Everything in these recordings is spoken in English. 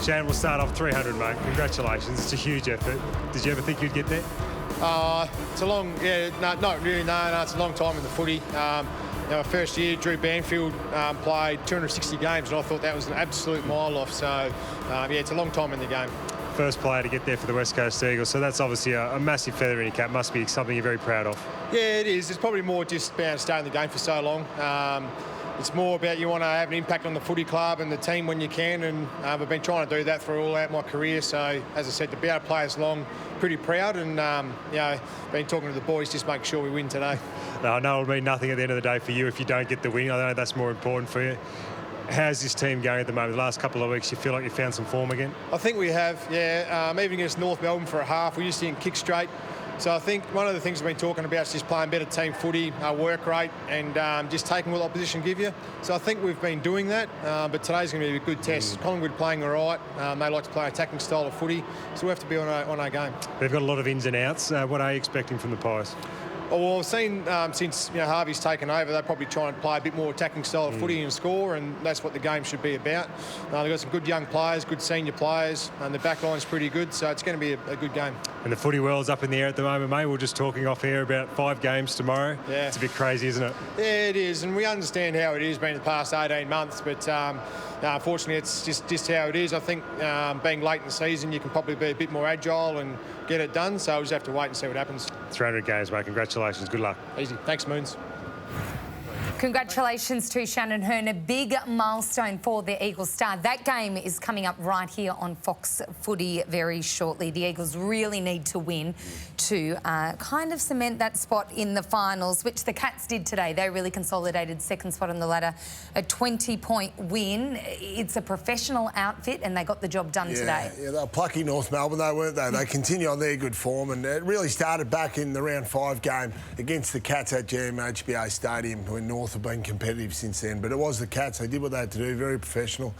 Shan, we'll start off 300, mate. Congratulations. It's a huge effort. Did you ever think you'd get there? It's a long, no, not really, no, it's a long time in the footy. My first year, Drew Banfield played 260 games, and I thought that was an absolute mile off. So, it's a long time in the game. First player to get there for the West Coast Eagles, so that's obviously a massive feather in your cap. Must be something you're very proud of. Yeah, it is. It's probably more just about staying in the game for so long. It's more about you want to have an impact on the footy club and the team when you can, and I've been trying to do that for all out my career. So, as I said, to be able to play as long, pretty proud, and been talking to the boys, just make sure we win today. No, I know it'll mean nothing at the end of the day for you if you don't get the win. I know that's more important for you. How's this team going at the moment? The last couple of weeks, you feel like you found some form again? I think we have, even against North Melbourne for a half, we just didn't kick straight. So I think one of the things we've been talking about is just playing better team footy, work rate, and just taking what the opposition give you. So I think we've been doing that, but today's going to be a good test. Collingwood playing all right. They like to play an attacking style of footy, so we have to be on our game. They've got a lot of ins and outs. What are you expecting from the Pies? Well, I've seen since Harvey's taken over, they're probably trying to play a bit more attacking style of footy and score, and that's what the game should be about. They've got some good young players, good senior players, and the back line's pretty good, so it's going to be a good game. And the footy world's up in the air at the moment, mate. We're just talking off here about 5 games tomorrow. Yeah. It's a bit crazy, isn't it? Yeah, it is, and we understand how it is been the past 18 months, but unfortunately it's just how it is. I think being late in the season, you can probably be a bit more agile and get it done, so we'll just have to wait and see what happens. 300 games, mate. Congratulations. Good luck. Easy. Thanks, Moons. Congratulations to Shannon Hearn, a big milestone for the Eagles star. That game is coming up right here on Fox Footy very shortly. The Eagles really need to win to kind of cement that spot in the finals, which the Cats did today. They really consolidated second spot on the ladder, a 20-point win. It's a professional outfit and they got the job done today. Yeah, they were plucky North Melbourne, though, weren't they? They continue on their good form, and it really started back in the round 5 game against the Cats at GMHBA Stadium when North have been competitive since then, but it was the Cats. They did what they had to do, very professional.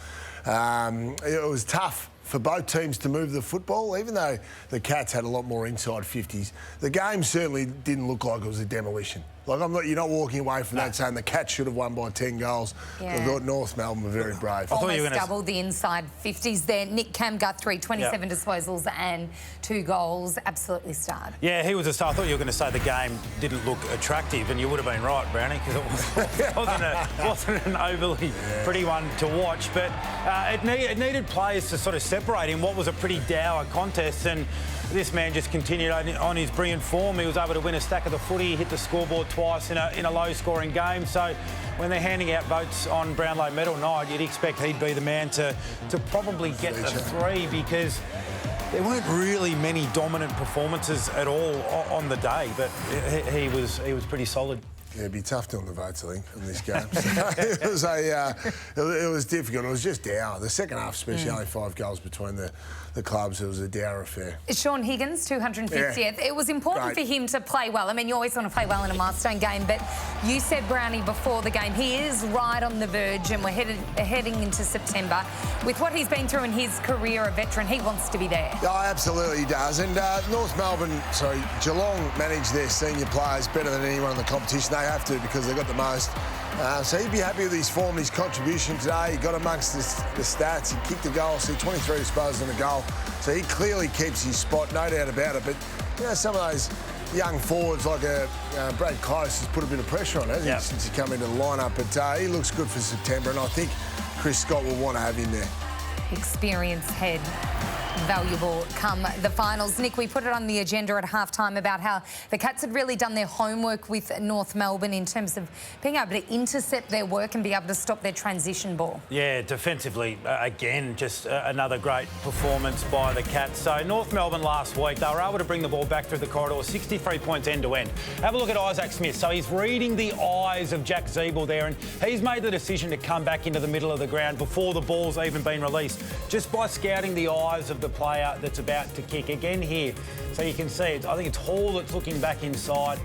It was tough for both teams to move the football, even though the Cats had a lot more inside 50s. The game certainly didn't look like it was a demolition. Like, you're not walking away from that saying the Cats should have won by 10 goals. Yeah. I thought North Melbourne were very brave. Almost double the inside 50s there. Nick Guthrie, 27 disposals and 2 goals. Absolutely starred. Yeah, he was a star. I thought you were going to say the game didn't look attractive, and you would have been right, Brownie, because it wasn't an overly pretty one to watch. But it needed players to sort of separate in what was a pretty dour contest, and this man just continued on his brilliant form. He was able to win a stack of the footy. He hit the scoreboard twice in a low-scoring game. So when they're handing out votes on Brownlow Medal night, you'd expect he'd be the man to probably get the 3, because there weren't really many dominant performances at all on the day, but he was pretty solid. Yeah, it'd be tough doing the votes, I think, in this game. It was difficult. It was just dour. The second half, especially, only 5 goals between the clubs. It was a dour affair. Sean Higgins, 250th. Yeah. It was important for him to play well. I mean, you always want to play well in a milestone game, but you said, Brownie, before the game, he is right on the verge, and we're heading into September. With what he's been through in his career, a veteran, he wants to be there. Oh, absolutely does. And Geelong manage their senior players better than anyone in the competition. They have to, because they've got the most. So he'd be happy with his form, his contribution today. He got amongst the stats. He kicked a goal, so 23 disposals and a goal. So he clearly keeps his spot, no doubt about it. But, some of those young forwards like Brad Close has put a bit of pressure on, hasn't he, since he come into the lineup. But he looks good for September, and I think Chris Scott will want to have him there. Experience head. Valuable come the finals. Nick, we put it on the agenda at halftime about how the Cats had really done their homework with North Melbourne in terms of being able to intercept their work and be able to stop their transition ball. Yeah, defensively, again, just another great performance by the Cats. So North Melbourne last week, they were able to bring the ball back through the corridor, 63 points end to end. Have a look at Isaac Smith. So he's reading the eyes of Jack Zeeble there, and he's made the decision to come back into the middle of the ground before the ball's even been released, just by scouting the eyes of the player that's about to kick. Again here, so you can see it. I think it's Hall that's looking back inside.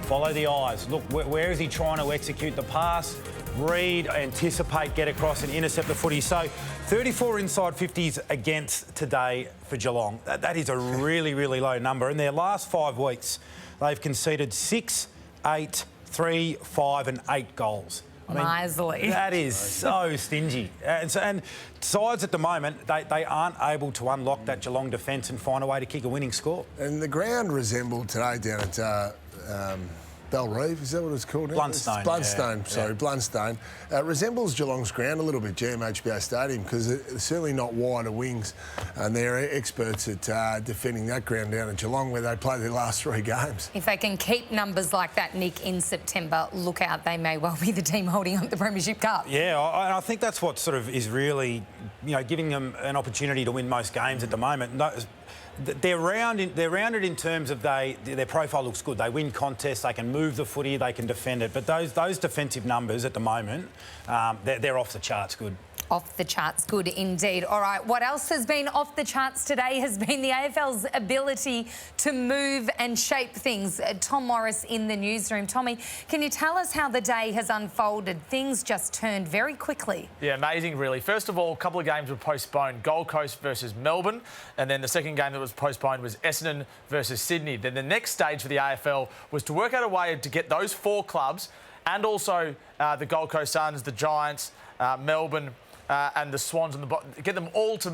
Follow the eyes. Look, where is he trying to execute the pass? Read, anticipate, get across and intercept the footy. So 34 inside 50s against today for Geelong. That is a really, really low number. In their last 5 weeks, they've conceded 6, 8, 3, 5 and 8 goals. Miserly. That is so stingy. And sides at the moment, they aren't able to unlock that Geelong defence and find a way to kick a winning score. And the ground resembled today down at Bell Reeve, is that what it's called? Bluntstone. Bluntstone. Resembles Geelong's ground a little bit, GMHBA Stadium, because it's certainly not wider wings, and they're experts at defending that ground down at Geelong, where they play their last 3 games. If they can keep numbers like that, Nick, in September, look out, they may well be the team holding up the Premiership Cup. Yeah, I think that's what sort of is really, giving them an opportunity to win most games at the moment. They're rounded in terms of their profile looks good. They win contests, they can move the footy, they can defend it. But those defensive numbers at the moment, they're off the charts good. Off the charts, good indeed. All right, what else has been off the charts today has been the AFL's ability to move and shape things. Tom Morris in the newsroom. Tommy, can you tell us how the day has unfolded? Things just turned very quickly. Yeah, amazing, really. First of all, a couple of games were postponed. Gold Coast versus Melbourne, and then the second game that was postponed was Essendon versus Sydney. Then the next stage for the AFL was to work out a way to get those 4 clubs and also the Gold Coast Suns, the Giants, Melbourne, and the Swans and get them all to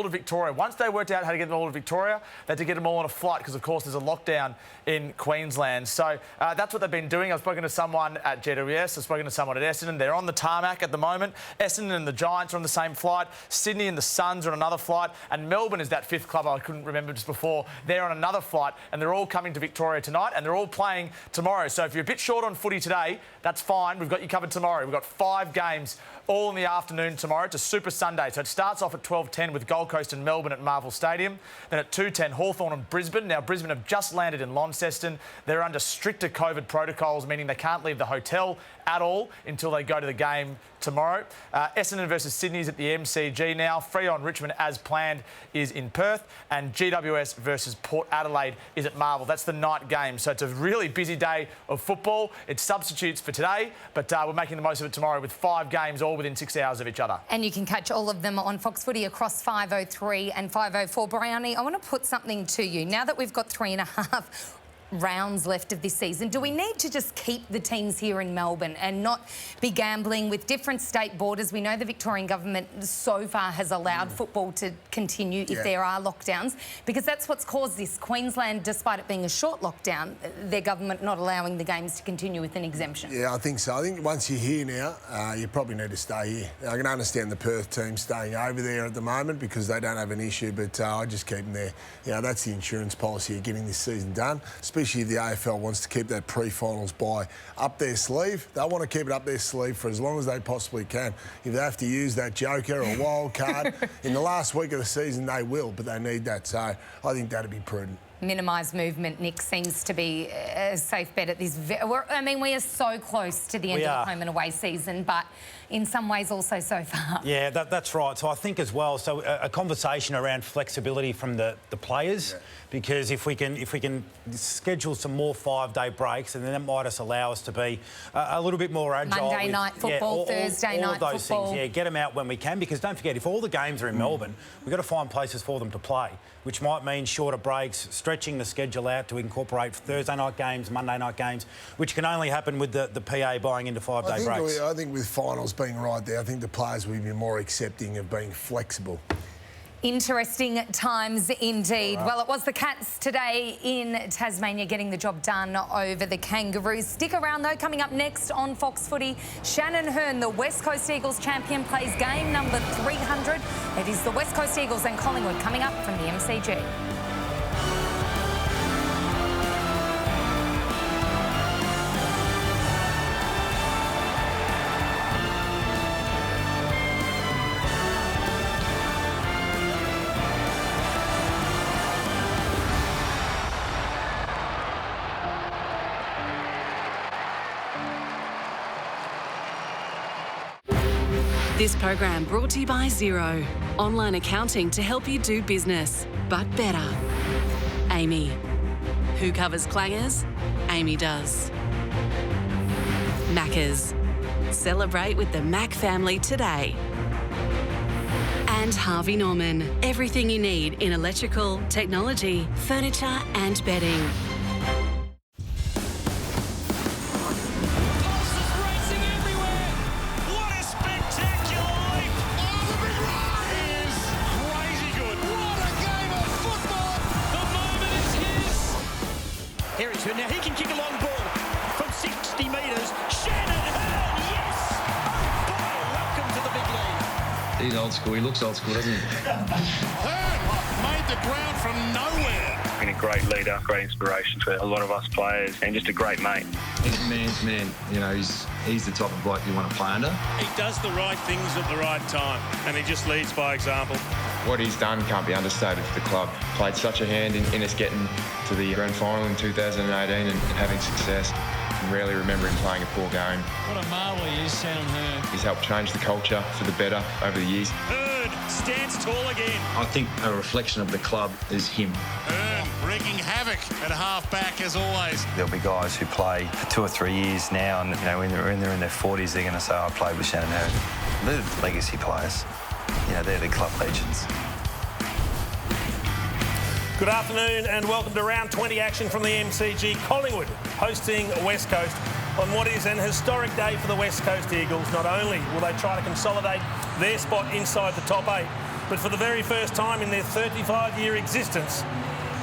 Victoria. Once they worked out how to get them all to Victoria, they had to get them all on a flight because, of course, there's a lockdown in Queensland. So that's what they've been doing. I've spoken to someone at GWS. I've spoken to someone at Essendon. They're on the tarmac at the moment. Essendon and the Giants are on the same flight. Sydney and the Suns are on another flight. And Melbourne is that 5th club I couldn't remember just before. They're on another flight, and they're all coming to Victoria tonight, and they're all playing tomorrow. So if you're a bit short on footy today, that's fine. We've got you covered tomorrow. We've got 5 games all in the afternoon tomorrow. It's a Super Sunday. So it starts off at 12:10 with Gold Coast and Melbourne at Marvel Stadium. Then at 2:10, Hawthorn and Brisbane. Now, Brisbane have just landed in Launceston. They're under stricter COVID protocols, meaning they can't leave the hotel at all until they go to the game tomorrow. Essendon versus Sydney's at the MCG now. Freo Richmond, as planned, is in Perth. And GWS versus Port Adelaide is at Marvel. That's the night game. So it's a really busy day of football. It's substitutes for today, but we're making the most of it tomorrow with 5 games all within 6 hours of each other. And you can catch all of them on Fox Footy across 5:03 and 5:04. Brownie, I want to put something to you. Now that we've got 3.5 rounds left of this season, do we need to just keep the teams here in Melbourne and not be gambling with different state borders? We know the Victorian government so far has allowed football to continue if there are lockdowns, because that's what's caused this. Queensland, despite it being a short lockdown, their government not allowing the games to continue with an exemption. Yeah, I think so. I think once you're here now, you probably need to stay here. I can understand the Perth team staying over there at the moment because they don't have an issue, but I just keep them there. That's the insurance policy of getting this season done, especially if the AFL wants to keep that pre-finals bye up their sleeve. They want to keep it up their sleeve for as long as they possibly can. If they have to use that joker or wild card in the last week of the season, they will, but they need that. So I think that'd be prudent. Minimise movement, Nick, seems to be a safe bet at this. We are so close to the end of the home and away season, but in some ways also so far. Yeah, that's right. So I think as well, so a conversation around flexibility from the players, because if we can schedule some more 5-day breaks, and then that might just allow us to be a little bit more agile. Monday night football, Thursday night football. All of those things, get them out when we can, because don't forget, if all the games are in Melbourne, we've got to find places for them to play, which might mean shorter breaks, stretching the schedule out to incorporate Thursday night games, Monday night games, which can only happen with the PA buying into 5-day breaks. I think with finals being right there, I think the players will be more accepting of being flexible. Interesting times indeed. Well, it was the Cats today in Tasmania getting the job done over the Kangaroos. Stick around though, coming up next on Fox Footy, Shannon Hearn, the West Coast Eagles champion, plays game number 300. It is the West Coast Eagles and Collingwood coming up from the MCG. This program brought to you by Xero. Online accounting to help you do business, but better. Amy. Who covers clangers? Amy does. Maccas. Celebrate with the Mac family today. And Harvey Norman. Everything you need in electrical, technology, furniture and bedding. He's old school. He looks old school, doesn't he? Hearn made the ground from nowhere. Been a great leader, great inspiration for a lot of us players, and just a great mate. He's a man's man. You know, he's the type of bloke you want to play under. He does the right things at the right time, and he just leads by example. What he's done can't be understated for the club. Played such a hand in us getting to the grand final in 2018 and having success. I rarely remember him playing a poor game. What a marvel he is, Shannon Hearn. He's helped change the culture for the better over the years. Hearn stands tall again. I think a reflection of the club is him. Hearn wreaking havoc at half-back as always. There'll be guys who play for 2 or 3 years now, and when they're in their 40s, they're going to say, I played with Shannon Hearn. They're the legacy players. They're the club legends. Good afternoon and welcome to round 20 action from the MCG. Collingwood hosting West Coast on what is an historic day for the West Coast Eagles. Not only will they try to consolidate their spot inside the top 8, but for the very first time in their 35-year existence,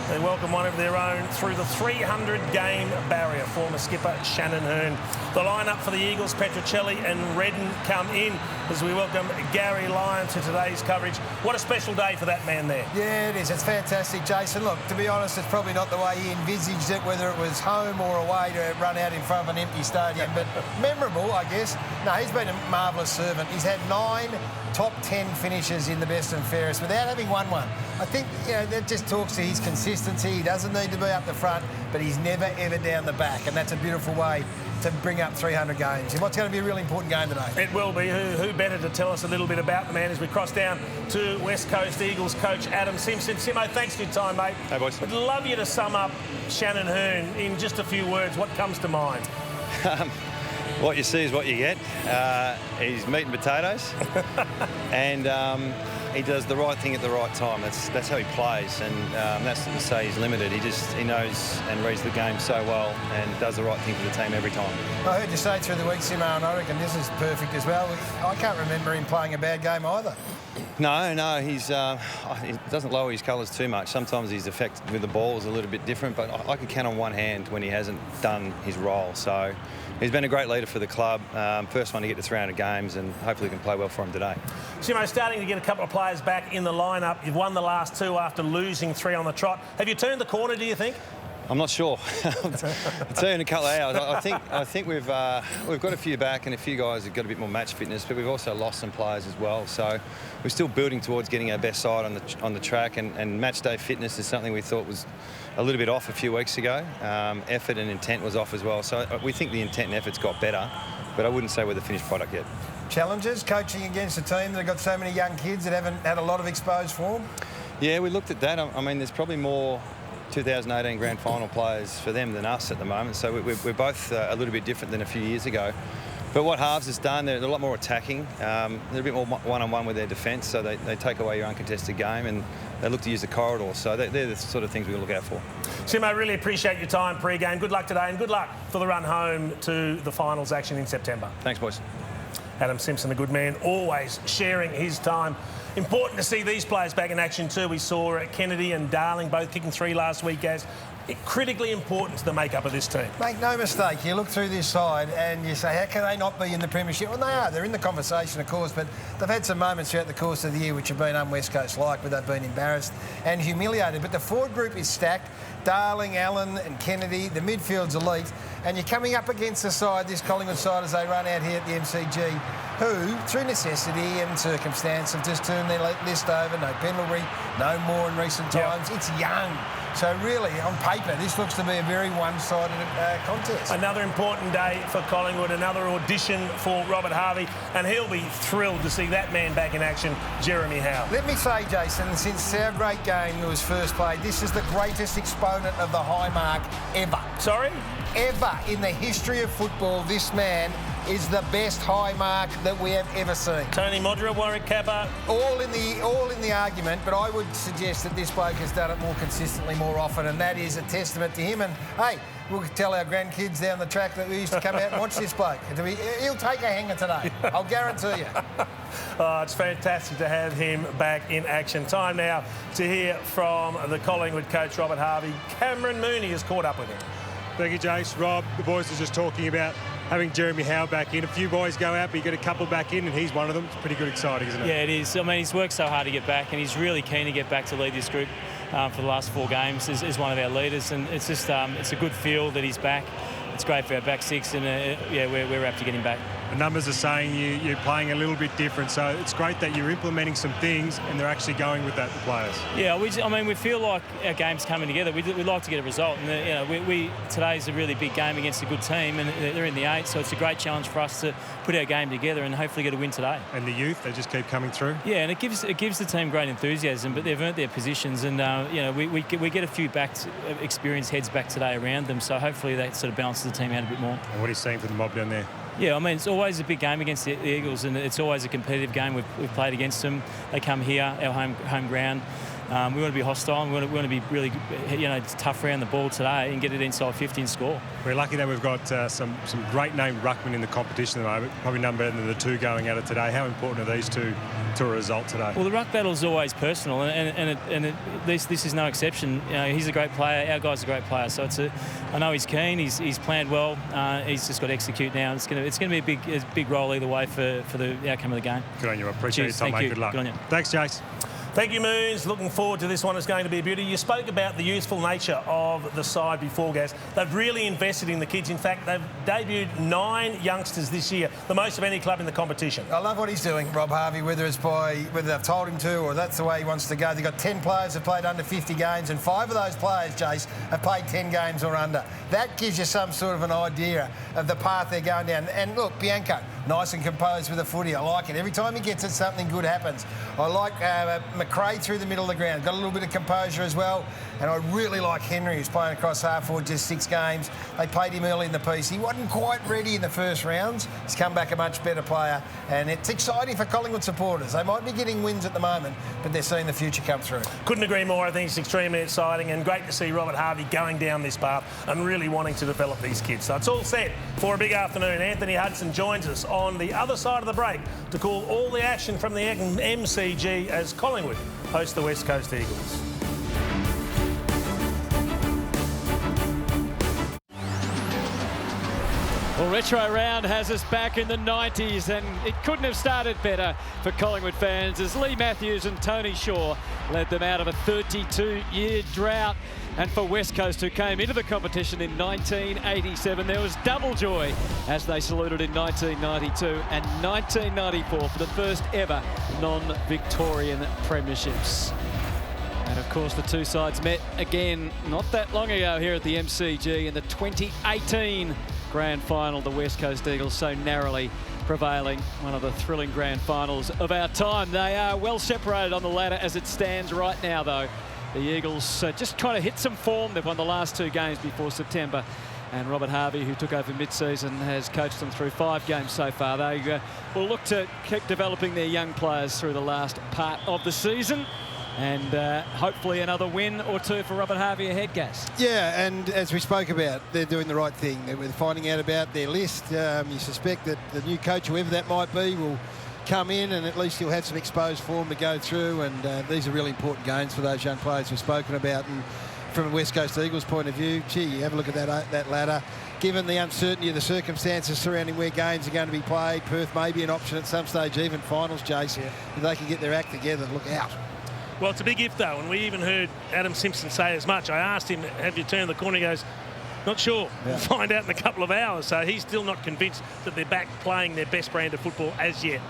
they welcome one of their own through the 300-game barrier, former skipper Shannon Hearn. The lineup for the Eagles, Petrocelli and Redden come in as we welcome Gary Lyon to today's coverage. What a special day for that man there. Yeah, it is. It's fantastic, Jason. Look, to be honest, it's probably not the way he envisaged it, whether it was home or away to run out in front of an empty stadium, but memorable, I guess. No, he's been a marvellous servant. He's had 9 top 10 finishes in the best and fairest without having won one. I think, that just talks to his consistency. He doesn't need to be up the front, but he's never, ever down the back, and that's a beautiful way to bring up 300 games. And what's going to be a really important game today? It will be. Who better to tell us a little bit about the man as we cross down to West Coast Eagles coach Adam Simpson. Simo, thanks for your time, mate. Hey, boys. I'd love you to sum up Shannon Hearn in just a few words. What comes to mind? What you see is what you get. He's meat and potatoes, and he does the right thing at the right time. That's how he plays, and that's not to say he's limited. He knows and reads the game so well and does the right thing for the team every time. I heard you say through the week, Simo, and I reckon this is perfect as well. I can't remember him playing a bad game either. No, he doesn't lower his colours too much. Sometimes his effect with the ball is a little bit different, but I can count on one hand when he hasn't done his role. So he's been a great leader for the club. First one to get to 300 games, and hopefully can play well for him today. Simo, starting to get a couple of players back in the lineup. You've won the last 2 after losing 3 on the trot. Have you turned the corner, do you think? I'm not sure. I'll tell you in a couple of hours. I think we've got a few back, and a few guys have got a bit more match fitness, but we've also lost some players as well. So we're still building towards getting our best side on the track, and match day fitness is something we thought was a little bit off a few weeks ago. Effort and intent was off as well. So we think the intent and effort's got better, but I wouldn't say we're the finished product yet. Challenges, coaching against a team that have got so many young kids that haven't had a lot of exposed form? Yeah, we looked at that. I mean, there's probably more 2018 grand final players for them than us at the moment, so we're both a little bit different than a few years ago. But what Halves has done, they're a lot more attacking. They're a bit more one-on-one with their defence, so they take away your uncontested game, and they look to use the corridor. So they're the sort of things we look out for. Simo, I really appreciate your time pre-game. Good luck today, and good luck for the run home to the finals action in September. Thanks, boys. Adam Simpson, a good man, always sharing his time. Important to see these players back in action too. We saw Kennedy and Darling both kicking 3 last week, as critically important to the makeup of this team. Make no mistake, you look through this side and you say, how can they not be in the premiership? Well, they are. They're in the conversation, of course, but they've had some moments throughout the course of the year which have been un-West Coast-like, where they've been embarrassed and humiliated. But the forward group is stacked. Darling, Allen and Kennedy, the midfield's elite, and you're coming up against the side, this Collingwood side, as they run out here at the MCG, who, through necessity and circumstance, have just turned their list over. No penalty, no more in recent times. It's young. So really, on paper, this looks to be a very one-sided contest. Another important day for Collingwood, another audition for Robert Harvey, and he'll be thrilled to see that man back in action, Jeremy Howe. Let me say, Jason, since our great game was first played, this is the greatest exponent of the high mark ever. Sorry? Ever in the history of football, this man is the best high mark that we have ever seen. Tony Modra, Warwick Kappa. All in the argument, but I would suggest that this bloke has done it more consistently, more often, and that is a testament to him. And hey, we'll tell our grandkids down the track that we used to come out and watch this bloke. He'll take a hanger today, I'll guarantee you. Oh, it's fantastic to have him back in action. Time now to hear from the Collingwood coach, Robert Harvey. Cameron Mooney has caught up with him. Thank you, Jace. Rob, the boys are just talking about having Jeremy Howe back in. A few boys go out, but you get a couple back in, and he's one of them. It's pretty good exciting, isn't it? Yeah, it is. I mean, he's worked so hard to get back, and he's really keen to get back to lead this group for the last 4 games as one of our leaders. And it's just it's a good feel that he's back. It's great for our back six, and yeah, we're apt to get him back. The numbers are saying you're playing a little bit different, so it's great that you're implementing some things and they're actually going with that, the players. Yeah, I mean, we feel like our game's coming together. We'd like to get a result, and today's a really big game against a good team, and they're in the 8, so it's a great challenge for us to put our game together and hopefully get a win today. And the youth, they just keep coming through. Yeah, and it gives the team great enthusiasm, but they've earned their positions, and we get a few experienced heads back today around them, so hopefully that sort of balances the team out a bit more. And what are you seeing for the mob down there? Yeah, I mean, it's always a big game against the Eagles, and it's always a competitive game. We've played against them. They come here, our home ground. We want to be hostile, and we want to be really, tough around the ball today and get it inside 50 and score. We're lucky that we've got some great named ruckmen in the competition at the moment. Probably none better than the 2 going at it today. How important are these 2 to a result today? Well, the ruck battle is always personal, and this is no exception. He's a great player. Our guy's a great player. So I know he's keen. He's planned well. He's just got to execute now. It's going to be a big role either way for the outcome of the game. Good on you. I appreciate your time, mate. Good luck. Good on you. Thanks, Jace. Thank you, Moons. Looking forward to this one. It's going to be a beauty. You spoke about the youthful nature of the side before, Gaz. They've really invested in the kids. In fact, they've debuted 9 youngsters this year, the most of any club in the competition. I love what he's doing, Rob Harvey, whether they've told him to or that's the way he wants to go. They've got 10 players that played under 50 games, and 5 of those players, Jace, have played 10 games or under. That gives you some sort of an idea of the path they're going down. And look, Bianco, nice and composed with the footy. I like it. Every time he gets it, something good happens. I like McRae through the middle of the ground. Got a little bit of composure as well. And I really like Henry, who's playing across half forward, just 6 games. They played him early in the piece. He wasn't quite ready in the first rounds. He's come back a much better player. And it's exciting for Collingwood supporters. They might be getting wins at the moment, but they're seeing the future come through. Couldn't agree more. I think it's extremely exciting and great to see Robert Harvey going down this path and really wanting to develop these kids. So it's all set for a big afternoon. Anthony Hudson joins us on the other side of the break to call all the action from the MCG as Collingwood host the West Coast Eagles. Well, Retro Round has us back in the 90s, and it couldn't have started better for Collingwood fans as Lee Matthews and Tony Shaw led them out of a 32-year drought. And for West Coast, who came into the competition in 1987, there was double joy as they saluted in 1992 and 1994 for the first ever non-Victorian premierships. And of course, the 2 sides met again not that long ago here at the MCG in the 2018 grand final. The West Coast Eagles so narrowly prevailing, one of the thrilling grand finals of our time. They are well separated on the ladder as it stands right now, though. The Eagles just trying to hit some form. They've won the last 2 games before September. And Robert Harvey, who took over mid-season, has coached them through 5 games so far. They will look to keep developing their young players through the last part of the season. And hopefully another win or 2 for Robert Harvey ahead, Gas. Yeah, and as we spoke about, they're doing the right thing. They're finding out about their list. You suspect that the new coach, whoever that might be, will come in and at least he'll have some exposed form to go through. And these are really important games for those young players we've spoken about. And from a West Coast Eagles point of view, gee, you have a look at that ladder. Given the uncertainty of the circumstances surrounding where games are going to be played, Perth may be an option at some stage, even finals, Jason. If they can get their act together, look out. Well, it's a big if, though, and we even heard Adam Simpson say as much. I asked him, have you turned the corner? He goes, not sure. Yeah. We'll find out in a couple of hours. So he's still not convinced that they're back playing their best brand of football as yet.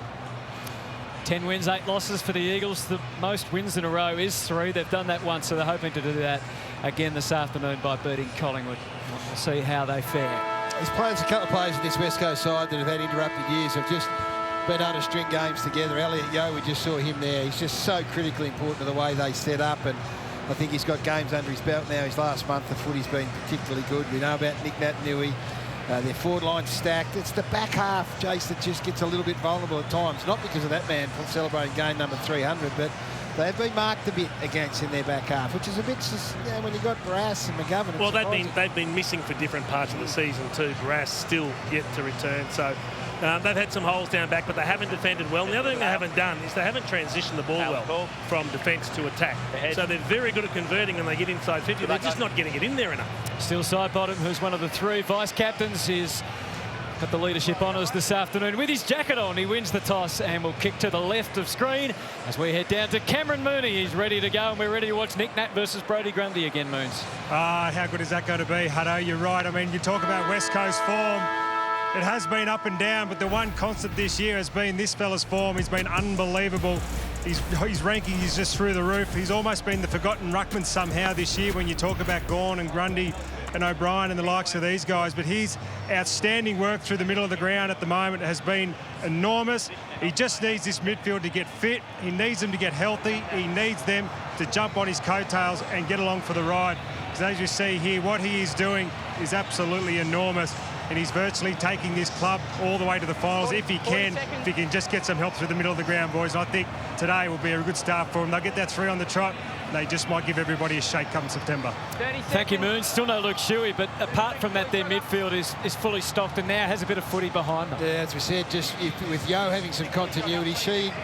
10 wins, 8 losses for the Eagles. The most wins in a row is 3. They've done that once, so they're hoping to do that again this afternoon by beating Collingwood. We'll see how they fare. There's a couple of players in this West Coast side that have had interrupted years. Have just been able to string games together. Elliot Yeo, we just saw him there. He's just so critically important to the way they set up, and I think he's got games under his belt now. His last month, the footy's been particularly good. We know about Nick Naitanui. Their forward line's stacked. It's the back half, Jace, that just gets a little bit vulnerable at times. Not because of that man celebrating game number 300, but they've been marked a bit against in their back half, which is a bit, when you've got Barras and McGovern. Well, they've been missing for different parts of the season too. Barras still yet to return, so they've had some holes down back, but they haven't defended well. And the other thing they haven't done is they haven't transitioned the ball well from defence to attack. So they're very good at converting when they get inside 50. They're just not getting it in there enough. Still Sidebottom, who's one of the 3 vice captains, is got the leadership honours this afternoon. With his jacket on, he wins the toss and will kick to the left of screen as we head down to Cameron Mooney. He's ready to go, and we're ready to watch Nick Nat versus Brodie Grundy again, Moons. How good is that going to be, Hutto? You're right. I mean, you talk about West Coast form. It has been up and down, but the one constant this year has been this fella's form. He's been unbelievable. His ranking is just through the roof. He's almost been the forgotten ruckman somehow this year when you talk about Gawn and Grundy and O'Brien and the likes of these guys. But his outstanding work through the middle of the ground at the moment has been enormous. He just needs this midfield to get fit. He needs them to get healthy. He needs them to jump on his coattails and get along for the ride. Because as you see here, what he is doing is absolutely enormous. And he's virtually taking this club all the way to the finals if he can just get some help through the middle of the ground, boys. And I think today will be a good start for him. They'll get that 3 on the trot. They just might give everybody a shake come September. Thank you, Moon. Still no Luke Shuey, but apart from that, their midfield is fully stocked and now has a bit of footy behind them. Yeah, as we said, just with Yo having some continuity,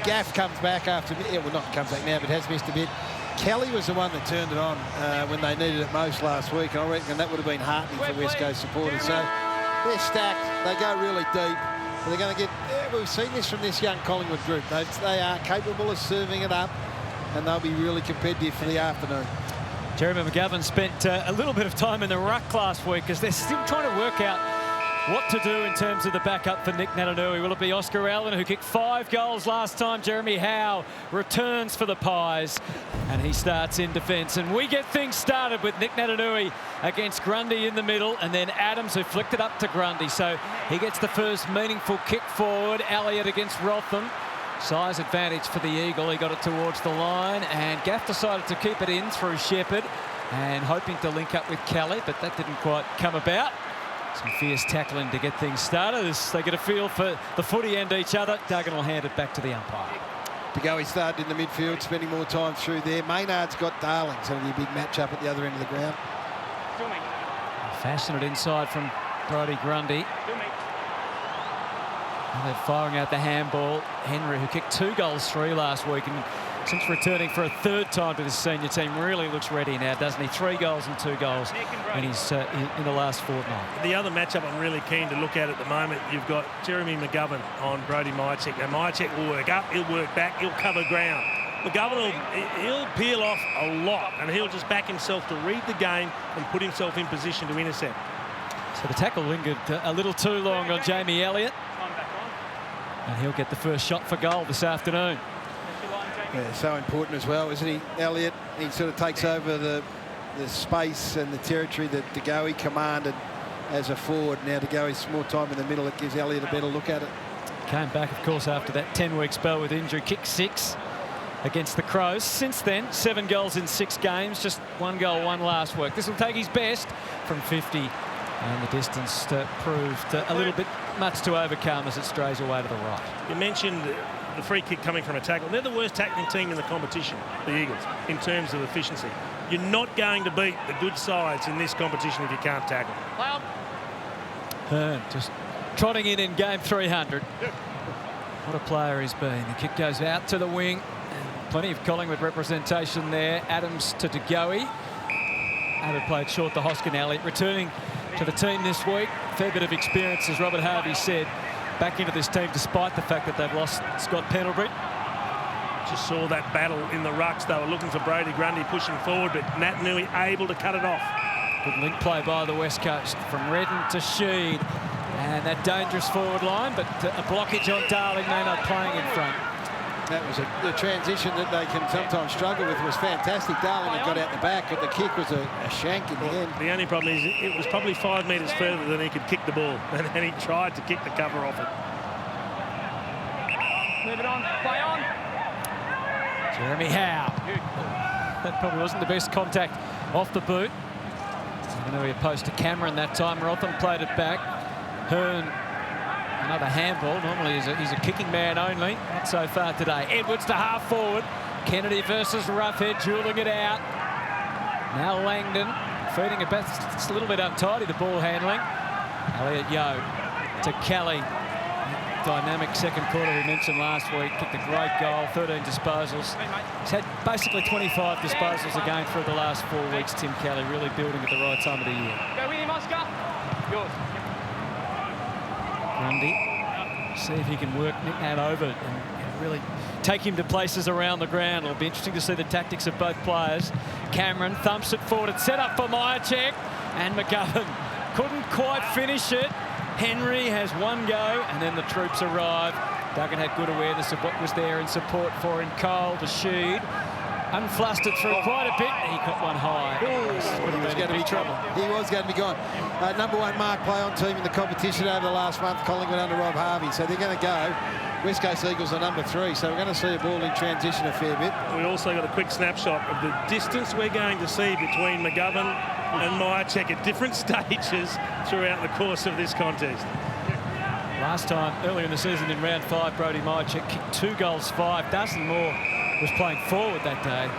Gaff comes back after, well, not comes back now, but has missed a bit. Kelly was the one that turned it on when they needed it most last week, and I reckon that would have been heartening for West Coast supporters. So they're stacked. They go really deep. They're going to get... we've seen this from this young Collingwood group. They are capable of serving it up, and they'll be really competitive for the afternoon. Jeremy McGovern spent a little bit of time in the ruck last week because they're still trying to work out what to do in terms of the backup for Nick Natanui. Will it be Oscar Allen, who kicked 5 goals last time? Jeremy Howe returns for the Pies, and he starts in defence. And we get things started with Nick Natanui against Grundy in the middle, and then Adams, who flicked it up to Grundy. So he gets the first meaningful kick forward. Elliott against Rotham. Size advantage for the Eagle. He got it towards the line, and Gaff decided to keep it in through Shepherd and hoping to link up with Kelly, but that didn't quite come about. Some fierce tackling to get things started as they get a feel for the footy and each other. Duggan will hand it back to the umpire. Goey started in the midfield, spending more time through there. Maynard's got Darling, so it'll be a big match-up at the other end of the ground. Fashion it inside from Brodie Grundy. And they're firing out the handball. Henry, who kicked 2 goals 3 last week, and since returning for a 3rd time to the senior team, really looks ready now, doesn't he? 3 goals and 2 goals in the last fortnight. The other matchup I'm really keen to look at the moment, you've got Jeremy McGovern on Brodie Mychek. Now, Mychek will work up, he'll work back, he'll cover ground. McGovern he'll peel off a lot, and he'll just back himself to read the game and put himself in position to intercept. So the tackle lingered a little too long on Jamie Elliott, and he'll get the first shot for goal this afternoon. Yeah, so important as well, isn't he? Elliott, he sort of takes over the space and the territory that De Goey commanded as a forward. Now De Goey's more time in the middle. It gives Elliott a better look at it. Came back, of course, after that 10-week spell with injury. Kicked 6 against the Crows. Since then, 7 goals in 6 games. Just 1 goal, 1 last week. This will take his best from 50. And the distance proved a little bit much to overcome as it strays away to the right. You mentioned the free kick coming from a tackle. They're the worst tackling team in the competition, the Eagles, in terms of efficiency. You're not going to beat the good sides in this competition if you can't tackle. Hearn just trotting in game 300. What a player he's been. The kick goes out to the wing. And plenty of Collingwood representation there. Adams to De Goey. Abbott played short to Hoskin. Elliott returning to the team this week. Fair bit of experience, as Robert Harvey said, back into this team despite the fact that they've lost Scott Pendlebury. Just saw that battle in the rucks. They were looking for Brodie Grundy pushing forward, but Natanui able to cut it off. Good link play by the West Coast from Redden to Sheed. And that dangerous forward line, but a blockage on Darling. Maynard playing in front. That was the transition that they can sometimes struggle with was fantastic. Darling had got out the back, but the kick was a shank in the end. The only problem is it was probably 5 metres further than he could kick the ball, and he tried to kick the cover off it. Move it on, play on. Jeremy Howe. That probably wasn't the best contact off the boot. I know he opposed to Cameron that time. Rotham played it back. Hearn, another handball. Normally he's a kicking man only. Not so far today. Edwards to half forward. Kennedy versus Roughhead, dueling it out. Now Langdon feeding it back. It's a little bit untidy, the ball handling. Elliott Yo to Kelly. Dynamic second quarter we mentioned last week. Kicked a great goal, 13 disposals. He's had basically 25 disposals a game through the last 4 weeks, Tim Kelly, really building at the right time of the year. Go with him, Oscar. Yours. Grundy. See if he can work Nick Nat over and really take him to places around the ground. It'll be interesting to see the tactics of both players. Cameron thumps it forward. It's set up for Myercheck, and McGovern couldn't quite finish it. Henry has one go, and then the troops arrive. Duggan had good awareness of what was there in support for him. Cole to Sheed. Unflustered through quite a bit. He got one high. He was going to be trouble. He was going to be gone. Number 1 mark play on team in the competition over the last month, Collingwood under Rob Harvey. So they're going to go. West Coast Eagles are number 3, so we're going to see a ball in transition a fair bit. We also got a quick snapshot of the distance we're going to see between McGovern and Myercheck at different stages throughout the course of this contest. Last time, earlier in the season in round 5, Brodie Myercheck kicked 2 goals, 5. Dustin Moore was playing forward that day.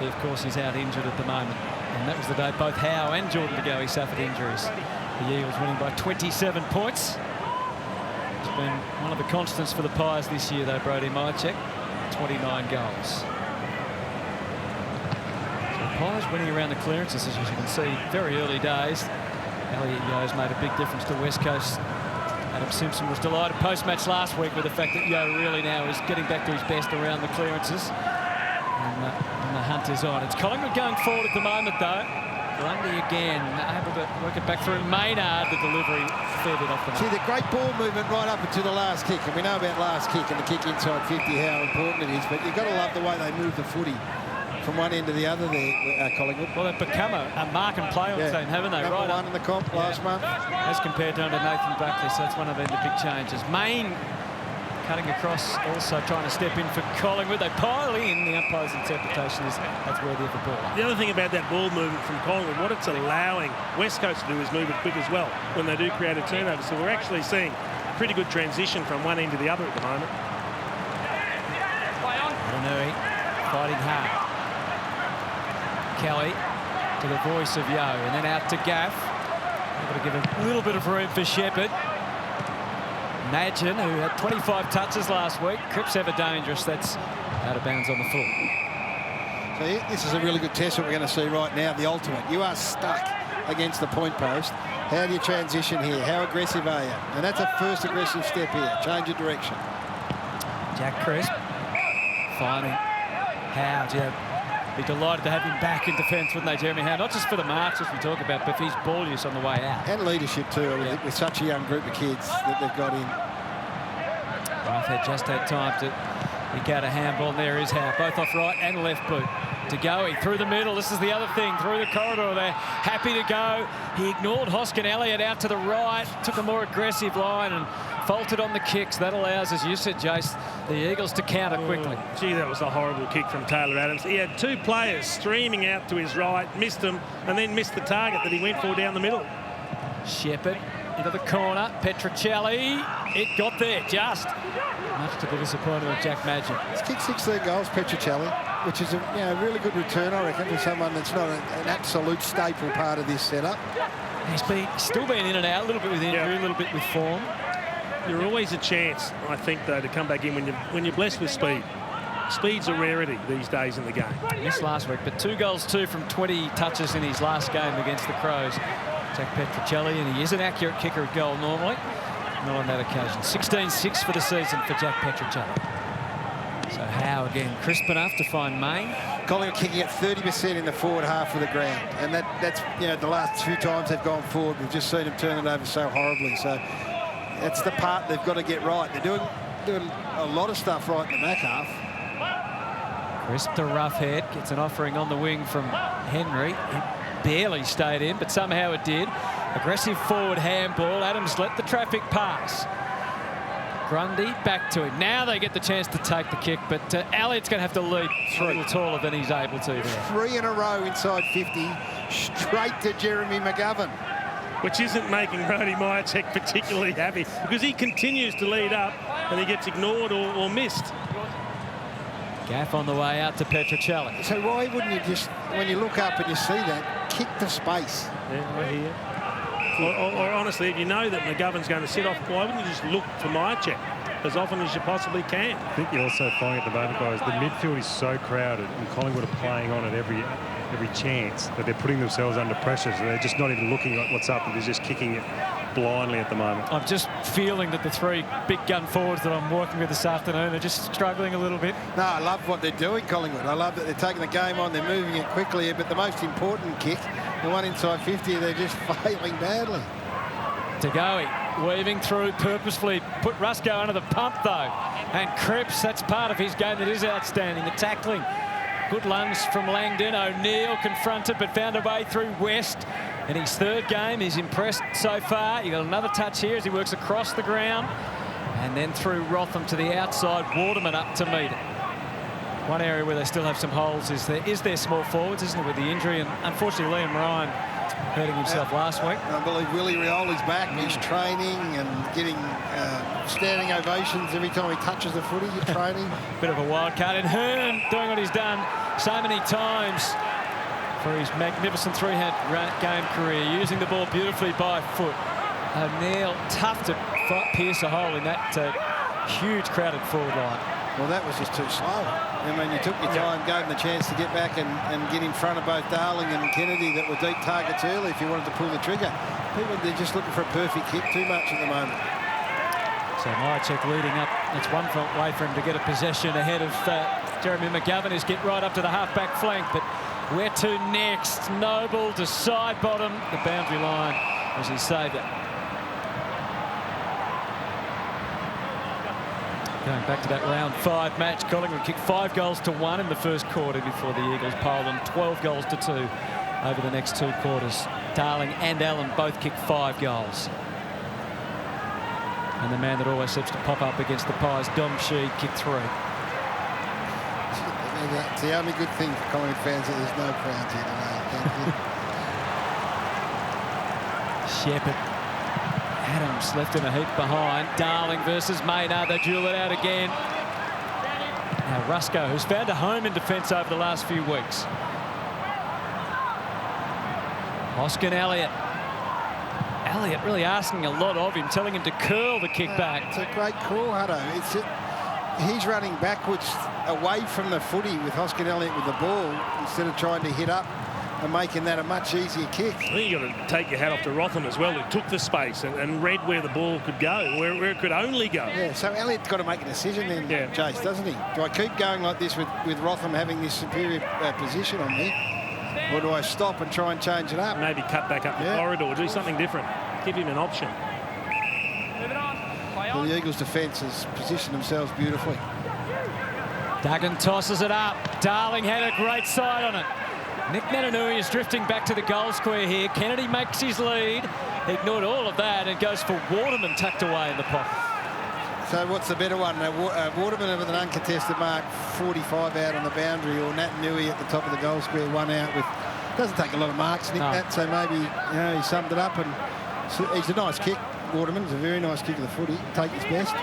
He, of course, is out injured at the moment. And that was the day both Howe and Jordan De Goey suffered injuries. The Eagles winning by 27 points. It's been one of the constants for the Pies this year, though, Brodie Myercheck. 29 goals. So the Pies winning around the clearances, as you can see, very early days. Elliot Yeo's made a big difference to West Coast. Adam Simpson was delighted post-match last week with the fact that Yeo really now is getting back to his best around the clearances. And the hunt is on. It's Collingwood going forward at the moment, though. Grundy again, able to work it back through Maynard, the delivery fair bit off the mark. See, the great ball movement right up until the last kick. And we know about last kick and the kick inside 50, how important it is. But you've got to love the way they move the footy from one end to the other there, Collingwood. Well, they've become a mark and play on team, haven't they? Number right 1 in the comp last month. As compared to under Nathan Buckley, so that's one of the big changes. Main cutting across, also trying to step in for Collingwood. They pile in. The umpire's interpretation is that's worthy of the ball. The other thing about that ball movement from Collingwood, what it's allowing West Coast to do is move it quick as well when they do create a turnover. So we're actually seeing pretty good transition from one end to the other at the moment. Adenui fighting hard. Kelly to the voice of Yeo, and then out to Gaff. Able to give a little bit of room for Shepherd. Madgen, who had 25 touches last week. Cripps ever dangerous. That's out of bounds on the full. So this is a really good test what we're going to see right now, the ultimate. You are stuck against the point post. How do you transition here? How aggressive are you? And that's a first aggressive step here. Change of direction. Jack Crisp finding Howe. Be delighted to have him back in defence, wouldn't they, Jeremy Howe? Not just for the marks, as we talk about, but for his ball use on the way out. And leadership too, with such a young group of kids that they've got in. Roughead just had time to pick out a handball, and there is Howe, both off right and left boot. To Goey through the middle. This is the other thing, through the corridor there. Happy to go. He ignored Hoskin Elliott out to the right, took a more aggressive line and faulted on the kicks. That allows, as you said, Jace, the Eagles to counter quickly. Gee, that was a horrible kick from Taylor Adams. He had 2 players streaming out to his right, missed them, and then missed the target that he went for down the middle. Shepherd into the corner. Petrocelli. It got there just. Much to the disappointment of Jack Madgen. He's kicked 16 goals, Petrocelli, which is a really good return, I reckon, for someone that's not an absolute staple part of this setup. He's still been in and out, a little bit with injury, a little bit with form. You're always a chance, I think, though, to come back in when you're blessed with speed. Speed's a rarity these days in the game. Missed last week, but 2 goals, 2 from 20 touches in his last game against the Crows. Jack Petrocelli, and he is an accurate kicker of goal normally. Not on that occasion. 16-6 for the season for Jack Petrocelli. So Howe again, crisp enough to find Main. Collingwood kicking at 30% in the forward half of the ground, and that's the last 2 times they've gone forward, we've just seen them turn it over so horribly. So that's the part they've got to get right. They're doing a lot of stuff right in the back half. Crisp to Roughead, gets an offering on the wing from Henry. It barely stayed in, but somehow it did. Aggressive forward handball. Adams let the traffic pass. Grundy back to him. Now they get the chance to take the kick, but Elliott's going to have to leap a little taller than he's able to there. 3 in a row inside 50, straight to Jeremy McGovern. Which isn't making Brodie Myercheck particularly happy, because he continues to lead up and he gets ignored or missed. Gaff on the way out to Petrocelli. So why wouldn't you just, when you look up and you see that, kick to space? Yeah, right here. Or honestly, if you know that McGovern's going to sit off, why wouldn't you just look for Myercheck? as often as you possibly can. I think you're also finding at the moment, guys, the midfield is so crowded and Collingwood are playing on at every chance that they're putting themselves under pressure. So they're just not even looking at what's up and they're just kicking it blindly at the moment. I'm just feeling that the three big gun forwards that I'm working with this afternoon are just struggling a little bit. No, I love what they're doing, Collingwood. I love that they're taking the game on, they're moving it quickly, but the most important kick, the one inside 50, they're just failing badly. To Goey, weaving through purposefully, put Rusco under the pump though, and Cripps, that's part of his game that is outstanding, the tackling. Good lunge from Langdon. O'Neill confronted but found a way through West. In his third game, he's impressed so far. He got another touch here as he works across the ground. And then through Rotham to the outside, Waterman up to meet it. One area where they still have some holes is their small forwards, isn't it, with the injury? And unfortunately, Liam Ryan hurting himself last week. I believe Willie Rioli's back. He's training and getting standing ovations every time he touches the footy. You're training. Bit of a wild card. And Hearn doing what he's done so many times for his magnificent three-game career, using the ball beautifully by foot. O'Neill, tough to pierce a hole in that huge crowded forward line. Well, that was just too slow. I mean, you took your time, gave them the chance to get back and get in front of both Darling and Kennedy that were deep targets early if you wanted to pull the trigger. People, they're just looking for a perfect kick too much at the moment. So Myercheck leading up. That's one way for him to get a possession ahead of Jeremy McGovern, who's get right up to the half-back flank. But where to next? Noble to side bottom, the boundary line as he saved it. Going back to that round 5 match, Collingwood kicked 5 goals to 1 in the first quarter before the Eagles piled on 12 goals to 2 over the next 2 quarters. Darling and Allen both kicked 5 goals. And the man that always seems to pop up against the Pies, Dom Sheed, kicked 3. It's the only good thing for Collingwood fans that there's no crowds here today. Shepherd. Adams left in a heap behind. Darling versus Maynard. They duel it out again. Now Rusco, who's found a home in defence over the last few weeks. Hoskin Elliott. Elliott really asking a lot of him, telling him to curl the kick back. It's a great call, Hutto. He's running backwards away from the footy with Hoskin Elliott with the ball instead of trying to hit up and making that a much easier kick. I think you've got to take your hat off to Rotham as well, who took the space and read where the ball could go, where it could only go. Yeah, so Elliott's got to make a decision then, Chase, doesn't he? Do I keep going like this with Rotham having this superior position on me, or do I stop and try and change it up? Maybe cut back up the corridor, do something different, give him an option. Well, the Eagles' defence has positioned themselves beautifully. Duggan tosses it up. Darling had a great side on it. Nick Nananui is drifting back to the goal square here. Kennedy makes his lead. Ignored all of that and goes for Waterman tucked away in the pocket. So what's the better one? Waterman with an uncontested mark, 45 out on the boundary, or Nananui at the top of the goal square, 1 out with... Doesn't take a lot of marks, Nick, that, so maybe he summed it up. And it's a nice kick, Waterman. It's a very nice kick of the footy. Take his best.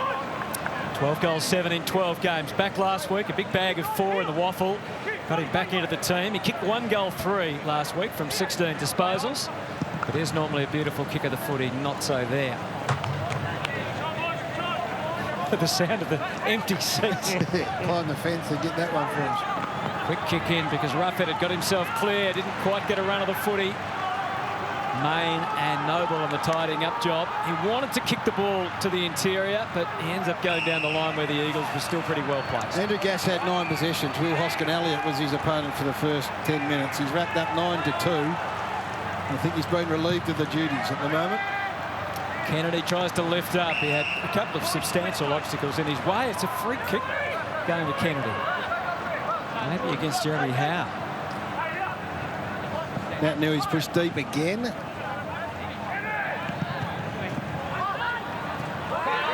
12 goals, 7 in 12 games. Back last week, a big bag of 4 in the waffle. Got him back into the team. He kicked 1 goal 3 last week from 16 disposals. It is normally a beautiful kick of the footy, not so there. The sound of the empty seats. Climb the fence and get that one for us. Quick kick in because Ruffhead had got himself clear. Didn't quite get a run of the footy. Main and Noble on the tidying up job. He wanted to kick the ball to the interior, but he ends up going down the line where the Eagles were still pretty well placed. Andrew Gass had 9 possessions. Will Hoskin Elliott was his opponent for the first 10 minutes. He's wrapped up 9-2. I think he's been relieved of the duties at the moment. Kennedy tries to lift up. He had a couple of substantial obstacles in his way. It's a free kick going to Kennedy. Maybe against Jeremy Howe. Matt Newy's pushed deep again.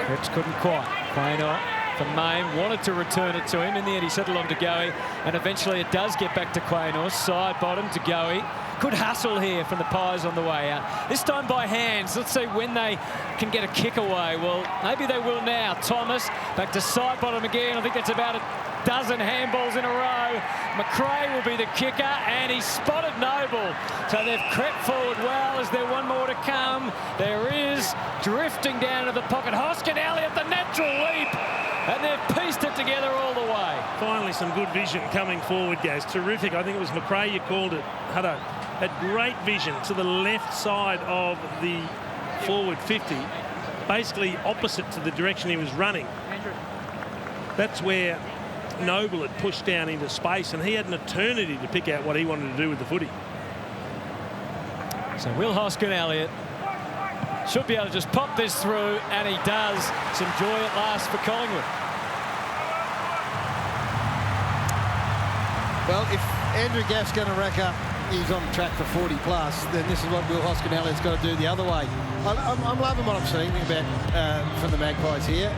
Cripps couldn't quite. Quaynor from Main wanted to return it to him. In the end, he settled on to Goey, and eventually it does get back to Quaynor. Side bottom to Goey. Good hustle here from the Pies on the way out. This time by hands. Let's see when they can get a kick away. Well, maybe they will now. Thomas back to side bottom again. I think that's about dozen handballs in a row. McRae will be the kicker, and he's spotted Noble. So they've crept forward well. Is there one more to come? There is. Drifting down to the pocket. Hoskin Elliott, the natural leap. And they've pieced it together all the way. Finally, some good vision coming forward, Gaz. Terrific. I think it was McRae you called it. Hutto had great vision to the left side of the forward 50, basically opposite to the direction he was running. That's where Noble had pushed down into space, and he had an eternity to pick out what he wanted to do with the footy. So Will Hoskin Elliott should be able to just pop this through, and he does. Some joy at last for Collingwood. Well, if Andrew Gaff's going to rack up, he's on track for 40 plus, then this is what Will Hoskin Elliott's got to do the other way. I'm loving what I'm seeing about from the Magpies here.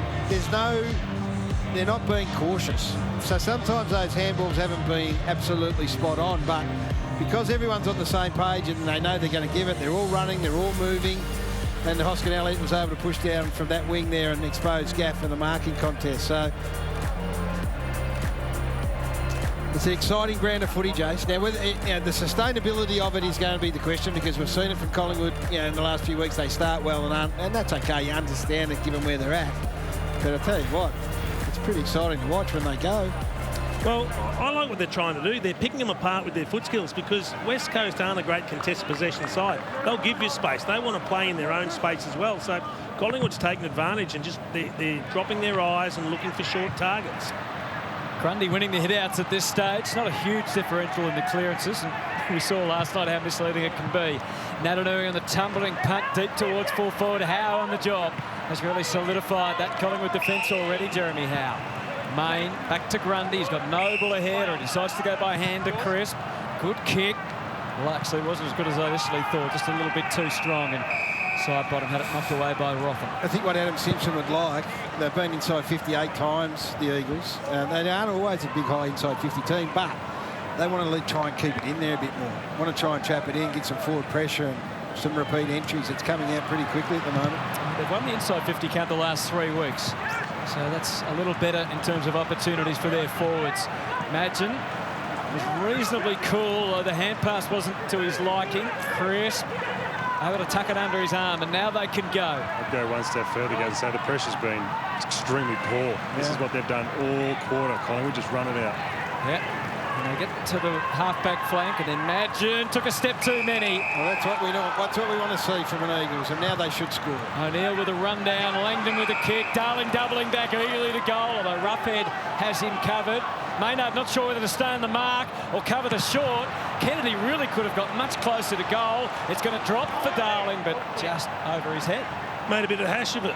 They're not being cautious. So sometimes those handballs haven't been absolutely spot on, but because everyone's on the same page and they know they're going to give it, they're all running, they're all moving, and Hoskin Elliott was able to push down from that wing there and expose Gaff in the marking contest. So it's an exciting brand of footy, Jace. Now, the sustainability of it is going to be the question, because we've seen it from Collingwood. In the last few weeks, they start well, and that's okay. You understand it given where they're at. But I tell you what, it's pretty exciting to watch when they go. Well, I like what they're trying to do. They're picking them apart with their foot skills, because West Coast aren't a great contested possession side. They'll give you space. They want to play in their own space as well. So Collingwood's taking advantage, and just they're dropping their eyes and looking for short targets. Grundy winning the hit-outs at this stage. Not a huge differential in the clearances, and we saw last night how misleading it can be. Natanui on the tumbling punt deep towards full forward. Howe on the job has really solidified that Collingwood defence already, Jeremy Howe. Main back to Grundy. He's got Noble ahead, or decides to go by hand to Crisp. Good kick. Well, actually, it wasn't as good as I initially thought. Just a little bit too strong, and side bottom had it knocked away by Rotham. I think what Adam Simpson would like, they've been inside 58 times, the Eagles. They aren't always a big high inside 50 team, but they want to try and keep it in there a bit more. Want to try and trap it in, get some forward pressure and some repeat entries. It's coming out pretty quickly at the moment. They've won the inside 50 count the last 3 weeks. So that's a little better in terms of opportunities for their forwards. Madgen was reasonably cool. The hand pass wasn't to his liking. Crisp able to tuck it under his arm, and now they can go. I'd go one step further and say the pressure's been extremely poor. This is what they've done all quarter. Collingwood just run it out. Yeah. And they get to the half-back flank, and then Madgen took a step too many. Well, that's what we know. That's what we want to see from an Eagles, and now they should score. O'Neill with a run down, Langdon with a kick, Darling doubling back eagerly to goal, although Roughhead has him covered. Maynard not sure whether to stay on the mark or cover the short. Kennedy really could have got much closer to goal. It's going to drop for Darling, but just over his head. Made a bit of hash of it,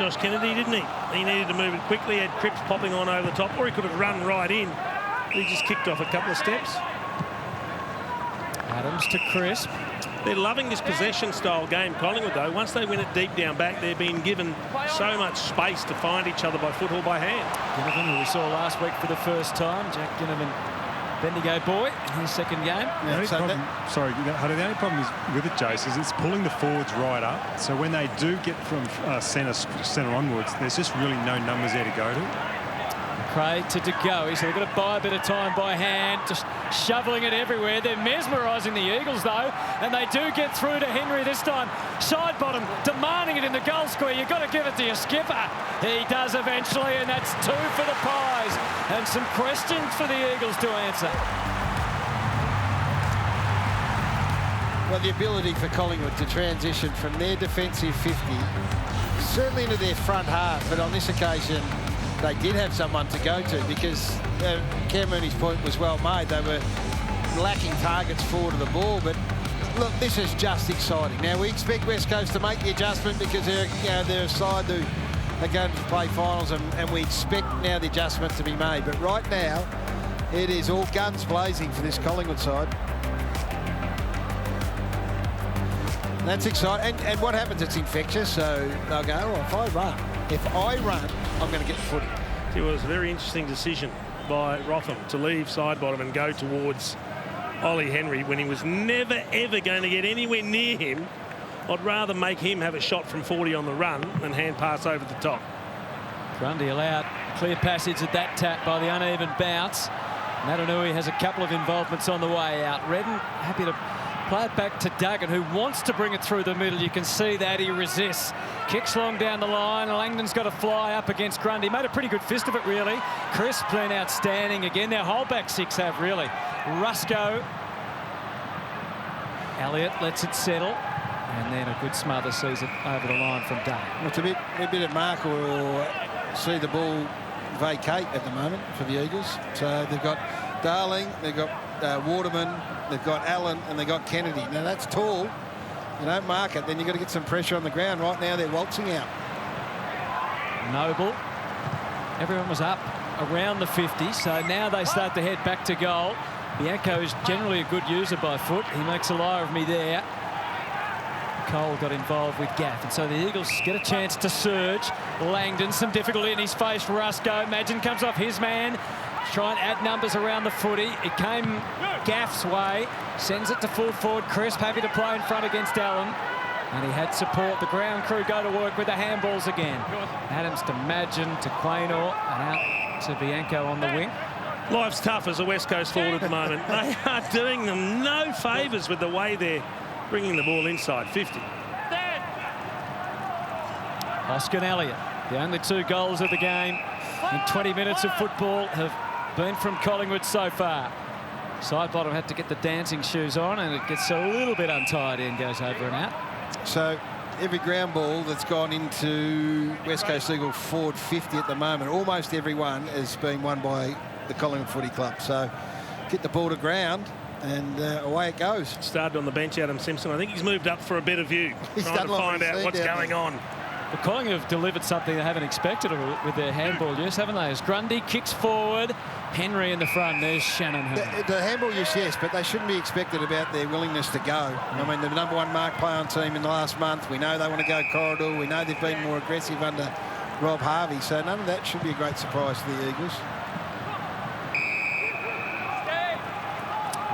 Josh Kennedy, didn't he? He needed to move it quickly. He had Cripps popping on over the top, or he could have run right in. He just kicked off a couple of steps. Adams to Crisp. They're loving this possession-style game, Collingwood, though. Once they win it deep down back, they're being given so much space to find each other by foot or by hand. Ginnivan, who we saw last week for the first time. Jack Ginnivan, Bendigo boy, in his second game. The only problem is with it, Jace, is it's pulling the forwards right up. So when they do get from centre onwards, there's just really no numbers there to go to. McRae to Goey, so they've got to buy a bit of time by hand, just shoveling it everywhere. They're mesmerising the Eagles, though, and they do get through to Henry this time. Side bottom, demanding it in the goal square. You've got to give it to your skipper. He does eventually, and that's 2 for the Pies. And some questions for the Eagles to answer. Well, the ability for Collingwood to transition from their defensive 50, certainly into their front half, but on this occasion, they did have someone to go to, because Cam Mooney's point was well made. They were lacking targets forward of the ball, but look, this is just exciting. Now, we expect West Coast to make the adjustment because they're a side who are going to play finals, and we expect now the adjustment to be made. But right now, it is all guns blazing for this Collingwood side. And that's exciting. And what happens? It's infectious, so they'll go, well, if I run, I'm going to get the footy. It was a very interesting decision by Rotham to leave side bottom and go towards Ollie Henry when he was never, ever going to get anywhere near him. I'd rather make him have a shot from 40 on the run than hand pass over the top. Grundy allowed Clear passage at that tap by the uneven bounce. Natanui has a couple of involvements on the way out. Redden happy to play it back to Duggan, who wants to bring it through the middle. You can see that he resists. Kicks long down the line. Langdon's got to fly up against Grundy. Made a pretty good fist of it, really. Crisp been outstanding again. Their whole back six have, really. Rusco. Elliott lets it settle. And then a good smother sees it over the line from Duggan. Well, it's a bit of mark or see the ball vacate at the moment for the Eagles. So they've got Darling, they've got Waterman, they've got Allen, and they've got Kennedy. Now that's tall. You don't mark it, then you've got to get some pressure on the ground. Right now they're waltzing out. Noble. Everyone was up around the 50, so now they start to head back to goal. Bianco is generally a good user by foot. He makes a liar of me there. Cole got involved with Gaff, and so the Eagles get a chance to surge. Langdon, some difficulty in his face. Rusco, Madgen comes off his man. Try and add numbers around the footy. It came Gaff's way. Sends it to full forward. Crisp happy to play in front against Allen. And he had support. The ground crew go to work with the handballs again. Adams to Madgen, to Quaynor, and out to Bianco on the wing. Life's tough as a West Coast forward at the moment. They are doing them no favours with the way they're bringing the ball inside 50. Oscar and Elliott, the only 2 goals of the game in 20 minutes of football have been from Collingwood so far. Sidebottom had to get the dancing shoes on, and it gets a little bit untidy and goes over and out. So every ground ball that's gone into West Coast Eagle forward 50 at the moment, almost every one has been won by the Collingwood Footy Club. So get the ball to ground, and away it goes. Started on the bench, Adam Simpson. I think he's moved up for a better view, trying to find out what's going on. The Collingwood have delivered something they haven't expected with their handball use, haven't they? As Grundy kicks forward, Henry in the front. There's Shannon Hearn. The handball use, yes, but they shouldn't be expected about their willingness to go. I mean, the #1 mark play on team in the last month. We know they want to go corridor. We know they've been more aggressive under Rob Harvey. So none of that should be a great surprise to the Eagles.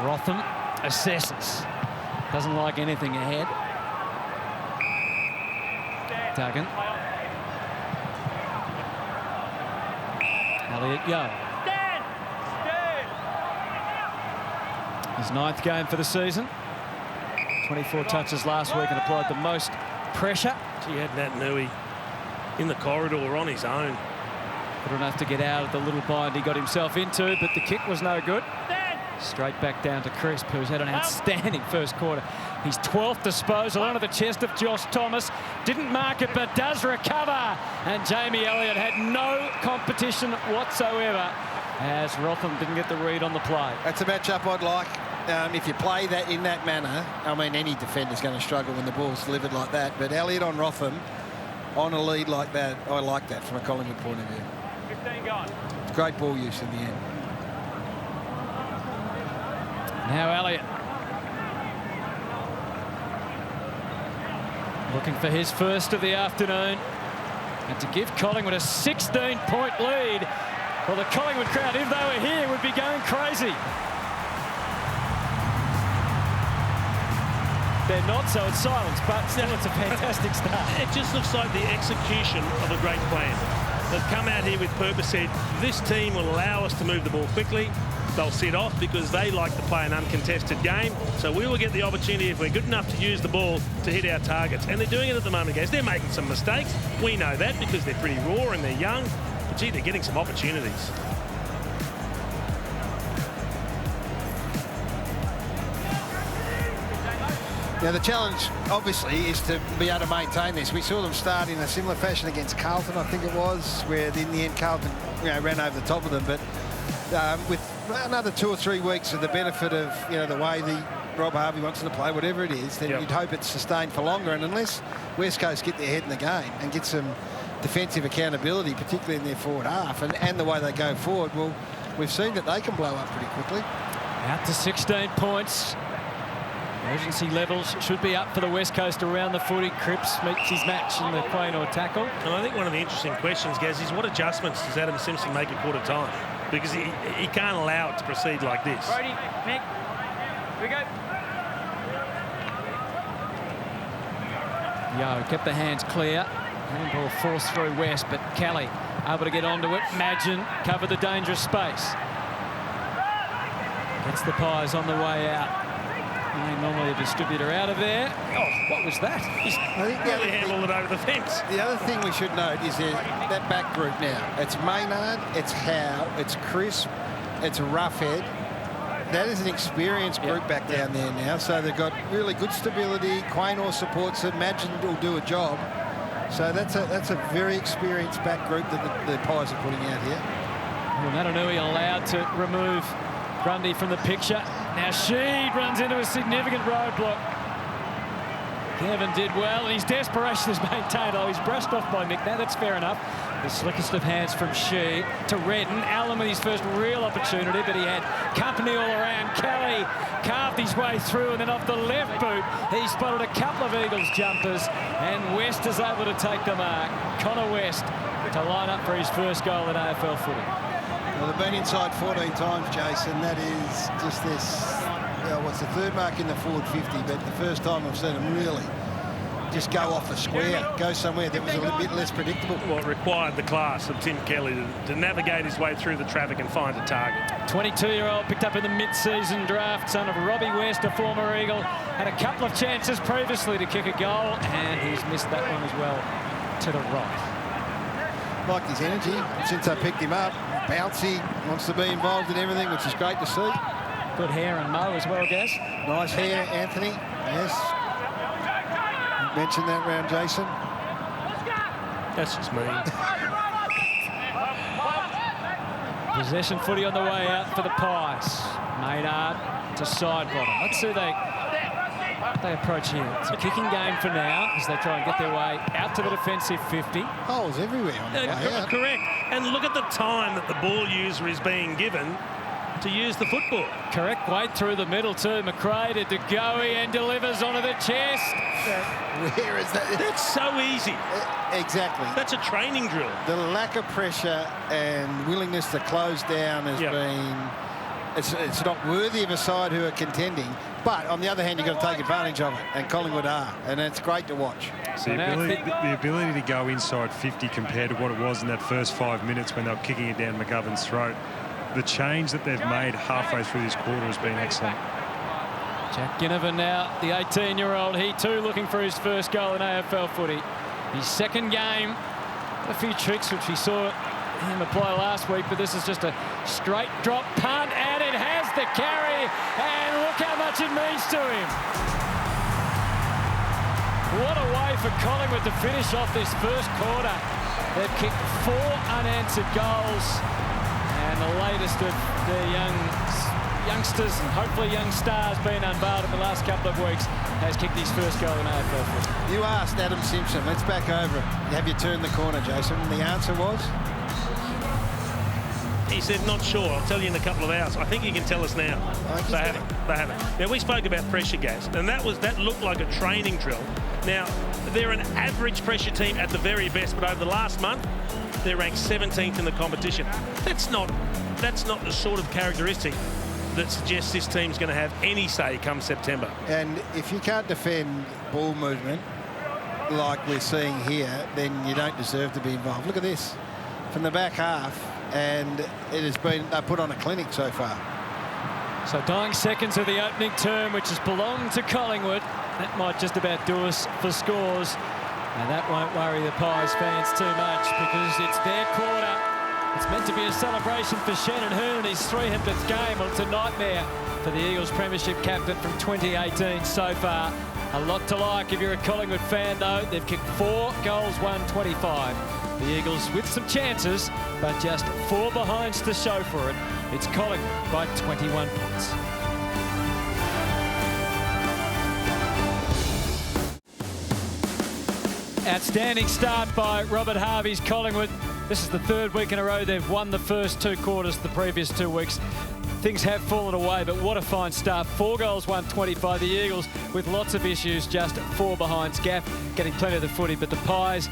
Rotham assesses. Doesn't like anything ahead. Duggan. Elliott Yo. His 9th game for the season. 24 touches last week and applied the most pressure. He had Natanui in the corridor on his own. Good enough to get out of the little bind he got himself into, but the kick was no good. Straight back down to Crisp, who's had an outstanding first quarter. His 12th disposal onto the chest of Josh Thomas. Didn't mark it, but does recover. And Jamie Elliott had no competition whatsoever, as Rotham didn't get the read on the play. That's a matchup I'd like. If you play that in that manner, I mean, any defender's going to struggle when the ball's delivered like that. But Elliott on Rotham, on a lead like that, I like that from a Collingwood point of view. 15 gone. It's great ball use in the end. Now Elliott. Looking for his first of the afternoon. And to give Collingwood a 16-point lead. Well, the Collingwood crowd, if they were here, would be going crazy. They're not, so it's silence, but still it's a fantastic start. It just looks like the execution of a great plan. They've come out here with purpose, said, this team will allow us to move the ball quickly. They'll sit off because they like to play an uncontested game. So we will get the opportunity, if we're good enough to use the ball, to hit our targets. And they're doing it at the moment, guys. They're making some mistakes. We know that because they're pretty raw and they're young. But, gee, they're getting some opportunities. Now, the challenge, obviously, is to be able to maintain this. We saw them start in a similar fashion against Carlton, I think it was, where in the end Carlton ran over the top of them. But with another 2 or 3 weeks of the benefit of, the way the Rob Harvey wants to play, whatever it is, then you'd hope it's sustained for longer. And unless West Coast get their head in the game and get some defensive accountability, particularly in their forward half, and the way they go forward, well, we've seen that they can blow up pretty quickly. Out to 16 points. Urgency levels should be up for the West Coast around the footy. Cripps meets his match in the Quaynor tackle. And I think one of the interesting questions, Gaz, is what adjustments does Adam Simpson make at quarter time? Because he can't allow it to proceed like this. Brody, Nick, here we go. Yo kept the hands clear. Handball forced through West, but Kelly able to get onto it. Madgen cover the dangerous space. Gets the Pies on the way out. Normally a distributor out of there. Oh, what was that? He's really handled it over the fence. The other thing we should note is that back group now. It's Maynard, it's Howe, it's Crisp, it's Roughhead. That is an experienced group back down there now. So they've got really good stability. Quaynor supports it. Madgen will do a job. So that's a very experienced back group that the Pies are putting out here. Well, Natanui allowed to remove Grundy from the picture. Now Sheed runs into a significant roadblock. Kevin did well, and his desperation is maintained. Oh, he's brushed off by Mick. Now that's fair enough. The slickest of hands from Sheed to Redden. Allen with his first real opportunity, but he had company all around. Kelly carved his way through, and then off the left boot, he spotted a couple of Eagles jumpers, and West is able to take the mark. Connor West to line up for his first goal in AFL footy. Well, they've been inside 14 times, Jason. That is just this, what's the third mark in the forward 50, but the first time I've seen them really just go off the square, go somewhere that was a little bit less predictable. Well, it required the class of Tim Kelly to navigate his way through the traffic and find a target. 22-year-old picked up in the mid-season draft, son of Robbie West, a former Eagle, had a couple of chances previously to kick a goal, and he's missed that one as well to the right. Liked his energy since I picked him up. Bouncy, wants to be involved in everything, which is great to see. Good hair and mo as well, Gaz. Nice hair, Anthony. Yes. You mentioned that round, Jason. That's just mean. Possession footy on the way out for the Pies. Maynard to side bottom. Let's see who they approach here. It's a kicking game for now as they try and get their way out to the defensive 50. Holes everywhere on the way out. Correct. And look at the time that the ball user is being given to use the football. Correct. Wade through the middle too. McRae to Goey and delivers onto the chest. Where is that? That's so easy. Exactly. That's a training drill. The lack of pressure and willingness to close down has been... It's not worthy of a side who are contending, but on the other hand, you've got to take advantage of it, and Collingwood are, and it's great to watch. So the ability to go inside 50 compared to what it was in that first 5 minutes when they were kicking it down McGovern's throat, the change that they've made halfway through this quarter has been excellent. Jack Ginnivan now, the 18-year-old, he too looking for his first goal in AFL footy. His second game, a few tricks which we saw him apply last week, but this is just a straight drop punt, and it has the carry, and look how much it means to him. What a way for Collingwood to finish off this first quarter. They've kicked 4 unanswered goals, and the latest of their youngsters and hopefully young stars being unveiled in the last couple of weeks has kicked his first goal in AFL footy. You asked Adam Simpson, let's back over it. Have you turned the corner, Jason? And the answer was? He said, not sure. I'll tell you in a couple of hours. I think you can tell us now. They haven't. Now, we spoke about pressure, Gaz, and that looked like a training drill. Now, they're an average pressure team at the very best, but over the last month, they're ranked 17th in the competition. That's not the sort of characteristic that suggests this team's going to have any say come September. And if you can't defend ball movement like we're seeing here, then you don't deserve to be involved. Look at this. From the back half, and it has been put on a clinic so far. So dying seconds of the opening term, which has belonged to Collingwood. That might just about do us for scores, and that won't worry the Pies fans too much because it's their quarter. It's meant to be a celebration for Shannon Hearn in his 300th game. Well, it's a nightmare for the Eagles premiership captain from 2018 so far. A lot to like if you're a Collingwood fan, though. They've kicked 4 goals, 125. The Eagles with some chances, but just 4 behinds to show for it. It's Collingwood by 21 points. Outstanding start by Robert Harvey's Collingwood. This is the 3rd week in a row they've won the first 2 quarters the previous 2 weeks. Things have fallen away, but what a fine start. 4 goals, 125. The Eagles with lots of issues, just 4 behinds. Gaff getting plenty of the footy, but the Pies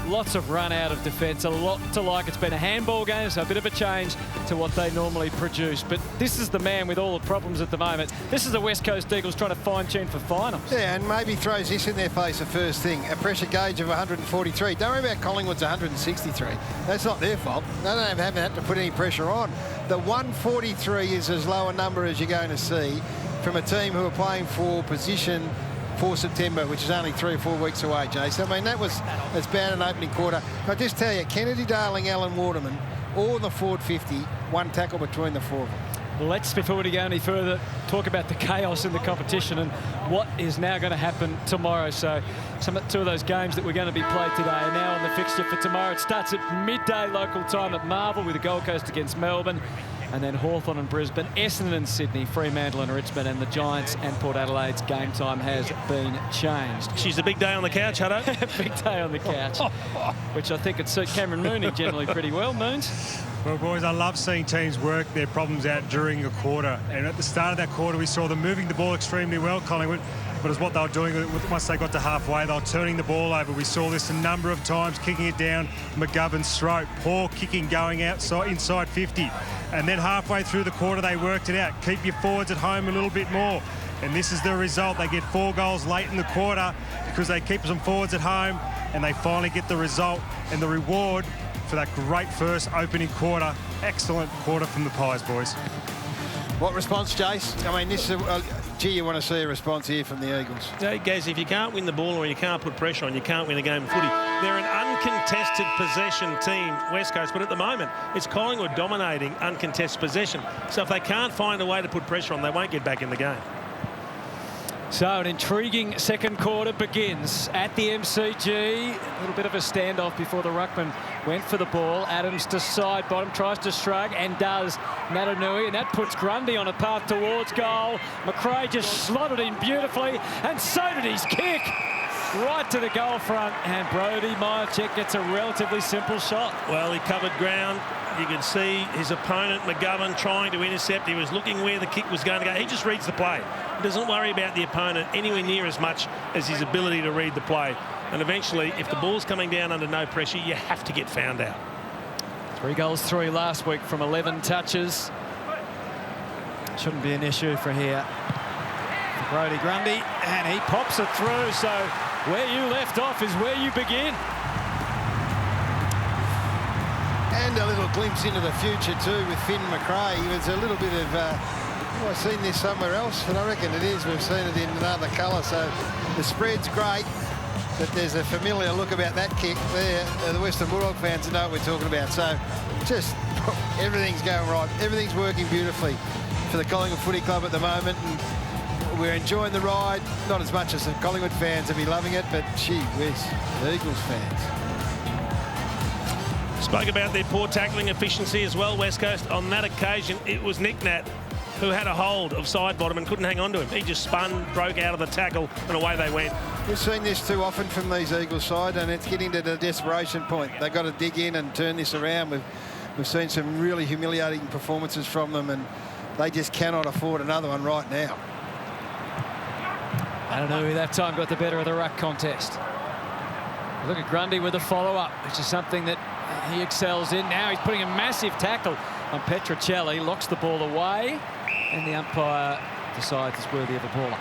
Lots of run out of defence, a lot to like. It's been a handball game, so a bit of a change to what they normally produce. But this is the man with all the problems at the moment. This is the West Coast Eagles trying to fine-tune for finals. Yeah, and maybe throws this in their face the first thing. A pressure gauge of 143. Don't worry about Collingwood's 163. That's not their fault. They haven't had to put any pressure on. The 143 is as low a number as you're going to see from a team who are playing for position for September, which is only 3 or 4 weeks away, Jason. I mean, that was as bad an opening quarter. I just tell you, Kennedy, Darling, Alan Waterman, all in the forward 50, one tackle between the four of them. Let's, before we go any further, talk about the chaos in the competition and what is now going to happen tomorrow. So two of those games that were going to be played today are now on the fixture for tomorrow. It starts at midday local time at Marvel with the Gold Coast against Melbourne. And then Hawthorn and Brisbane, Essendon and Sydney, Fremantle and Richmond, and the Giants and Port Adelaide's game time has been changed. She's a big day on the couch, Hutto. Big day on the couch, which I think would suit Cameron Mooney generally pretty well, Moons. Well, boys, I love seeing teams work their problems out during a quarter. And at the start of that quarter, we saw them moving the ball extremely well, Collingwood. But as what they were doing, once they got to halfway, they were turning the ball over. We saw this a number of times, kicking it down McGovern's throat. Poor kicking going outside, inside 50. And then halfway through the quarter, they worked it out. Keep your forwards at home a little bit more. And this is the result. They get 4 goals late in the quarter because they keep some forwards at home, and they finally get the result and the reward for that great first opening quarter. Excellent quarter from the Pies, boys. What response, Jace? I mean, this is gee, you want to see a response here from the Eagles. Hey, Gaz, if you can't win the ball or you can't put pressure on, you can't win a game of footy. They're an uncontested possession team, West Coast, but at the moment, it's Collingwood dominating uncontested possession. So if they can't find a way to put pressure on, they won't get back in the game. So an intriguing second quarter begins at the MCG. A little bit of a standoff before the ruckman went for the ball. Adams to side bottom, tries to shrug and does Natanui, and that puts Grundy on a path towards goal. McRae just slotted in beautifully, and so did his kick. Right to the goal front, and Brodie Myercheck gets a relatively simple shot. Well, he covered ground. You could see his opponent, McGovern, trying to intercept. He was looking where the kick was going to go. He just reads the play. He doesn't worry about the opponent anywhere near as much as his ability to read the play. And eventually, if the ball's coming down under no pressure, you have to get found out. 3 goals, 3 last week from 11 touches. Shouldn't be an issue for here. For Brodie Grundy, and he pops it through. So where you left off is where you begin. And a little glimpse into the future too with Finn McRae. It was a little bit of, I've seen this somewhere else, and I reckon it is. We've seen it in another colour, so the spread's great, but there's a familiar look about that kick there. The Western Bulldog fans know what we're talking about. So just everything's going right. Everything's working beautifully for the Collingwood Footy Club at the moment, and we're enjoying the ride. Not as much as the Collingwood fans will be loving it, but gee whiz, the Eagles fans. Spoke about their poor tackling efficiency as well, West Coast. On that occasion, it was Nick Nat who had a hold of side bottom and couldn't hang on to him. He just spun, broke out of the tackle, and away they went. We've seen this too often from these Eagles side, and it's getting to the desperation point. They've got to dig in and turn this around. We've seen some really humiliating performances from them, and they just cannot afford another one right now. I don't know who that time got the better of the ruck contest. Look at Grundy with a follow-up, which is something that he excels in. Now he's putting a massive tackle on Petruccelli, locks the ball away, and the umpire decides it's worthy of a ball up.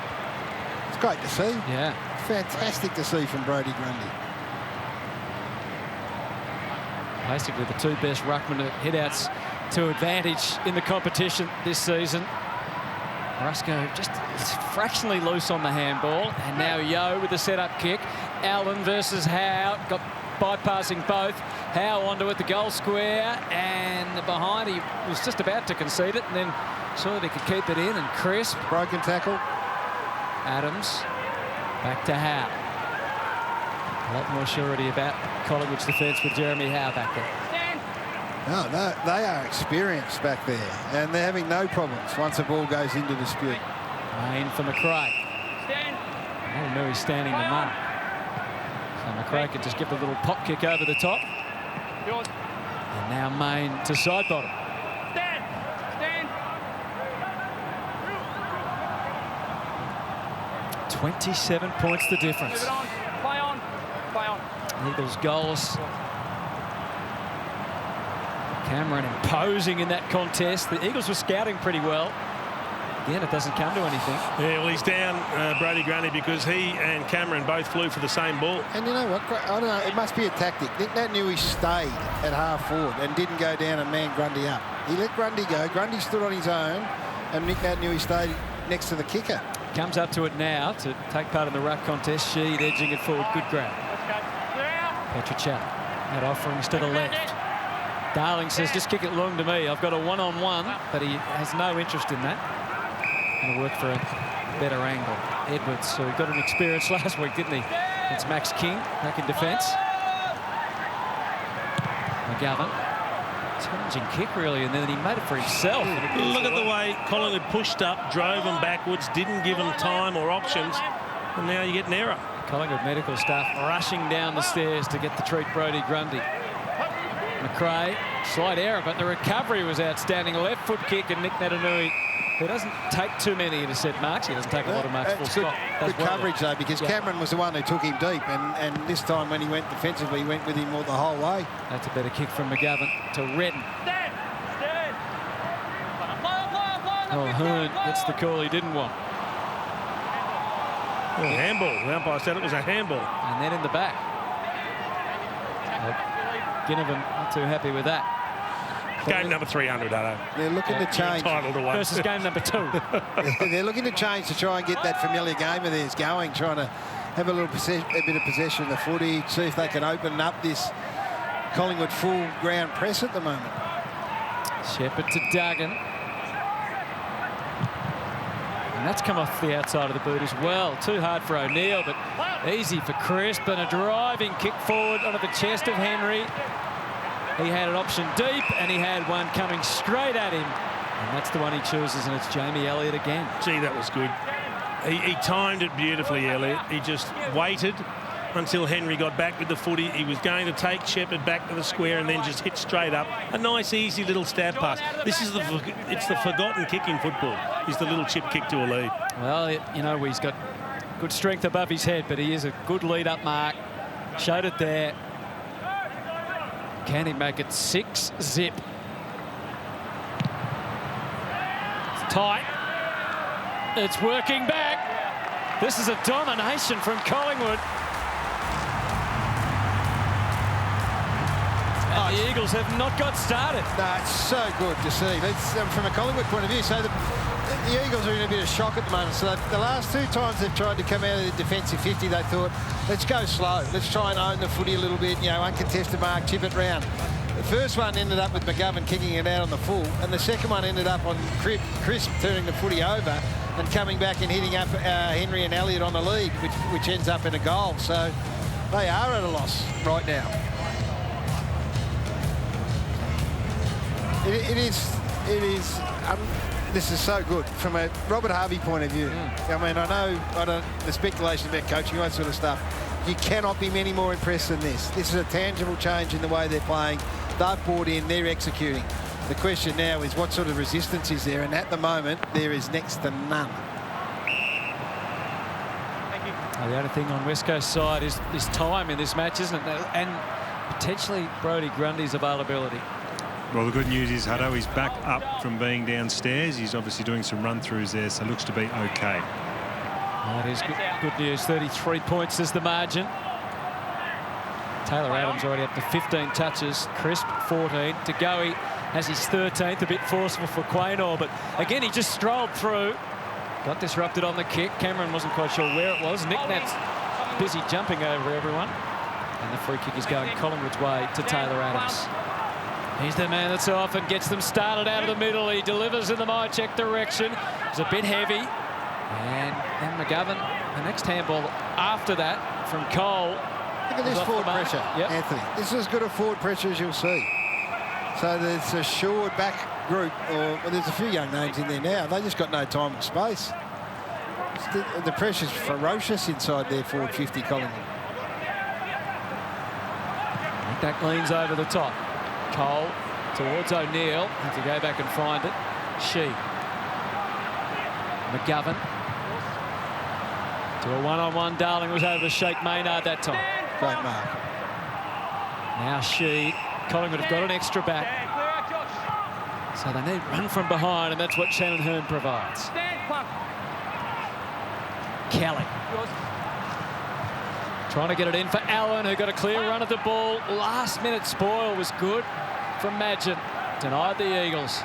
It's great to see. Yeah. Fantastic to see from Brodie Grundy. Basically the 2 best ruckman hit-outs to advantage in the competition this season. Rusco just fractionally loose on the handball, and now Yeo with the set-up kick. Allen versus Howe, got bypassing both. Howe onto it, the goal square, and behind, he was just about to concede it, and then saw that he could keep it in, and crisp. Broken tackle. Adams, back to Howe. A lot more surety about Collingwood's defence with Jeremy Howe back there. No, they are experienced back there, and they're having no problems once the ball goes into dispute. Main for McRae. Oh, no, he's standing the mark. So McRae could just give the little pop kick over the top. And now Main to side bottom. Stand. 27 points the difference. Play on. Eagles goals. Cameron imposing in that contest. The Eagles were scouting pretty well. Again, it doesn't come to anything. Yeah, well, he's down, Brody Grundy, because he and Cameron both flew for the same ball. And you know what? I don't know. It must be a tactic. Nick Nat knew he stayed at half forward and didn't go down and man Grundy up. He let Grundy go. Grundy stood on his own, and Nick Nat knew he stayed next to the kicker. Comes up to it now to take part in the ruck contest. Sheed edging it forward. Good grab. Petrichat had offerings to the left. Darling says, just kick it long to me. I've got a one-on-one, but he has no interest in that. Going to work for a better angle. Edwards, who got an experience last week, didn't he? It's Max King back in defence. McGovern. Challenging kick, really, and then he made it for himself. Look at the way Collingwood pushed up, drove him backwards, didn't give him time or options, and now you get an error. Collingwood medical staff rushing down the stairs to get to treat Brody Grundy. McRae, slight error, but the recovery was outstanding. Left foot kick, and Nick Natanui, who doesn't take too many intercept marks. He doesn't take a lot of marks full stop. Good coverage, though, because Cameron was the one who took him deep, and this time when he went defensively, he went with him all the whole way. That's a better kick from McGovern to Redden. Oh, Hearn gets the call he didn't want. Oh, handball. The umpire said it was a handball. And then in the back. Ginnivan not too happy with that. Game number 300, Hutto. They're looking to change. Versus game number 2. They're looking to change to try and get that familiar game of theirs going, trying to have a bit of possession of the footy, see if they can open up this Collingwood full ground press at the moment. Shepherd to Duggan. And that's come off the outside of the boot as well. Too hard for O'Neill, but easy for Crisp, and a driving kick forward onto the chest of Henry. He had an option deep, and he had one coming straight at him. And that's the one he chooses, and it's Jamie Elliott again. Gee, that was good. He timed it beautifully, Elliott. He just waited until Henry got back with the footy. He was going to take Shepherd back to the square and then just hit straight up. A nice, easy little stab pass. This is it's the forgotten kick in football. Is the little chip kick to a lead. Well, you know, he's got good strength above his head, but he is a good lead-up mark. Showed it there. Can he make it 6-zip? It's tight. It's working back. This is a domination from Collingwood. And the Eagles have not got started. No, it's so good to see. From a Collingwood point of view, so the Eagles are in a bit of shock at the moment. So the last 2 times they've tried to come out of the defensive 50, they thought, let's go slow. Let's try and own the footy a little bit, you know, uncontested mark, chip it round. The first one ended up with McGovern kicking it out on the full, and the second one ended up on Crisp turning the footy over and coming back and hitting up Henry and Elliott on the lead, which ends up in a goal. So they are at a loss right now. It is. This is so good from a Robert Harvey point of view. I mean, I know the speculation about coaching, that sort of stuff. You cannot be many more impressed than this. This is a tangible change in the way they're playing. They've bought in, they're executing. The question now is what sort of resistance is there? And at the moment, there is next to none. Well, the only thing on West Coast side is time in this match, isn't it? And potentially Brody Grundy's availability. Well, the good news is, Hutto, he's back up from being downstairs. He's obviously doing some run-throughs there, so looks to be OK. That is good news. 33 points is the margin. Taylor Adams already up to 15 touches. Crisp, 14. To Goey has his 13th. A bit forceful for Quaynor, but again, he just strolled through. Got disrupted on the kick. Cameron wasn't quite sure where it was. Nick Nat's busy jumping over everyone. And the free kick is going Collingwood's way to Taylor Adams. He's the man that's off and gets them started out of the middle. He delivers in the my-check direction. It's a bit heavy. And McGovern, the next handball after that from Cole. Look at this forward pressure, Anthony. This is as good a forward pressure as you'll see. So there's a short back group, well, there's a few young names in there now. They just got no time or space. The pressure's ferocious inside their forward 50, Collingwood. That leans over the top. Cole towards O'Neill. Have to go back and find it. McGovern to a one-on-one. Darling was over to Sheikh Maynard that time. Great mark. Now Collingwood have got an extra back. So they need run from behind, and that's what Shannon Hearn provides. Kelly. Trying to get it in for Allen, who got a clear run at the ball. Last minute spoil was good from Madgen. Denied the Eagles.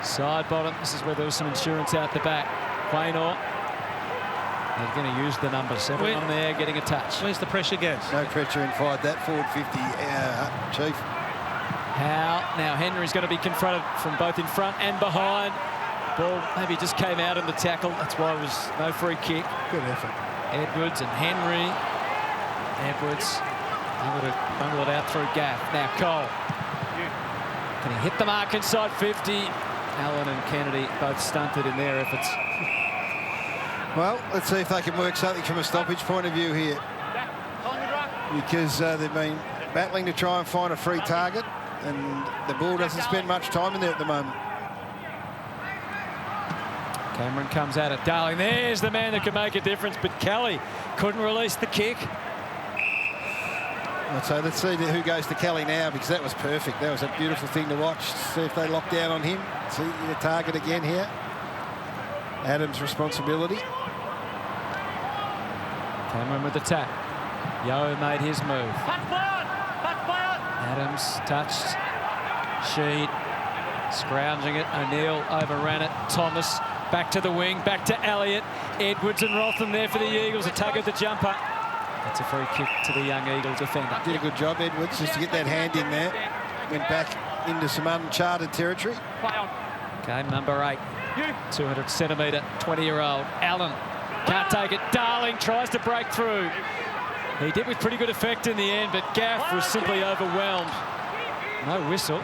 Side bottom. This is where there was some insurance out the back. Quaynor. They're going to use the number 7 on there, getting a touch. Where's the pressure, Gaz? No pressure inside that forward 50, Chief. Now Henry's going to be confronted from both in front and behind. Ball maybe just came out in the tackle. That's why it was no free kick. Good effort. Edwards and Henry. Edwards able to bundle it out through Gaff. Now Cole. Can he hit the mark inside 50? Allen and Kennedy both stunted in their efforts. Well, let's see if they can work something from a stoppage point of view here. Because they've been battling to try and find a free target, and the ball doesn't spend much time in there at the moment. Cameron comes at it. Darling, there's the man that could make a difference, but Kelly couldn't release the kick. So let's see who goes to Kelly now, because that was perfect. That was a beautiful thing to watch. See if they lock down on him. See the target again here. Adams' responsibility. Cameron with the tap. Yo made his move. Adams touched. Sheed scrounging it. O'Neill overran it. Thomas back to the wing. Back to Elliott. Edwards and Rotham there for the Eagles. A tug at the jumper. That's a free kick to the young Eagle defender. Did a good job, Edwards, just to get that hand in there. Went back into some uncharted territory. Game number 8. 200-centimetre, 20-year-old Allen. Can't take it. Darling tries to break through. He did with pretty good effect in the end, but Gaff was simply overwhelmed. No whistle.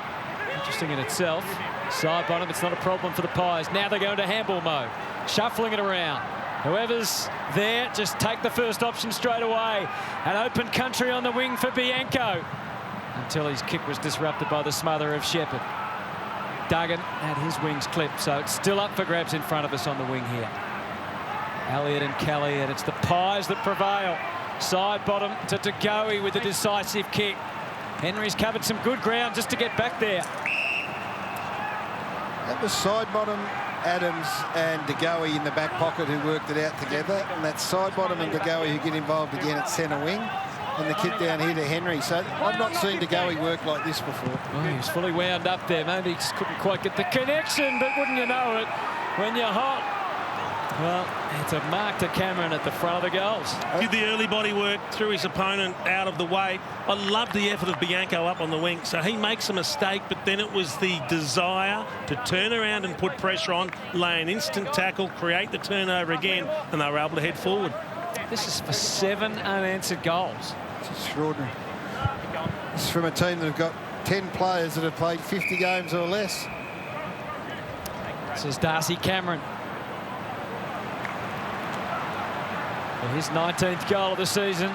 Interesting in itself. Side bottom, it's not a problem for the Pies. Now they're going to handball mode. Shuffling it around. Whoever's there, just take the first option straight away. An open country on the wing for Bianco. Until his kick was disrupted by the smother of Shepherd. Duggan had his wings clipped, so it's still up for grabs in front of us on the wing here. Elliott and Kelly, and it's the Pies that prevail. Side bottom to Goey with a decisive kick. Henry's covered some good ground just to get back there. That was side bottom, Adams and De Goey in the back pocket who worked it out together. And that's side bottom and De Goey who get involved again at centre wing. And the kick down here to Henry. So I've not seen De Goey work like this before. Oh, he was fully wound up there. Maybe he just couldn't quite get the connection, but wouldn't you know it, when you're hot. Well, it's a mark to Cameron at the front of the goals. Did the early body work, threw his opponent out of the way. I love the effort of Bianco up on the wing. So he makes a mistake, but then it was the desire to turn around and put pressure on, lay an instant tackle, create the turnover again, and they were able to head forward. This is for 7 unanswered goals. It's extraordinary. This is from a team that have got 10 players that have played 50 games or less. This is Darcy Cameron. For his 19th goal of the season.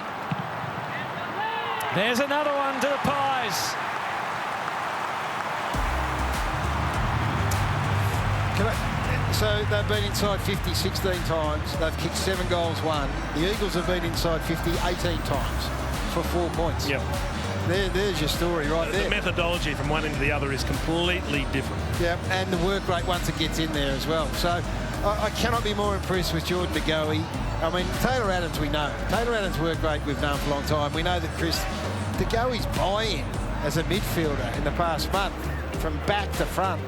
There's another one to the Pies. So they've been inside 50 16 times. They've kicked 7 goals, 1. The Eagles have been inside 50 18 times for 4 points. Yep. There's your story right there. The methodology from one end to the other is completely different. Yeah, and the work rate once it gets in there as well. So I cannot be more impressed with Jordan De Goey. I mean, Taylor Adams, we know. Taylor Adams' work rate we've known for a long time. We know that Chris De Goey's buy-in as a midfielder in the past month, from back to front,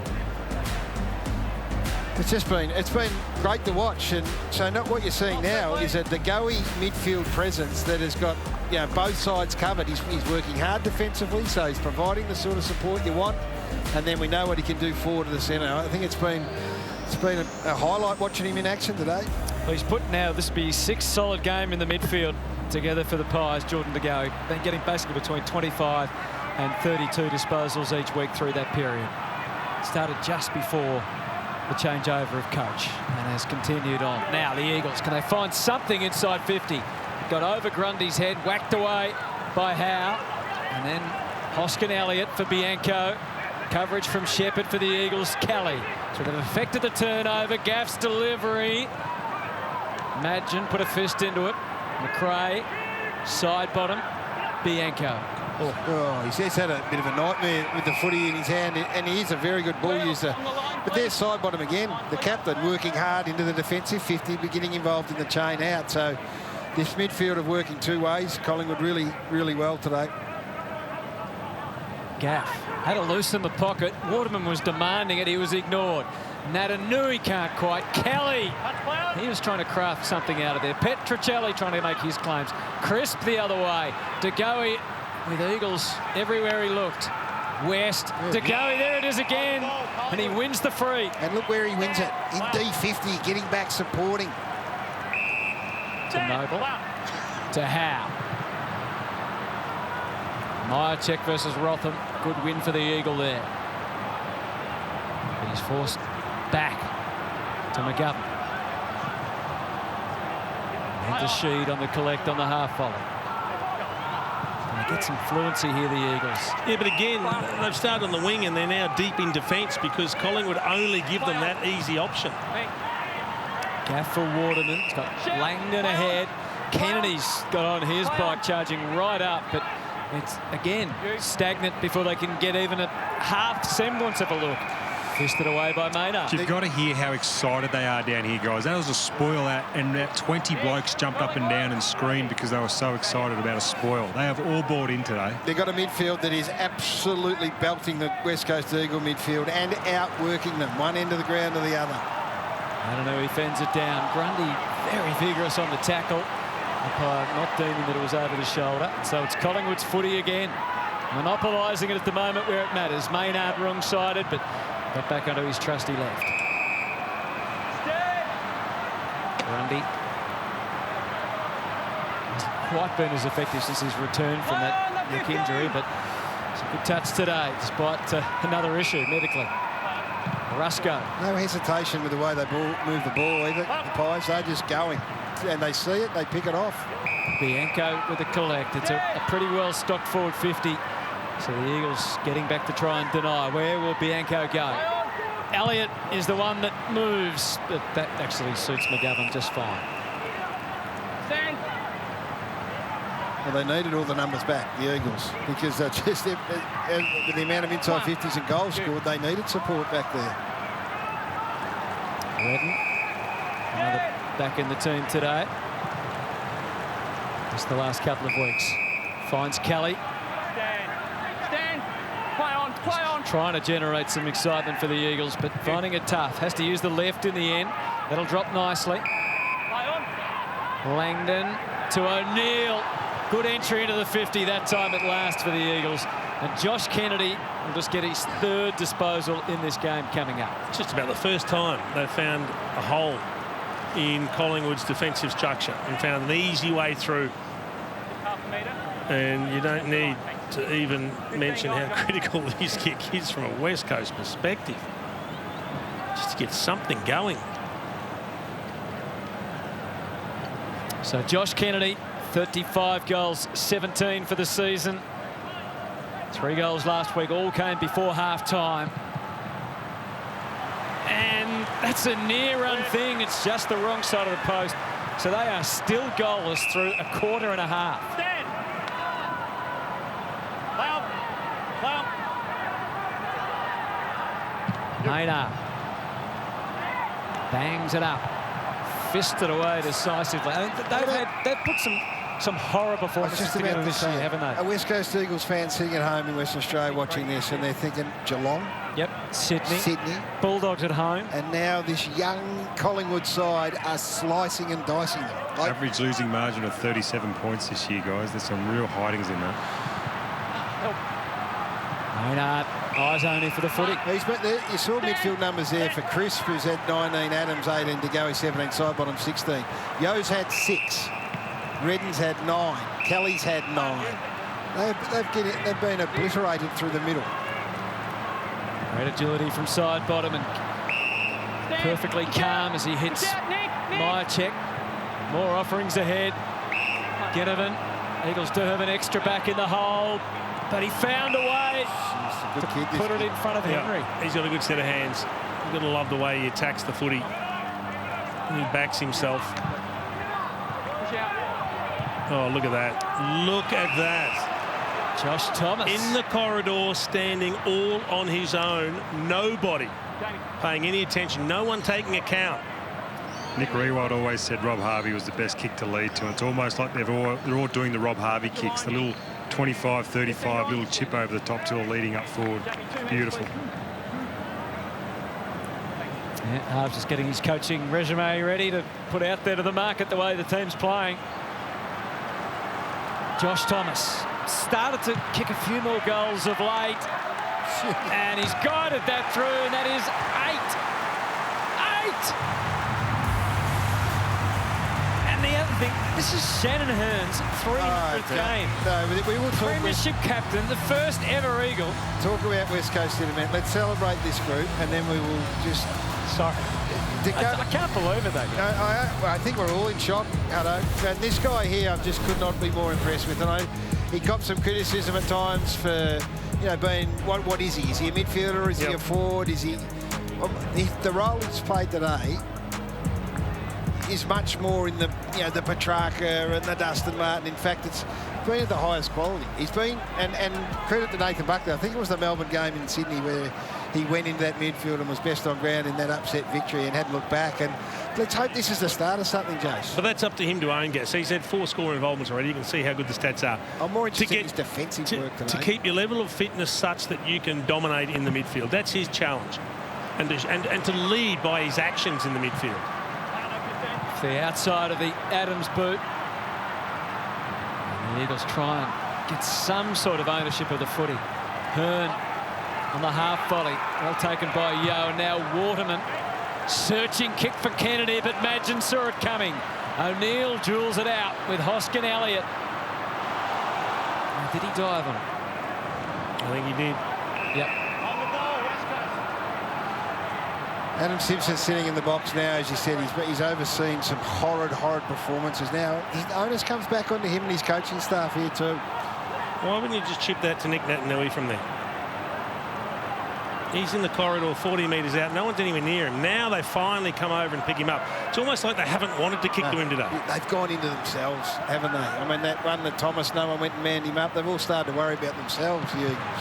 it's been great to watch. And so what you're seeing now is a De Goey midfield presence that has got, you know, both sides covered. He's working hard defensively, so he's providing the sort of support you want. And then we know what he can do forward to the centre. I think it's been a highlight watching him in action today. Well, he's put now, this will be his 6th solid game in the midfield together for the Pies. Jordan De Goey been getting basically between 25 and 32 disposals each week through that period. Started just before the changeover of coach and has continued on. Now the Eagles, can they find something inside 50? Got over Grundy's head, whacked away by Howe, and then Hoskin Elliott for Bianco. Coverage from Shepherd for the Eagles. Kelly. So they've affected the turnover. Gaff's delivery. Madgen put a fist into it. McRae, side bottom. Bianco. Oh, he's had a bit of a nightmare with the footy in his hand, and he is a very good ball user. But there's side bottom again. The captain working hard into the defensive 50, but getting involved in the chain out. So this midfield of working two ways, Collingwood really, really well today. Gaff had to loosen the pocket. Waterman was demanding it. He was ignored. Natanui can't quite. Kelly, he was trying to craft something out of there. Petruccelli trying to make his claims. Crisp the other way. De Goey with Eagles everywhere he looked. West, De Goey, there it is again. And he wins the free. And look where he wins it. In D50, getting back, supporting. To Noble. To Howe. Myercheck versus Rotham. Good win for the Eagle there. But he's forced back to McGovern. And to Sheed on the collect on the half volley. Going to get some fluency here, the Eagles. Yeah, but again, they've started on the wing and they're now deep in defence because Collingwood only give them that easy option. Gaff for Waterman. It's got Langdon ahead. Kennedy's got on his bike, charging right up, but it's, again, stagnant before they can get even a half semblance of a look. Fisted away by Maynard. You've got to hear how excited they are down here, guys. That was a spoil out, and about 20 blokes jumped up and down and screamed because they were so excited about a spoil. They have all bought in today. They've got a midfield that is absolutely belting the West Coast Eagle midfield and outworking them, one end of the ground to the other. I don't know, he fends it down. Grundy very vigorous on the tackle. Umpire not deeming that it was over the shoulder. So it's Collingwood's footy again. Monopolising it at the moment where it matters. Maynard wrong-sided, but got back onto his trusty left. Grundy hasn't quite been as effective since his return from that neck injury, but it's a good touch today, despite another issue medically. Rusco. No hesitation with the way they move the ball either. The Pies, they're just going. And they see it, they pick it off. Bianco with the collect. It's a pretty well stocked forward 50. So the Eagles getting back to try and deny. Where will Bianco go? Elliott is the one that moves, but that actually suits McGovern just fine. Well, they needed all the numbers back, the Eagles, because they're just with the amount of inside 50s and goals scored, they needed support back there. Redden, another back in the team today. Just the last couple of weeks. Finds Kelly. Stand. Play on. Trying to generate some excitement for the Eagles, but finding it tough. Has to use the left in the end. That'll drop nicely. Langdon to O'Neill. Good entry into the 50 that time at last for the Eagles. And Josh Kennedy will just get his third disposal in this game coming up. It's just about the first time they've found a hole in Collingwood's defensive structure and found an easy way through. And you don't need to even mention how critical this kick is from a West Coast perspective. Just to get something going. So Josh Kennedy, 35 goals, 17 for the season. 3 goals last week, all came before half-time. And that's a near-run thing. It's just the wrong side of the post. So they are still goalless through a quarter and a half. Stand. Play on. Maynard bangs it up, fisted away decisively. I mean, they've put some horror performances together this year, haven't they? A West Coast Eagles fan sitting at home in Western Australia watching this, and they're thinking Geelong. Yep, Sydney. Bulldogs at home. And now this young Collingwood side are slicing and dicing them. Average losing margin of 37 points this year, guys. There's some real hidings in that. Maynard, eyes only for the footy. You saw midfield numbers there for Crisp, who's had 19, Adams 18, De Goey 17, side bottom 16. Yo's had 6. Redden's had 9. Kelly's had 9. They've been obliterated through the middle. Great agility from side bottom and perfectly calm as he hits Myercheck. More offerings ahead. Ginnivan. Eagles do have an extra back in the hole, but he found a way to put it in front of Henry. He's got a good set of hands. You've got to love the way he attacks the footy. He backs himself. Oh, look at that. Look at that. Josh Thomas. In the corridor, standing all on his own. Nobody paying any attention. No one taking account. Nick Rewald always said Rob Harvey was the best kick to lead to. It's almost like they're all doing the Rob Harvey kicks, the little 25, 35, little chip over the top till leading up forward. Beautiful. Yeah, Harv's just getting his coaching resume ready to put out there to the market the way the team's playing. Josh Thomas started to kick a few more goals of late. And he's guided that through, and that is 8. And the other thing, this is Shannon Hearn's 300th game. No, but we will talk. Premiership captain, the first ever Eagle. Talk about West Coast in a minute. Let's celebrate this group, and then we will just. Sorry. I can't believe it, though. I think we're all in shock, Hutto. And this guy here, I just could not be more impressed with. And he got some criticism at times for, being what is he? Is he a midfielder? Is he a forward? Is he? The role he's played today is much more in the the Petrarca and the Dustin Martin. In fact, it's been at the highest quality. He's been, and credit to Nathan Buckley. I think it was the Melbourne game in Sydney where he went into that midfield and was best on ground in that upset victory and hadn't looked back. And let's hope this is the start of something, Jace. But that's up to him to own, Gas. He's had 4 score involvements already. You can see how good the stats are. I'm more interested in his defensive work today. To keep your level of fitness such that you can dominate in the midfield. That's his challenge. And to lead by his actions in the midfield. The outside of the Adams boot. And the Eagles try and get some sort of ownership of the footy. Hearn on the half volley. Well taken by Yeo. Now Waterman. Searching kick for Kennedy, but Madgen saw it coming. O'Neill drills it out with Hoskin Elliott. Did he dive on it? I think he did. Yep. Adam Simpson sitting in the box now, as you said. He's overseen some horrid performances. Now, the onus comes back onto him and his coaching staff here too. Why wouldn't you just chip that to Nick Natanui from there? He's in the corridor 40 metres out. No one's anywhere near him. Now they finally come over and pick him up. It's almost like they haven't wanted to kick to him today. They've gone into themselves, haven't they? I mean, that one that Thomas, no one went and manned him up. They've all started to worry about themselves.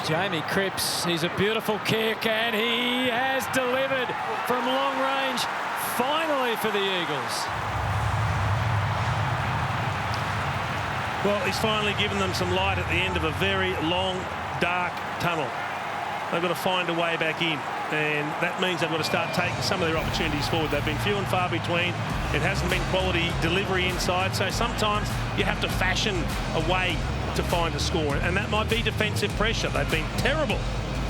Jamie Cripps, he's a beautiful kick, and he has delivered from long range, finally for the Eagles. Well, he's finally given them some light at the end of a very long, dark tunnel. They've got to find a way back in, and that means they've got to start taking some of their opportunities forward. They've been few and far between. It hasn't been quality delivery inside, so sometimes you have to fashion a way to find a score, and that might be defensive pressure. They've been terrible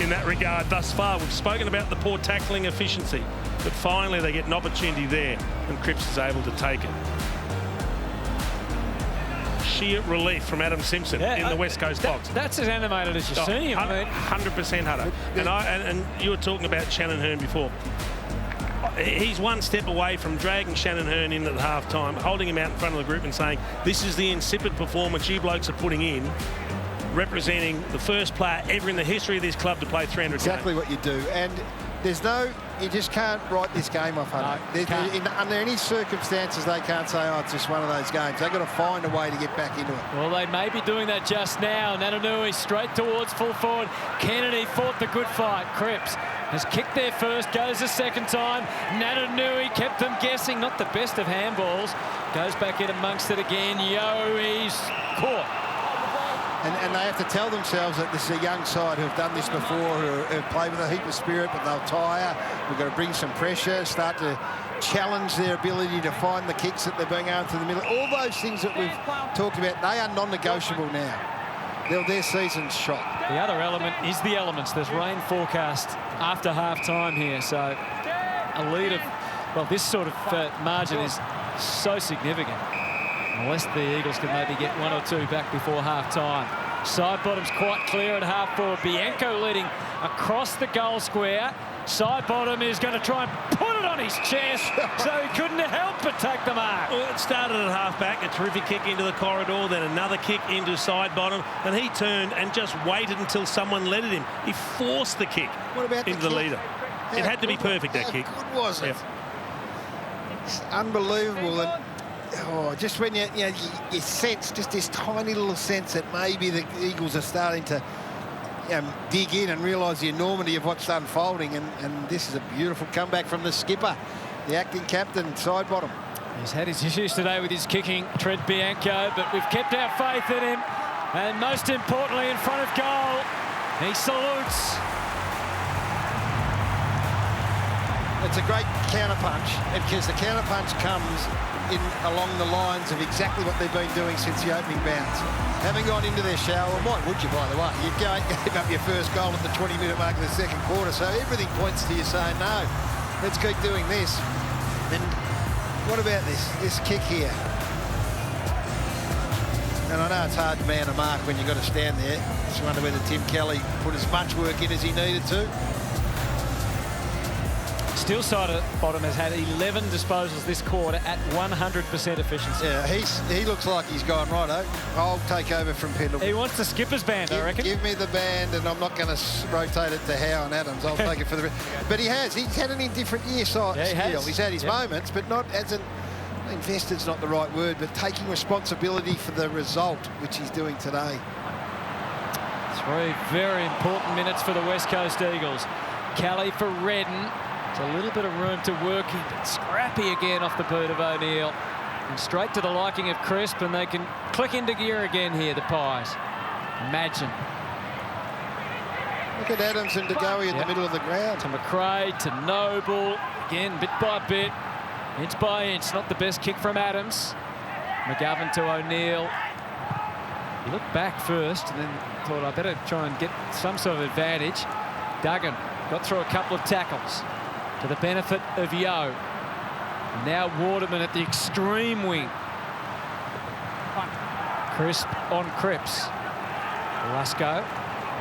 in that regard thus far. We've spoken about the poor tackling efficiency, but finally they get an opportunity there, and Cripps is able to take it. Sheer relief from Adam Simpson in the West Coast box. That's as animated as you've seen him. 100%, Hutto. And you were talking about Shannon Hearn before. He's one step away from dragging Shannon Hearn in at the half-time, holding him out in front of the group and saying, this is the insipid performance you blokes are putting in, representing the first player ever in the history of this club to play 300 Exactly games. what you do. And there's you just can't write this game off, Hutto. Under any circumstances, they can't say, it's just one of those games. They've got to find a way to get back into it. Well, they may be doing that just now. Natanui straight towards full forward. Kennedy fought the good fight. Cripps has kicked there first, goes the second time. Natanui kept them guessing. Not the best of handballs. Goes back in amongst it again. Yeo, he's caught. And they have to tell themselves that this is a young side who have done this before, who have played with a heap of spirit, but they'll tire. We've got to bring some pressure, start to challenge their ability to find the kicks that they're being able to the middle. All those things that we've talked about, they are non-negotiable now. Their season's shot. The other element is the elements. There's rain forecast after half-time here, so a lead of, well, this sort of margin is so significant. Unless the Eagles can maybe get 1 or 2 back before half-time. Side bottom's quite clear at half-forward. Bianco leading across the goal square. Side bottom is going to try and put it on his chest, so he couldn't help but take the mark. Well, it started at half-back, a terrific kick into the corridor, then another kick into side bottom, and he turned and just waited until someone let it him. He forced the kick into the leader. It had to be perfect, that kick. How good was it? It's unbelievable. And just when you sense just this tiny little sense that maybe the Eagles are starting to dig in and realise the enormity of what's unfolding, and this is a beautiful comeback from the skipper, the acting captain, Sidebottom. He's had his issues today with his kicking, Trent Bianco, but we've kept our faith in him, and most importantly, in front of goal, he salutes. It's a great counter-punch, because the counter-punch comes in along the lines of exactly what they've been doing since the opening bounce. Having gone into their shower, well, why would you, by the way? You gave up your first goal at the 20-minute mark of the second quarter, so everything points to you saying, no, let's keep doing this. And what about this kick here? And I know it's hard to man a mark when you've got to stand there. Just wonder whether Tim Kelly put as much work in as he needed to. Still Sidebottom has had 11 disposals this quarter at 100% efficiency. Yeah, he looks like he's gone, righto, I'll take over from Pendleton. He wants the skipper's band, I reckon. Give me the band, and I'm not going to rotate it to Howe and Adams. I'll take it for the... But he's had an indifferent year, He's had his moments, but not as an... Invested's not the right word, but taking responsibility for the result, which he's doing today. 3 very important minutes for the West Coast Eagles. Kelly for Redden. A little bit of room to work. Scrappy again off the boot of O'Neill. And straight to the liking of Crisp, and they can click into gear again here, the Pies. Imagine. Look at Adams and Goey in the middle of the ground. To McRae, to Noble. Again, bit by bit, inch by inch. Not the best kick from Adams. McGovern to O'Neill. He looked back first and then thought, I better try and get some sort of advantage. Duggan got through a couple of tackles. To the benefit of Yo. Now Waterman at the extreme wing. Crisp on Cripps. Velasco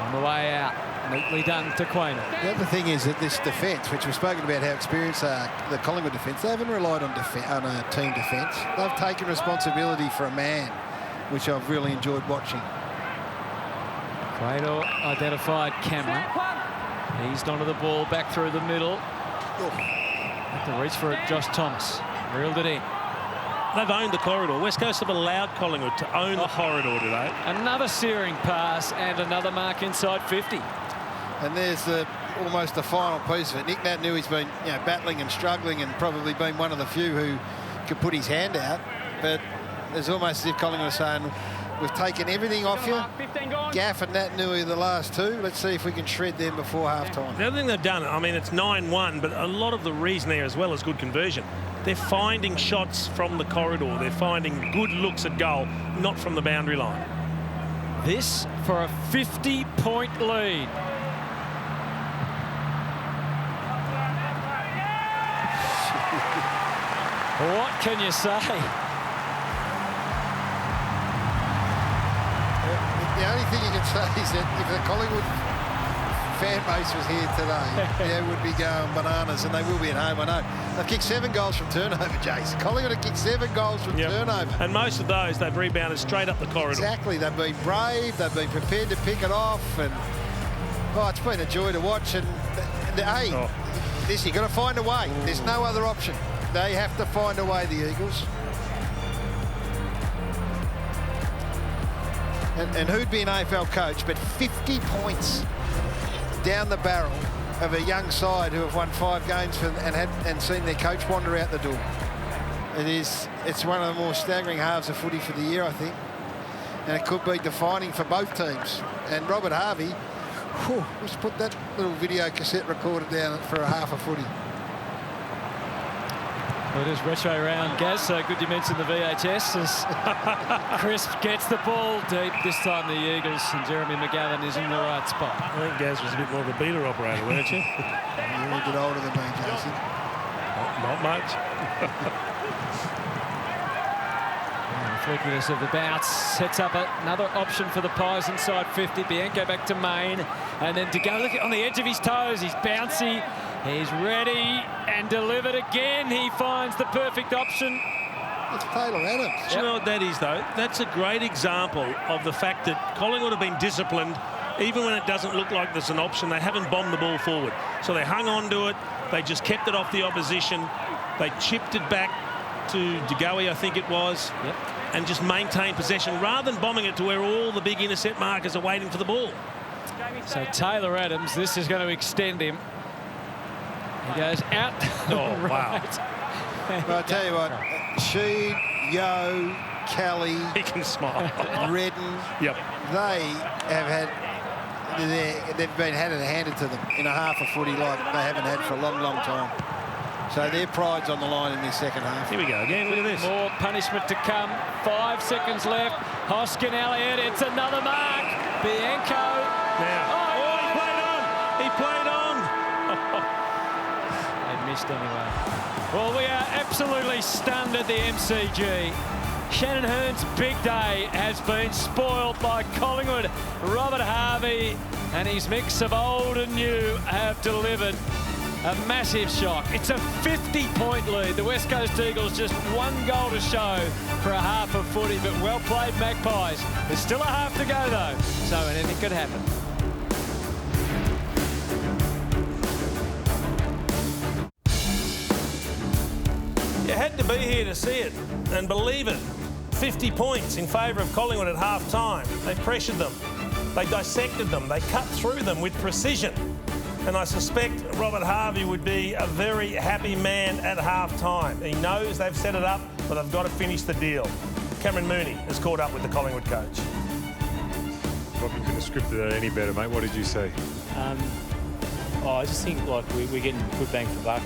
on the way out. Neatly done to Quaynor. The other thing is that this defence, which we've spoken about how experienced the Collingwood defence, they haven't relied on a team defence. They've taken responsibility for a man, which I've really enjoyed watching. Quaynor identified Cameron. Eased onto the ball, back through the middle. Had to reach for it, Josh Thomas. Reeled it in. They've owned the corridor. West Coast have allowed Collingwood to own the corridor today. Another searing pass and another mark inside 50. And there's almost the final piece of it. Nick Nat knew he's been battling and struggling and probably been one of the few who could put his hand out. But it's almost as if Collingwood are saying, we've taken everything off you. Gaff and Nat Nui the last 2. Let's see if we can shred them before half-time. The other thing they've done, I mean, it's 9-1, but a lot of the reason there as well is good conversion. They're finding shots from the corridor. They're finding good looks at goal, not from the boundary line. This for a 50-point lead. What can you say? The only thing you can say is that if the Collingwood fan base was here today, they would be going bananas, and they will be at home, I know. They've kicked 7 goals from turnover, Jason. Collingwood have kicked 7 goals from turnover. And most of those, they've rebounded straight up the corridor. Exactly. They've been brave. They've been prepared to pick it off. And, it's been a joy to watch. And, this, you've got to find a way. There's no other option. They have to find a way, the Eagles. And who'd be an AFL coach, but 50 points down the barrel of a young side who have won 5 games and seen their coach wander out the door. It's one of the more staggering halves of footy for the year, I think. And it could be defining for both teams. And Robert Harvey, let's put that little video cassette recorder down for a half a footy. Well, it is retro round, Gaz, so good you mentioned the VHS as Crisp gets the ball deep. This time the Eagles and Jeremy McGovern is in the right spot. I think Gaz was a bit more of a beater operator, weren't you? You're a bit older than me, Jason. Not much. The flickiness of the bounce sets up another option for the Pies inside 50. Bianco back to Main, and then to go look on the edge of his toes. He's bouncy. He's ready and delivered again. He finds the perfect option. It's Taylor Adams. Do you know what that is, though? That's a great example of the fact that Collingwood have been disciplined. Even when it doesn't look like there's an option, they haven't bombed the ball forward. So they hung on to it. They just kept it off the opposition. They chipped it back to Goey, I think it was, and just maintain possession rather than bombing it to where all the big intercept markers are waiting for the ball. So Taylor Adams, this is going to extend him. He goes out. Oh, wow. But I tell you what, Sheed, Yo, Kelly, he can smile. Redden, yep. They have had, they've been handed to them in a half of footy like they haven't had for a long, long time. So their pride's on the line in this second half. Here we go again. Look at this. More punishment to come. 5 seconds left. Hoskin Elliott. It's another mark. Bianco. Now. Oh, he played on. He played on. They missed anyway. Well, we are absolutely stunned at the MCG. Shannon Hearn's big day has been spoiled by Collingwood. Robert Harvey and his mix of old and new have delivered a massive shock. It's a 50-point lead. The West Coast Eagles just 1 goal to show for a half of footy, but well played, Magpies. There's still a half to go, though, so anything could happen. You had to be here to see it and believe it. 50 points in favour of Collingwood at half-time. They pressured them. They dissected them. They cut through them with precision. And I suspect Robert Harvey would be a very happy man at half-time. He knows they've set it up, but they've got to finish the deal. Cameron Mooney has caught up with the Collingwood coach. Probably couldn't have scripted that any better, mate. What did you see? I just think like we're getting good bang for buck.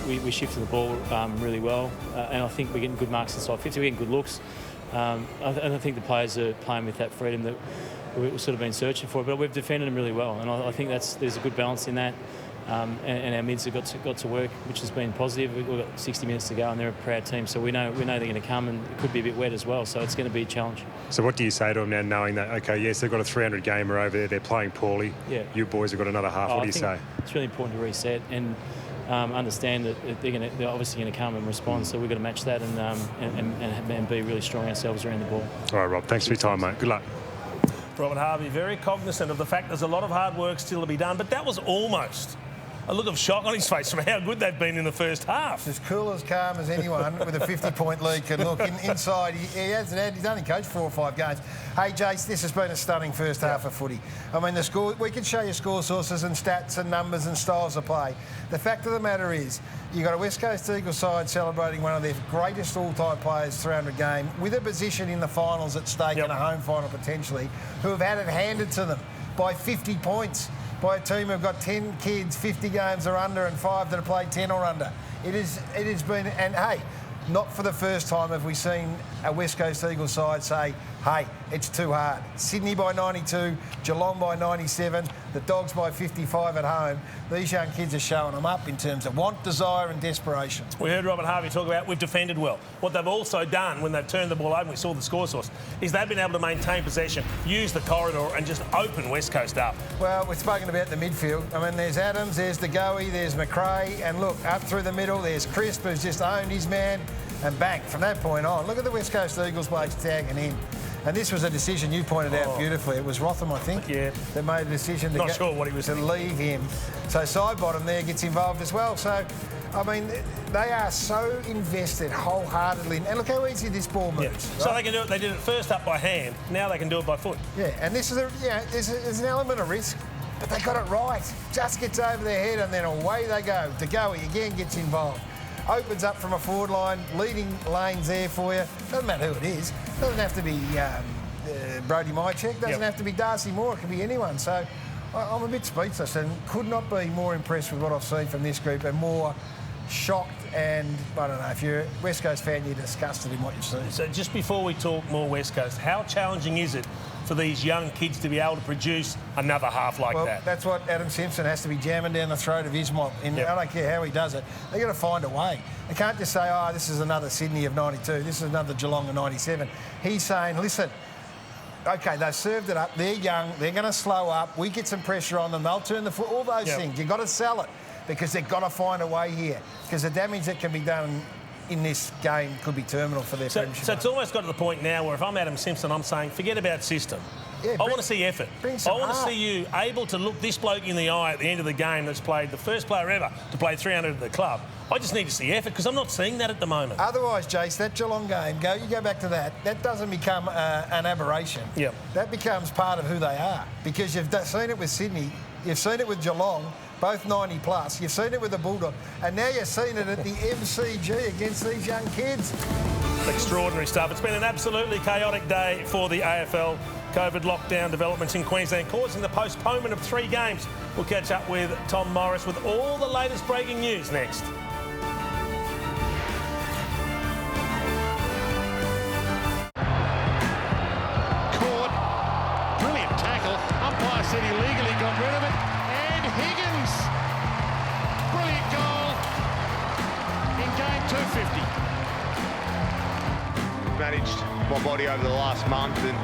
We shifted the ball really well, and I think we're getting good marks inside 50. We're getting good looks. And I think the players are playing with that freedom that we've sort of been searching for. But we've defended them really well, and I think there's a good balance in that. And our mids have got to work, which has been positive. We've got 60 minutes to go, and they're a proud team, so we know they're going to come, and it could be a bit wet as well. So it's going to be a challenge. So what do you say to them now, knowing that okay, yes, they've got a 300 gamer over there, they're playing poorly. Yeah. You boys have got another half. What do you say? It's really important to reset and understand that they're obviously going to come and respond. So we've got to match that and be really strong ourselves around the ball. All right, Rob. Thanks for your time, mate. Good luck. Robert Harvey very cognizant of the fact there's a lot of hard work still to be done, but that was almost a look of shock on his face from how good they've been in the first half. As cool, as calm as anyone with a 50-point lead can look. Inside, he's only coached 4 or 5 games. Hey, Jace, this has been a stunning first half of footy. I mean, the score, we can show you score sources and stats and numbers and styles of play. The fact of the matter is, you've got a West Coast Eagles side celebrating one of their greatest all-time players, 300 game, with a position in the finals at stake and a home final potentially, who have had it handed to them by 50 points. By a team who've got 10 kids, 50 games or under, and 5 that have played 10 or under. It has been, and hey, not for the first time have we seen a West Coast Eagles side say, hey, it's too hard. Sydney by 92, Geelong by 97, the Dogs by 55 at home. These young kids are showing them up in terms of want, desire and desperation. We heard Robert Harvey talk about we've defended well. What they've also done when they've turned the ball over, we saw the score source, is they've been able to maintain possession, use the corridor and just open West Coast up. Well, we've spoken about the midfield. I mean, there's Adams, there's the Goey, there's McRae, and look, up through the middle, there's Crisp, who's just owned his man, and bang, from that point on, look at the West Coast Eagles blokes tagging in. And this was a decision you pointed out beautifully. It was Rotham, I think, that made a decision to leave him. So Sidebottom there gets involved as well. So, I mean, they are so invested wholeheartedly. And look how easy this ball moves. Yeah. Right? So they can do it. They did it first up by hand. Now they can do it by foot. Yeah, and this is there's an element of risk, but they got it right. Just gets over their head, and then away they go. De Goey again gets involved. Opens up from a forward line, leading lanes there for you. Doesn't matter who it is. Doesn't have to be Brody Mychek. Doesn't have to be Darcy Moore. It can be anyone. So I'm a bit speechless and could not be more impressed with what I've seen from this group and more shocked and, I don't know, if you're a West Coast fan, you're disgusted in what you've seen. So just before we talk more West Coast, how challenging is it for these young kids to be able to produce another half like that? Well, that's what Adam Simpson has to be jamming down the throat of his mob. I don't care how he does it. They've got to find a way. They can't just say, oh, this is another Sydney of 92, this is another Geelong of 97. He's saying, listen, OK, they've served it up, they're young, they're going to slow up, we get some pressure on them, they'll turn the foot, all those things. You've got to sell it because they've got to find a way here because the damage that can be done in this game could be terminal for their premiership. So it's almost got to the point now where if I'm Adam Simpson, I'm saying, forget about system. I want to see effort. I want to heart. see you able to look this bloke in the eye at the end of the game that's played the first player ever to play 300 at the club. I just need to see effort because I'm not seeing that at the moment. Otherwise, Jace, that Geelong game, you go back to that doesn't become an aberration. Yeah. That becomes part of who they are because you've seen it with Sydney, you've seen it with Geelong, both 90 plus, you've seen it with the Bulldogs, and now you're seeing it at the MCG against these young kids. Extraordinary stuff. It's been an absolutely chaotic day for the AFL. COVID lockdown developments in Queensland causing the postponement of 3 games. We'll catch up with Tom Morris with all the latest breaking news next. Caught. Brilliant tackle. Umpire said he legally got rid of it. And Higgins. Brilliant goal in game 250. Managed my body over the last month and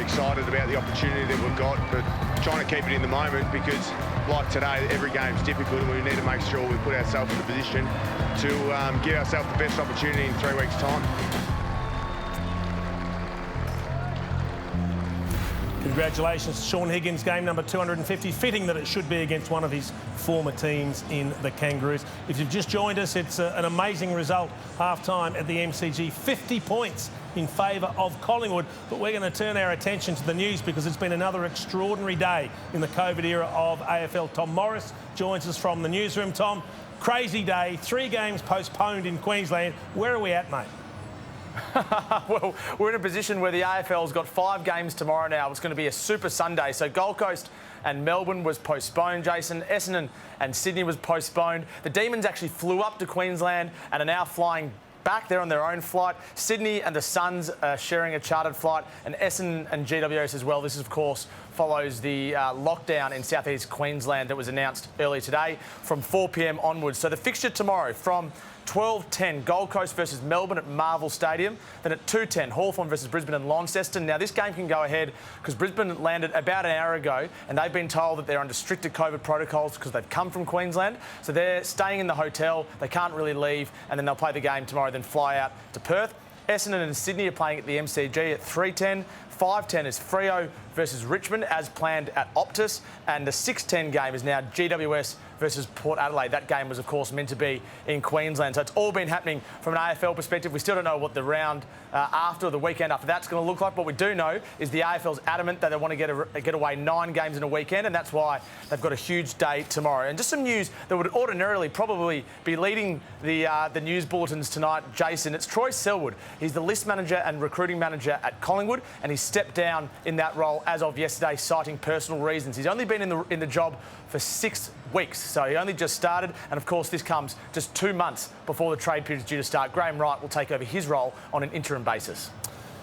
excited about the opportunity that we've got, but trying to keep it in the moment because like today every game's difficult and we need to make sure we put ourselves in a position to give ourselves the best opportunity in 3 weeks' time. Congratulations to Shaun Higgins, game number 250. Fitting that it should be against one of his former teams in the Kangaroos. If you've just joined us, it's an amazing result half-time at the MCG. 50 points in favour of Collingwood. But we're going to turn our attention to the news because it's been another extraordinary day in the COVID era of AFL. Tom Morris joins us from the newsroom. Tom, crazy day, 3 games postponed in Queensland. Where are we at, mate? Well, we're in a position where the AFL's got 5 games tomorrow now. It's going to be a super Sunday. So Gold Coast and Melbourne was postponed, Jason. Essendon and Sydney was postponed. The Demons actually flew up to Queensland and are now flying back there on their own flight. Sydney and the Suns are sharing a chartered flight, and Essendon and GWS as well. This, of course, follows the lockdown in southeast Queensland that was announced earlier today from 4 p.m. onwards. So the fixture tomorrow from 12:10, Gold Coast versus Melbourne at Marvel Stadium. Then at 2:10, Hawthorn versus Brisbane and Launceston. Now, this game can go ahead because Brisbane landed about an hour ago and they've been told that they're under stricter COVID protocols because they've come from Queensland. So they're staying in the hotel. They can't really leave, and then they'll play the game tomorrow, then fly out to Perth. Essendon and Sydney are playing at the MCG at 3:10. 5:10 is Freo versus Richmond as planned at Optus. And the 6:10 game is now GWS versus Port Adelaide. That game was, of course, meant to be in Queensland. So it's all been happening from an AFL perspective. We still don't know what the round after, the weekend after that's going to look like. What we do know is the AFL's adamant that they want to get away 9 games in a weekend, and that's why they've got a huge day tomorrow. And just some news that would ordinarily probably be leading the news bulletins tonight, Jason. It's Troy Selwood. He's the list manager and recruiting manager at Collingwood, and he's stepped down in that role as of yesterday, citing personal reasons. He's only been in the job for 6 weeks, so he only just started, and of course this comes just 2 months before the trade period is due to start. Graham Wright will take over his role on an interim basis.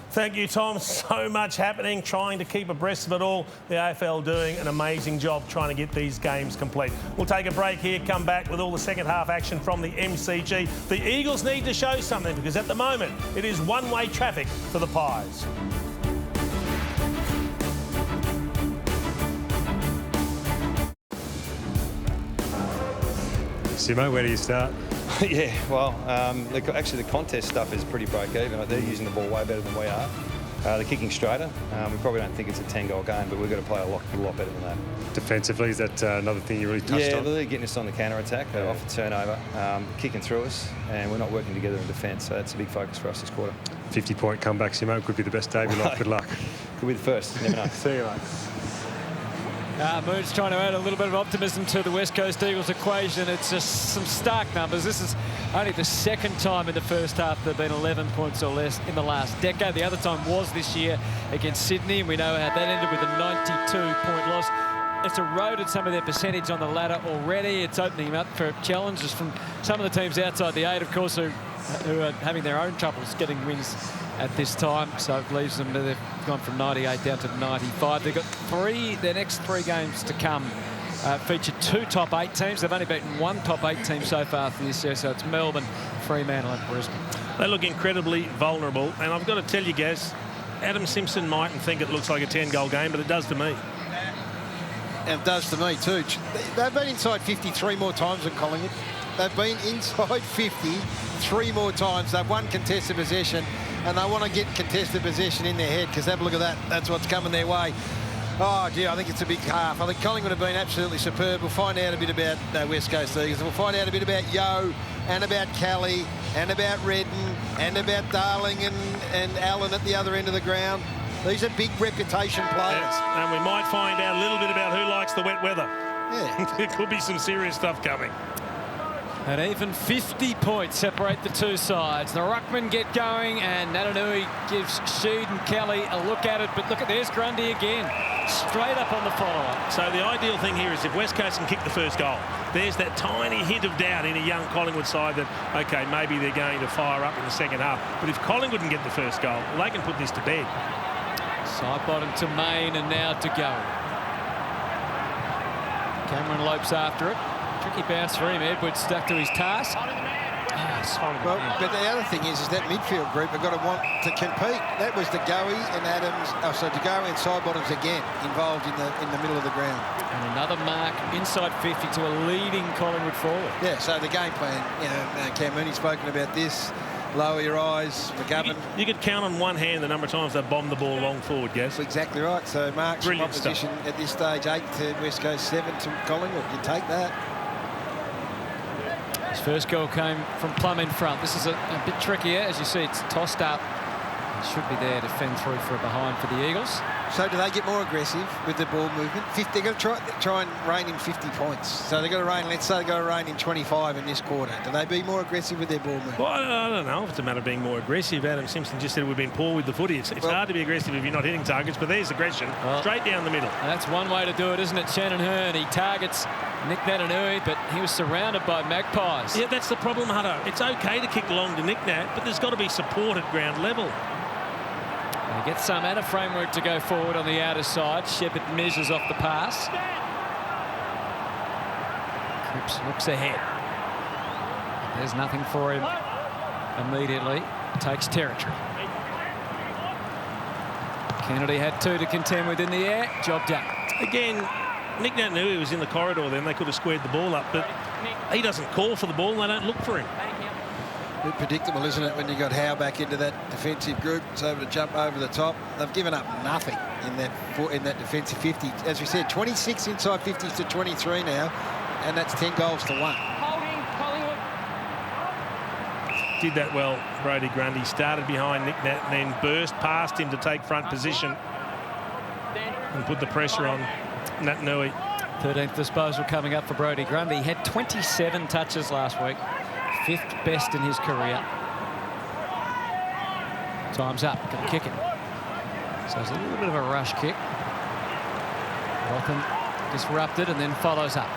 Thank you, Tom. So much happening, trying to keep abreast of it all. The AFL doing an amazing job trying to get these games complete. We'll take a break here, come back with all the second half action from the MCG. The Eagles need to show something because at the moment it is one-way traffic for the Pies. Simo, where do you start? Yeah, well, actually the contest stuff is pretty break even. They're using the ball way better than we are. They're kicking straighter. We probably don't think it's a 10-goal game, but we've got to play a lot better than that. Defensively, is that another thing you really touched on? Yeah, they're getting us on the counter-attack, off the turnover, kicking through us, and we're not working together in defence, so that's a big focus for us this quarter. 50-point comeback, Simo. Could be the best day of your life. Good luck. Could be the first. You never know. See you, mate. Moon's trying to add a little bit of optimism to the West Coast Eagles equation. It's just some stark numbers. This is only the second time in the first half there have been 11 points or less in the last decade. The other time was this year against Sydney, and we know how that ended with a 92-point loss. It's eroded some of their percentage on the ladder already. It's opening up for challenges from some of the teams outside the 8, of course, who are having their own troubles getting wins at this time. So it leaves them, they've gone from 98 down to 95. They've got their next 3 games to come feature 2 top 8 teams. They've only beaten 1 top 8 team so far for this year, so it's Melbourne, Fremantle and Brisbane. They look incredibly vulnerable, and I've got to tell you, Gaz, Adam Simpson mightn't think it looks like a 10-goal game, but it does to me. And it does to me too. They've been inside 53 more times than Collingwood. They've been inside 50 3 more times. They've won contested possession, and they want to get contested possession in their head, because have a look at that. That's what's coming their way. Oh, gee, I think it's a big half. I think Collingwood have been absolutely superb. We'll find out a bit about West Coast Eagles. We'll find out a bit about Yo and about Kelly and about Redden and about Darling and Allen at the other end of the ground. These are big reputation players. Yes, and we might find out a little bit about who likes the wet weather. Yeah. There could be some serious stuff coming. And even 50 points separate the two sides. The ruckmen get going, and Natanui gives Sheed and Kelly a look at it. But look at, there's Grundy again, straight up on the follow-up. So the ideal thing here is if West Coast can kick the first goal, there's that tiny hint of doubt in a young Collingwood side that, OK, maybe they're going to fire up in the second half. But if Collingwood can get the first goal, well, they can put this to bed. Side bottom to Main, and now to Goey. Cameron lopes after it. Tricky bounce for him. Edwards stuck to his task. Well, but the other thing is that midfield group have got to want to compete. That was the Goey and Adams, to Goey and side bottoms again involved in the middle of the ground. And another mark inside 50 to a leading Collingwood forward. Yeah, so the game plan, Cam Mooney's spoken about this. Lower your eyes, McGovern. You could count on one hand the number of times they've bombed the ball long forward, Gaz. Exactly right. So marks from opposition at this stage, 8 to West Coast, 7 to Collingwood. You take that. His first goal came from Plum in front. This is a bit trickier. As you see, it's tossed up. It should be there to fend through for a behind for the Eagles. So do they get more aggressive with the ball movement? They've got to try and rein in 50 points. So they've got to rein, let's say they've got to rein in 25 in this quarter. Do they be more aggressive with their ball movement? Well, I don't know if it's a matter of being more aggressive. Adam Simpson just said we've been poor with the footy. It's hard to be aggressive if you're not hitting targets, but there's aggression straight down the middle. That's one way to do it, isn't it? Shannon Hearn, he targets Nick Natanui, but he was surrounded by Magpies. Yeah, that's the problem, Hutto. It's OK to kick long to Nick Nat, but there's got to be support at ground level. They get some and a framework to go forward on the outer side. Shepherd measures off the pass. Cripps looks ahead. There's nothing for him immediately. Takes territory. Kennedy had 2 to contend with in the air. Job done. Again, Nick Natanui was in the corridor then. They could have squared the ball up, but he doesn't call for the ball and they don't look for him. A bit predictable, isn't it, when you got Howe back into that defensive group? It's over to jump over the top. They've given up nothing in that defensive 50. As we said, 26 inside 50s to 23 now, and that's 10 goals to 1. Did that well, Brodie Grundy. Started behind Nick Nat and then burst past him to take front position and put the pressure on Natanui. 13th disposal coming up for Brodie Grundy. He had 27 touches last week. 5th best in his career. Time's up. Going to kick it. So it's a little bit of a rush kick. Rotham disrupted and then follows up.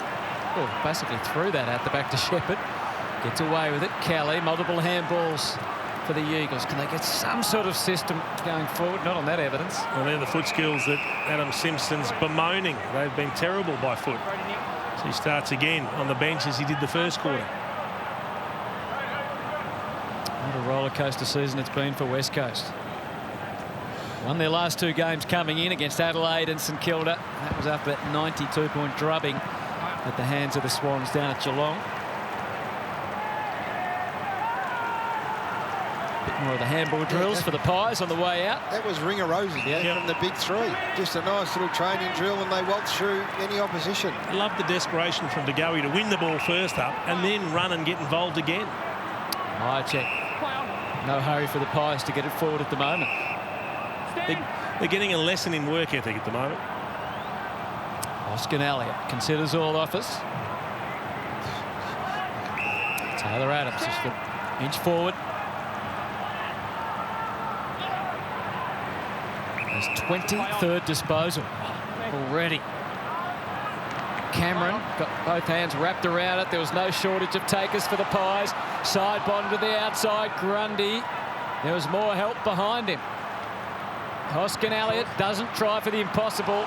Oh, basically threw that out the back to Shepherd. Gets away with it. Kelly, multiple handballs for the Eagles. Can they get some sort of system going forward? Not on that evidence. Well, they're the foot skills that Adam Simpson's bemoaning. They've been terrible by foot. So he starts again on the bench as he did the first quarter. What a roller coaster season it's been for West Coast. Won their last 2 games coming in against Adelaide and St Kilda. That was after that 92-point drubbing at the hands of the Swans down at Geelong. A bit more of the handball drills for the Pies on the way out. That was Ringer Rosie from the big 3. Just a nice little training drill, and they waltz through any opposition. I love the desperation from De Goey to win the ball first up and then run and get involved again. High check. No hurry for the Pies to get it forward at the moment. They're getting a lesson in work ethic at the moment. Oscar Elliott considers all offers. Taylor Adams just an inch forward. His 23rd disposal already. Cameron got both hands wrapped around it. There was no shortage of takers for the Pies. Side bottom to the outside. Grundy. There was more help behind him. Hoskin Elliott doesn't try for the impossible.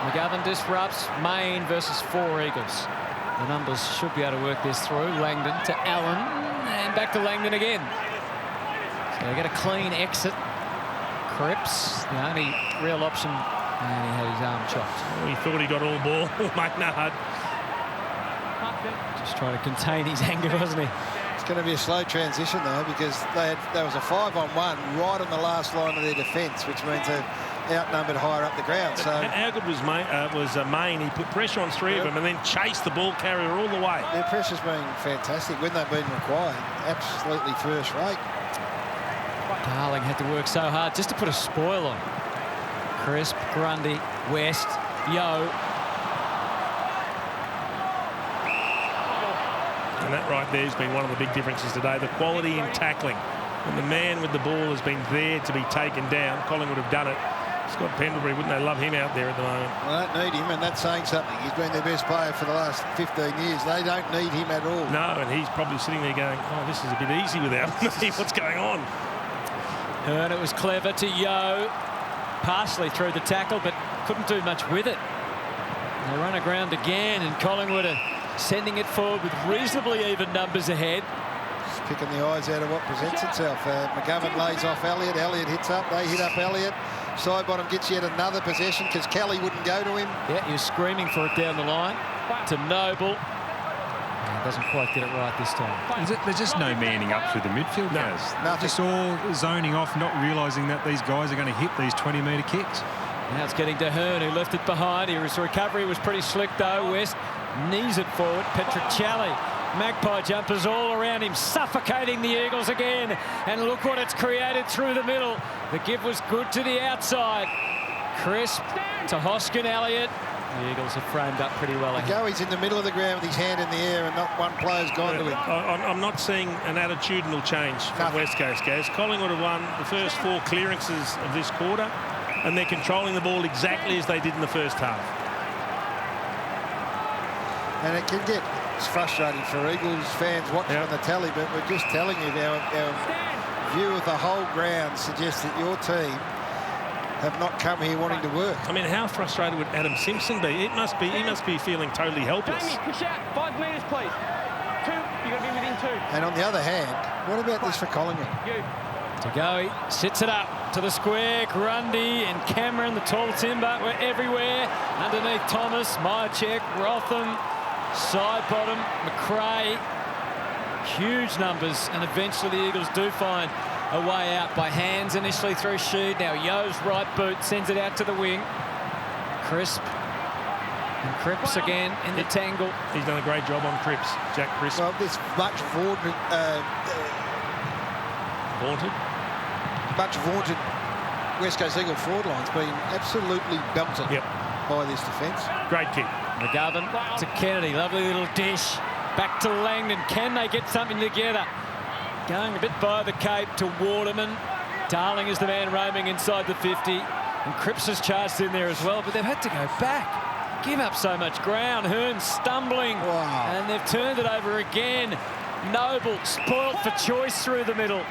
McGovern disrupts. Main versus 4 Eagles. The numbers should be able to work this through. Langdon to Allen. And back to Langdon again. So they get a clean exit. Cripps, the only real option. And he had his arm chopped. He thought he got all ball. Mate, no. Just trying to contain his anger, wasn't he? It's going to be a slow transition, though, because there was a 5-on-1 right on the last line of their defence, which means they've outnumbered higher up the ground. So how good was Main? He put pressure on three of them and then chased the ball carrier all the way. Their pressure's been fantastic when they've been required. Absolutely first rate. Darling had to work so hard just to put a spoil on. Crisp, Grundy, West, Yo. And that right there has been one of the big differences today, the quality in tackling. When the man with the ball has been there to be taken down, Collingwood have done it. Scott Pendlebury, wouldn't they love him out there at the moment? Well, they don't need him, and that's saying something. He's been their best player for the last 15 years. They don't need him at all. No, and he's probably sitting there going, oh, this is a bit easy without me. What's going on? Hearn, it was clever to Yo. Partially through the tackle, but couldn't do much with it. They run aground again, and Collingwood are sending it forward with reasonably even numbers ahead. Just picking the eyes out of what presents itself. McGovern lays off Elliott. Elliott hits up. They hit up Elliott. Side bottom gets yet another possession because Kelly wouldn't go to him. Yeah, he was screaming for it down the line to Noble. Doesn't quite get it right this time. There's just no manning up through the midfield, guys. No, just all zoning off, not realising that these guys are going to hit these 20-metre kicks. Now it's getting to Hearn, who left it behind. His recovery was pretty slick, though. West knees it forward. Petricelli. Magpie jumpers all around him, suffocating the Eagles again. And look what it's created through the middle. The give was good to the outside. Crisp to Hoskin Elliott. The Eagles have framed up pretty well. Goey's in the middle of the ground with his hand in the air and not one player's gone to him. I'm not seeing an attitudinal change from West Coast, guys. Collingwood have won the first 4 clearances of this quarter, and they're controlling the ball exactly as they did in the first half. And it can get frustrating for Eagles fans watching on the telly, but we're just telling you our view of the whole ground suggests that your team have not come here wanting to work. I mean, how frustrated would Adam Simpson be? He must be feeling totally helpless. Jamie, push out 5 metres, please. 2, you've got to be within 2. And on the other hand, what about this for Collingwood? To Goey, sits it up to the square. Grundy and Cameron, the tall timber, were everywhere. Underneath Thomas, Myercheck, Rotham, side bottom, McRae. Huge numbers, and eventually the Eagles do find a way out by hands initially through Sheed. Now Yo's right boot sends it out to the wing. Crisp. And Cripps again in the tangle. He's done a great job on Cripps, Jack Crisp. Well, this much vaunted West Coast Eagle forward line's been absolutely belted by this defence. Great kick. McGovern to Kennedy. Lovely little dish. Back to Langdon. Can they get something together? Going a bit by the cape to Waterman. Darling is the man roaming inside the 50. And Cripps has charged in there as well, but they've had to go back. Give up so much ground. Hearn stumbling. Wow. And they've turned it over again. Noble spoilt for choice through the middle.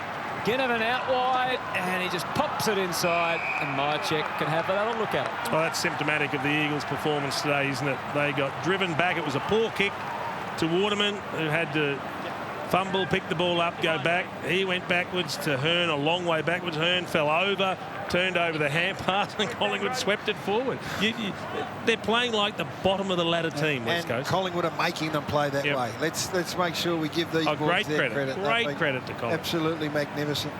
Ginnivan out wide, and he just pops it inside, and Myercheck can have another look at it. Well, that's symptomatic of the Eagles' performance today, isn't it? They got driven back. It was a poor kick to Waterman, who had to fumble, pick the ball up, go back. He went backwards to Hearn, a long way backwards. Hearn fell over, turned over the hand pass, and Collingwood swept it forward. They're playing like the bottom of the ladder team, West Coast. Collingwood are making them play that way. Let's make sure we give these boys their credit. Great credit to Collingwood. Absolutely magnificent.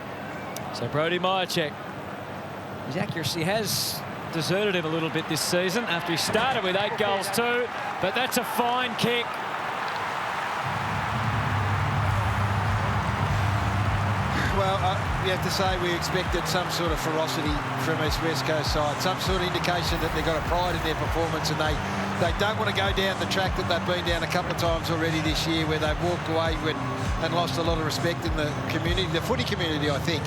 So Brodie Myercheck, his accuracy has deserted him a little bit this season after he started with 8 goals too, but that's a fine kick. Well, we have to say we expected some sort of ferocity from this West Coast side, some sort of indication that they've got a pride in their performance, and they don't want to go down the track that they've been down a couple of times already this year, where they've walked away with and lost a lot of respect in the community, the footy community, I think.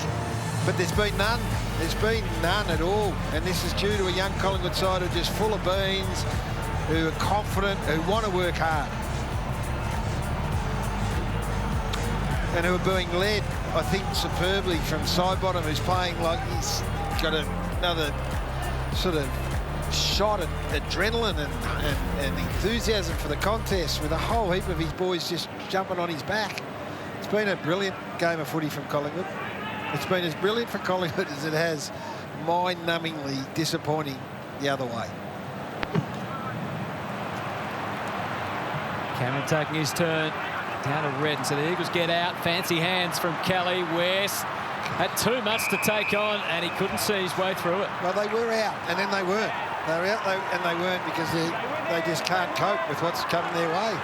But there's been none. There's been none at all, and this is due to a young Collingwood side who are just full of beans, who are confident, who want to work hard, and who are being led, I think, superbly from Sidebottom, who's playing like he's got another sort of shot at adrenaline and enthusiasm for the contest, with a whole heap of his boys just jumping on his back. It's been a brilliant game of footy from Collingwood. It's been as brilliant for Collingwood as it has mind-numbingly disappointing the other way. Cameron taking his turn. Down to Redden, so the Eagles get out. Fancy hands from Kelly. West had too much to take on, and he couldn't see his way through it. Well, they were out, and then they weren't. They were out, and they weren't because they just can't cope with what's coming their way.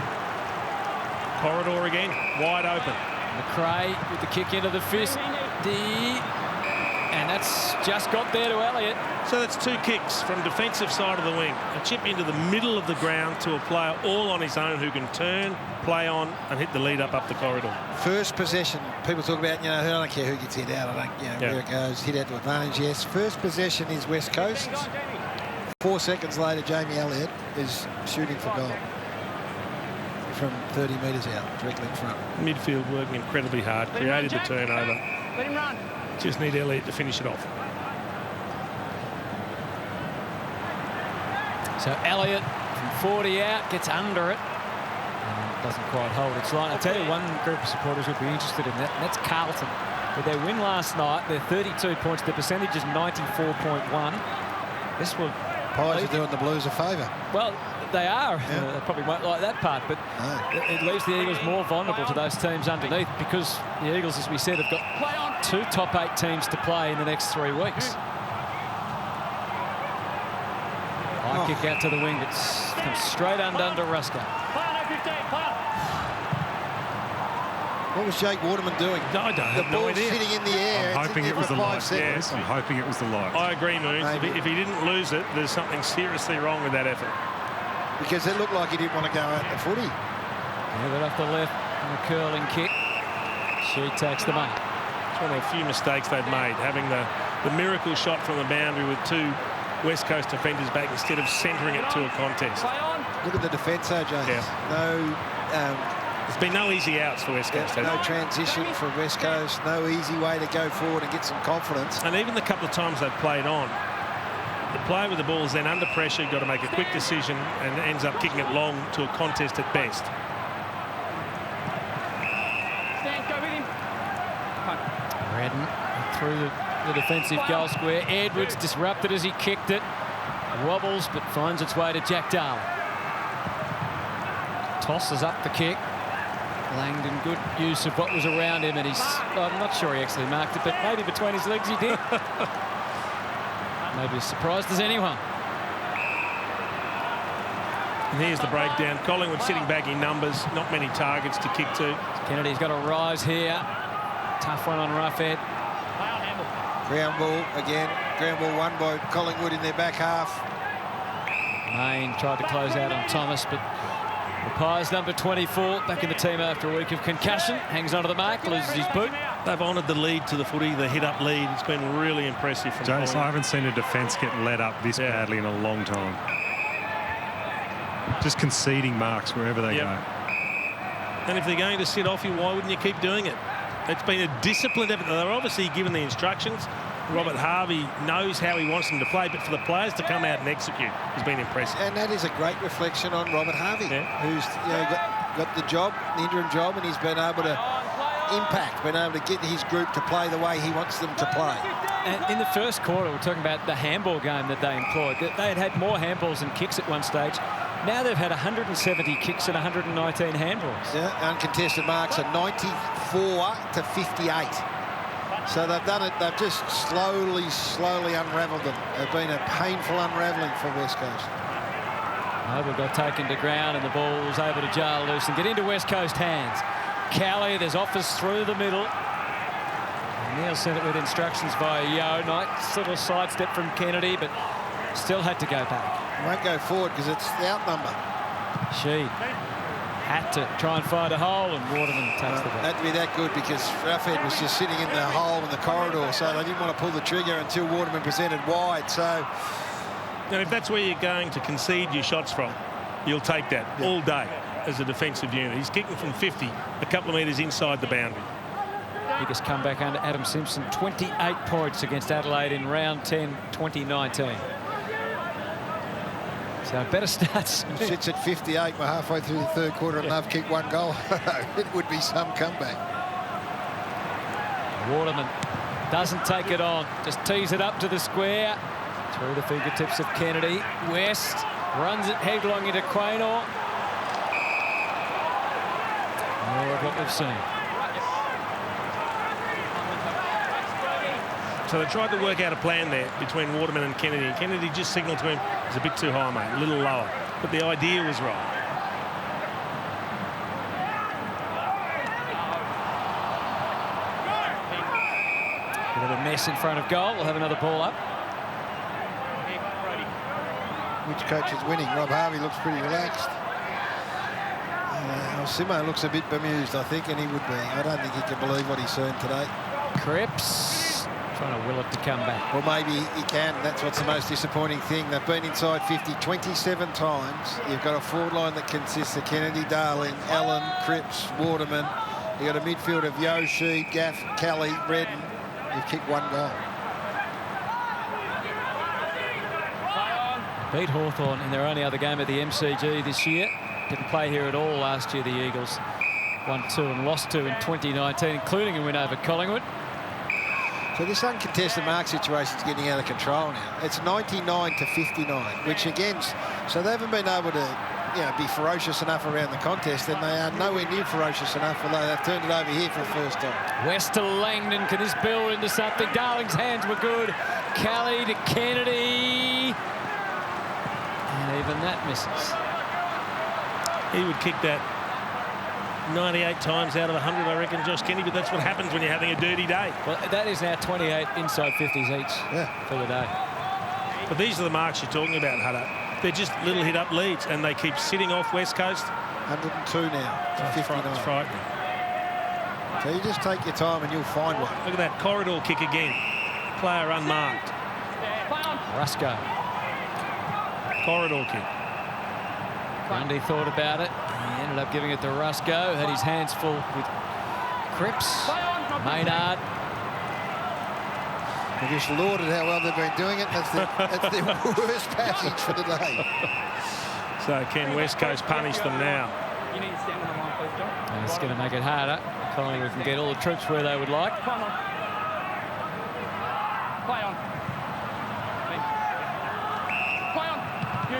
Corridor again, wide open. McRae with the kick into the fist. And that's just got there to Elliott. So that's 2 kicks from defensive side of the wing. A chip into the middle of the ground to a player all on his own who can turn, play on and hit the lead up the corridor. First possession, people talk about, I don't care who gets hit out, I don't, where it goes, hit out to advantage, yes. First possession is West Coast. 4 seconds later, Jamie Elliott is shooting for goal from 30 metres out, directly in front. Midfield working incredibly hard, created the turnover. Let him run. Just need Elliott to finish it off. So Elliott from 40 out, gets under it. And doesn't quite hold its line. I'll tell you, one group of supporters would be interested in that, and that's Carlton. With their win last night, they're 32 points. Their percentage is 94.1. This will... Pies are doing the Blues a favour. Well, they are. They probably won't like that part, but it leaves the Eagles more vulnerable to those teams underneath because the Eagles, as we said, have got 2 top 8 teams to play in the next 3 weeks. High kick out to the wing. It comes straight under Rusker. What was Jake Waterman doing? No, I don't have the ball no idea. sitting in the air. I'm hoping it was the light. Yes, I'm hoping it was the light. I agree, Moons. If he didn't lose it, there's something seriously wrong with that effort. Because it looked like he didn't want to go out the footy. Move it off the left and a curling kick. She takes the mark. It's one of the few mistakes they've made, having the miracle shot from the boundary with 2 West Coast defenders back instead of centering it to a contest. Look at the defence, though, James. Yeah. There's been no easy outs for West Coast. No transition for West Coast. No easy way to go forward and get some confidence. And even the couple of times they've played on, the player with the ball is then under pressure, got to make a quick decision and ends up kicking it long to a contest at best. Stan, go with him. Redden through the defensive goal square. Edwards disrupted as he kicked it. Wobbles, but finds its way to Jack Darling. Tosses up the kick. Langdon, good use of what was around him, and I'm not sure he actually marked it, but maybe between his legs he did. Maybe as surprised as anyone. And here's the breakdown. Collingwood sitting back in numbers, not many targets to kick to. Kennedy's got a rise here. Tough one on Roughhead. Ground ball again. Ground ball won by Collingwood in their back half. Main tried to close out on Thomas, but the Pies, number 24, back in the team after a week of concussion, hangs onto the mark, loses his boot. They've honoured the lead to the footy, the hit-up lead. It's been really impressive from James, I haven't seen a defence get let up this badly in a long time. Just conceding marks wherever they go. And if they're going to sit off you, why wouldn't you keep doing it? It's been a disciplined effort. They're obviously given the instructions. Robert Harvey knows how he wants them to play, but for the players to come out and execute has been impressive. And that is a great reflection on Robert Harvey, who's got the job, the interim job, and he's been able to impact, been able to get his group to play the way he wants them to play. And in the first quarter, we're talking about the handball game that they employed. They had more handballs than kicks at one stage. Now they've had 170 kicks and 119 handballs. Yeah, uncontested marks are 94 to 58. So they've done it. They've just slowly unravelled them. They've been a painful unravelling for West Coast. Noble got taken to ground and the ball was able to jar loose and get into West Coast hands. Kelly, there's offers through the middle. And Neil sent it with instructions via Yo. Nice little sidestep from Kennedy, but still had to go back. Won't go forward because it's the outnumber. She had to try and find a hole, and Waterman takes the ball. Had to be that good because Roughhead was just sitting in the hole in the corridor, so they didn't want to pull the trigger until Waterman presented wide. So, now if that's where you're going to concede your shots from, you'll take that all day as a defensive unit. He's kicking from 50, a couple of metres inside the boundary. Biggest comeback under Adam Simpson, 28 points against Adelaide in round 10, 2019. So better stats. Sits at 58. We're halfway through the third quarter and they've kicked 1 goal. It would be some comeback. Waterman doesn't take it on, just tees it up to the square. Through the fingertips of Kennedy. West runs it headlong into Quaynor. More of what we've seen. So they tried to work out a plan there between Waterman and Kennedy. And Kennedy just signalled to him, it's a bit too high, mate, a little lower. But the idea was right. Bit of a mess in front of goal. We'll have another ball up. Which coach is winning? Rob Harvey looks pretty relaxed. Simo looks a bit bemused, I think, and he would be. I don't think he can believe what he's seen today. Cripps trying to will it to come back. Well, maybe he can. That's what's the most disappointing thing. They've been inside 50 27 times. You've got a forward line that consists of Kennedy, Darling, Allen, Cripps, Waterman. You've got a midfield of Yoshi, Gaff, Kelly, Redden. You've kicked one goal. Beat Hawthorn in their only other game at the MCG this year. Didn't play here at all last year, the Eagles. Won 2 and lost 2 in 2019, including a win over Collingwood. So this uncontested mark situation is getting out of control now. It's 99 to 59, which again, so they haven't been able to, be ferocious enough around the contest, and they are nowhere near ferocious enough, although they've turned it over here for the first time. West to Langdon. Can this build into something? Darling's hands were good. Kelly to Kennedy. And even that misses. He would kick that 98 times out of 100, I reckon, Josh Kennedy, but that's what happens when you're having a dirty day. Well, that is now 28 inside 50s each for the day. But these are the marks you're talking about, Hutto. They're just little hit-up leads, and they keep sitting off West Coast. 102 now to 59. It's frightening. So you just take your time and you'll find one. Look at that corridor kick again. Player unmarked. Rusco. Corridor kick. Grundy thought about it. He ended up giving it to Rusco. Had his hands full with Cripps. Maynard. They just lauded how well they've been doing it. That's their worst passage for the day. So can West Coast punish them now? You need to stand on the line, please, John. And it's going to make it harder. Collingwood can get all the troops where they would like. Come on. Play on. Play on. You.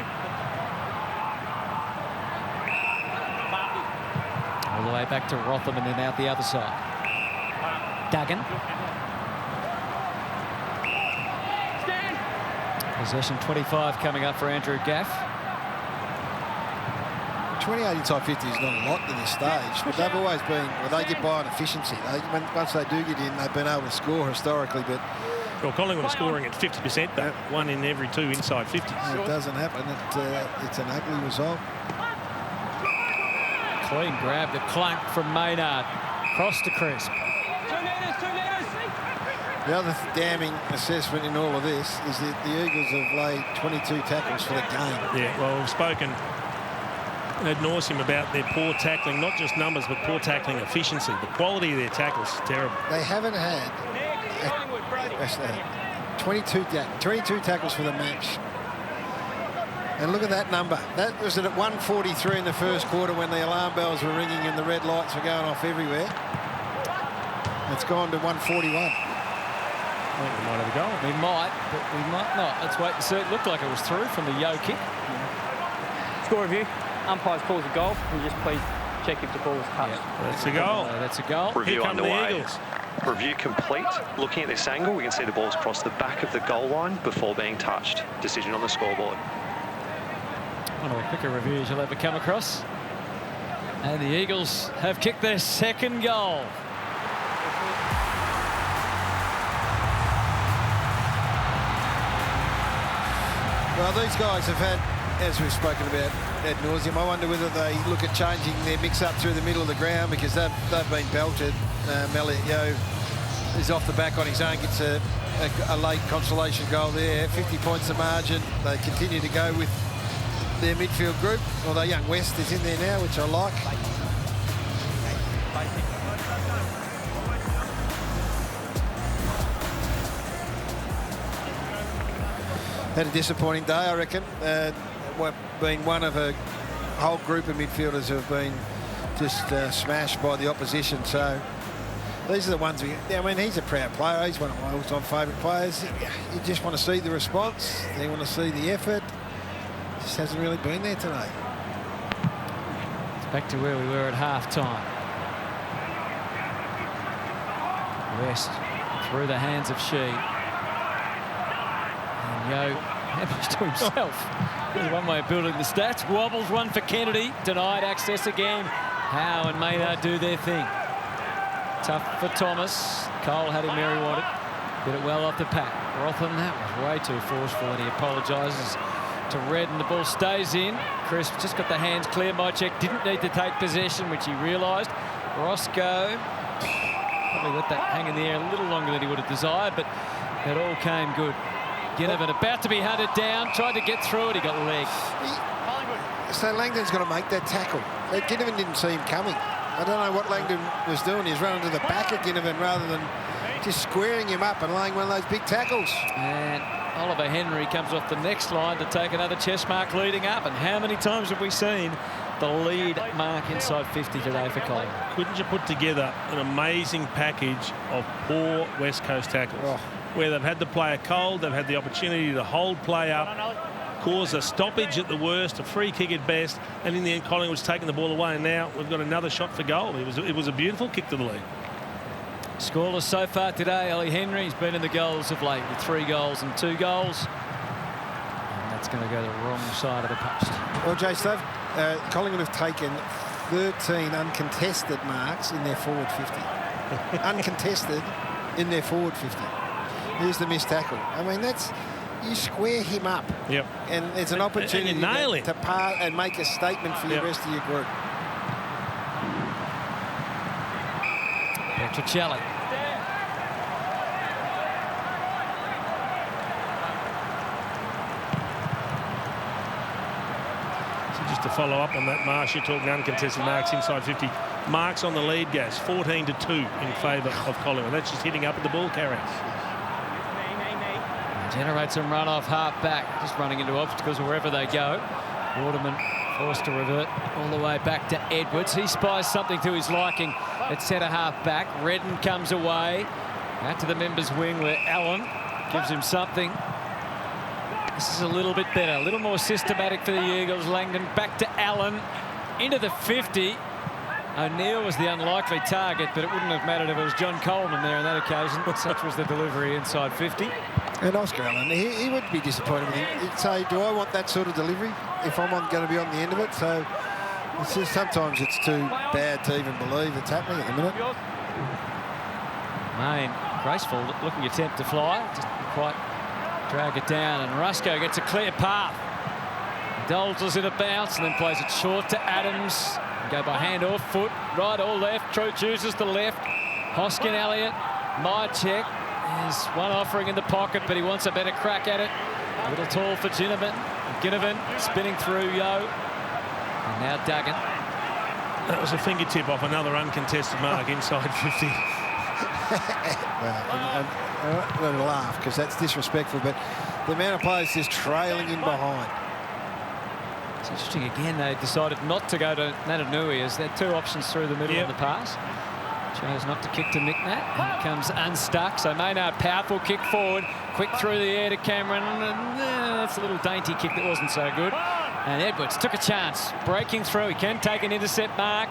All the way back to Rotham and then out the other side. Duggan. Possession 25 coming up for Andrew Gaff. 28 inside 50 is not a lot to this stage, but they've always been, they get by on efficiency. Once they do get in, they've been able to score historically, but... Well, Collingwood are scoring at 50%, but 1 in every 2 inside 50. It doesn't happen. It's an ugly result. Clean grab, the clunk from Maynard. Cross to Crisp. 2 metres, 2 metres. The other damning assessment in all of this is that the Eagles have laid 22 tackles for the game. Yeah, well, we've spoken ad nauseum about their poor tackling, not just numbers, but poor tackling efficiency. The quality of their tackles is terrible. They haven't had 22 tackles for the match. And look at that number. That was at 143 in the first quarter when the alarm bells were ringing and the red lights were going off everywhere. It's gone to 141. I think we might have a goal. We might, but we might not. Let's wait and see. It looked like it was through from the Yo kick. Score review. Umpires calls a goal. And just please check if the ball is touched. Yeah, that's a goal. That's a goal. Review underway. The Eagles. Review complete. Looking at this angle, we can see the ball's crossed the back of the goal line before being touched. Decision on the scoreboard. One of the quicker reviews you'll ever come across. And the Eagles have kicked their second goal. Well, these guys have had, as we've spoken about ad nauseum, I wonder whether they look at changing their mix-up through the middle of the ground because they've been belted. Elliot Yeo is off the back on his own, gets a late consolation goal there. 50 points the margin. They continue to go with their midfield group. Although young West is in there now, which I like. Had a disappointing day, I reckon. Been one of a whole group of midfielders who have been just smashed by the opposition. So these are the ones I mean, he's a proud player. He's one of my all-time favourite players. You just want to see the response. You want to see the effort. Just hasn't really been there today. It's back to where we were at half-time. West through the hands of Sheed. And Yo happens to himself. There's one way of building the stats. Wobbles one for Kennedy. Denied access again. Howe and Maynard do their thing. Tough for Thomas. Cole had him where he wanted. Did it well off the pack. Rotham, that was way too forceful, and he apologises to Red, and the ball stays in. Crisp just got the hands clear. Mycheck didn't need to take possession, which he realised. Roscoe probably let that hang in the air a little longer than he would have desired, but it all came good. Ginnivan about to be hunted down, tried to get through it, he got legged. So Langdon's got to make that tackle. Ginnivan didn't see him coming. I don't know what Langdon was doing. He's running to the back of Ginnivan rather than just squaring him up and laying one of those big tackles. And Oliver Henry comes off the next line to take another chest mark leading up. And how many times have we seen the lead mark inside 50 today for Collingwood? Couldn't you put together an amazing package of poor West Coast tackles where they've had the player cold, they've had the opportunity to hold play up, cause a stoppage at the worst, a free kick at best, and in the end Collingwood's taken the ball away, and now we've got another shot for goal. It was a beautiful kick to the lead. Scoreless so far today. Ollie Henry's been in the goals of late with 3 goals and 2 goals. And that's going to go the wrong side of the post. Well, Jace, Collingwood have taken 13 uncontested marks in their forward 50. Uncontested in their forward 50. Here's the missed tackle. I mean, that's... You square him up. Yep. And it's an opportunity to part and make a statement for the rest of your group. Petrocelli. So just to follow up on that, Marsh, you're talking uncontested marks inside 50. Marks on the lead, Gas, 14-2 in favour of Collingwood. That's just hitting up at the ball carriers. Generates some run off half back, just running into obstacles wherever they go. Waterman forced to revert all the way back to Edwards. He spies something to his liking at centre half back. Redden comes away out to the members' wing where Allen gives him something. This is a little bit better, a little more systematic for the Eagles. Langdon back to Allen into the 50. O'Neill was the unlikely target, but it wouldn't have mattered if it was John Coleman there on that occasion. Such was the delivery inside 50. And Oscar Allen, he would be disappointed with him. He'd say, do I want that sort of delivery if I'm going to be on the end of it? So it's just, sometimes it's too bad to even believe it's happening at the minute. Main, graceful looking attempt to fly, just quite drag it down, and Rusco gets a clear path. Indulges in a bounce and then plays it short to Adams. Go by hand or foot, right or left. True chooses the left. Hoskin, Elliott, Mycheck. There's one offering in the pocket, but he wants a better crack at it. A little tall for Ginnivan. Ginnivan spinning through Yo. And now Duggan. That was a fingertip off another uncontested mark inside 50. Well, I'm going to laugh because that's disrespectful, but the amount of players just trailing in behind. It's interesting again, they decided not to go to Natanui as there are 2 options through the middle of the pass. Chose not to kick to Nick Nat, and it comes unstuck. So Maynard, powerful kick forward, quick through the air to Cameron. And that's a little dainty kick that wasn't so good. And Edwards took a chance, breaking through. He can take an intercept mark.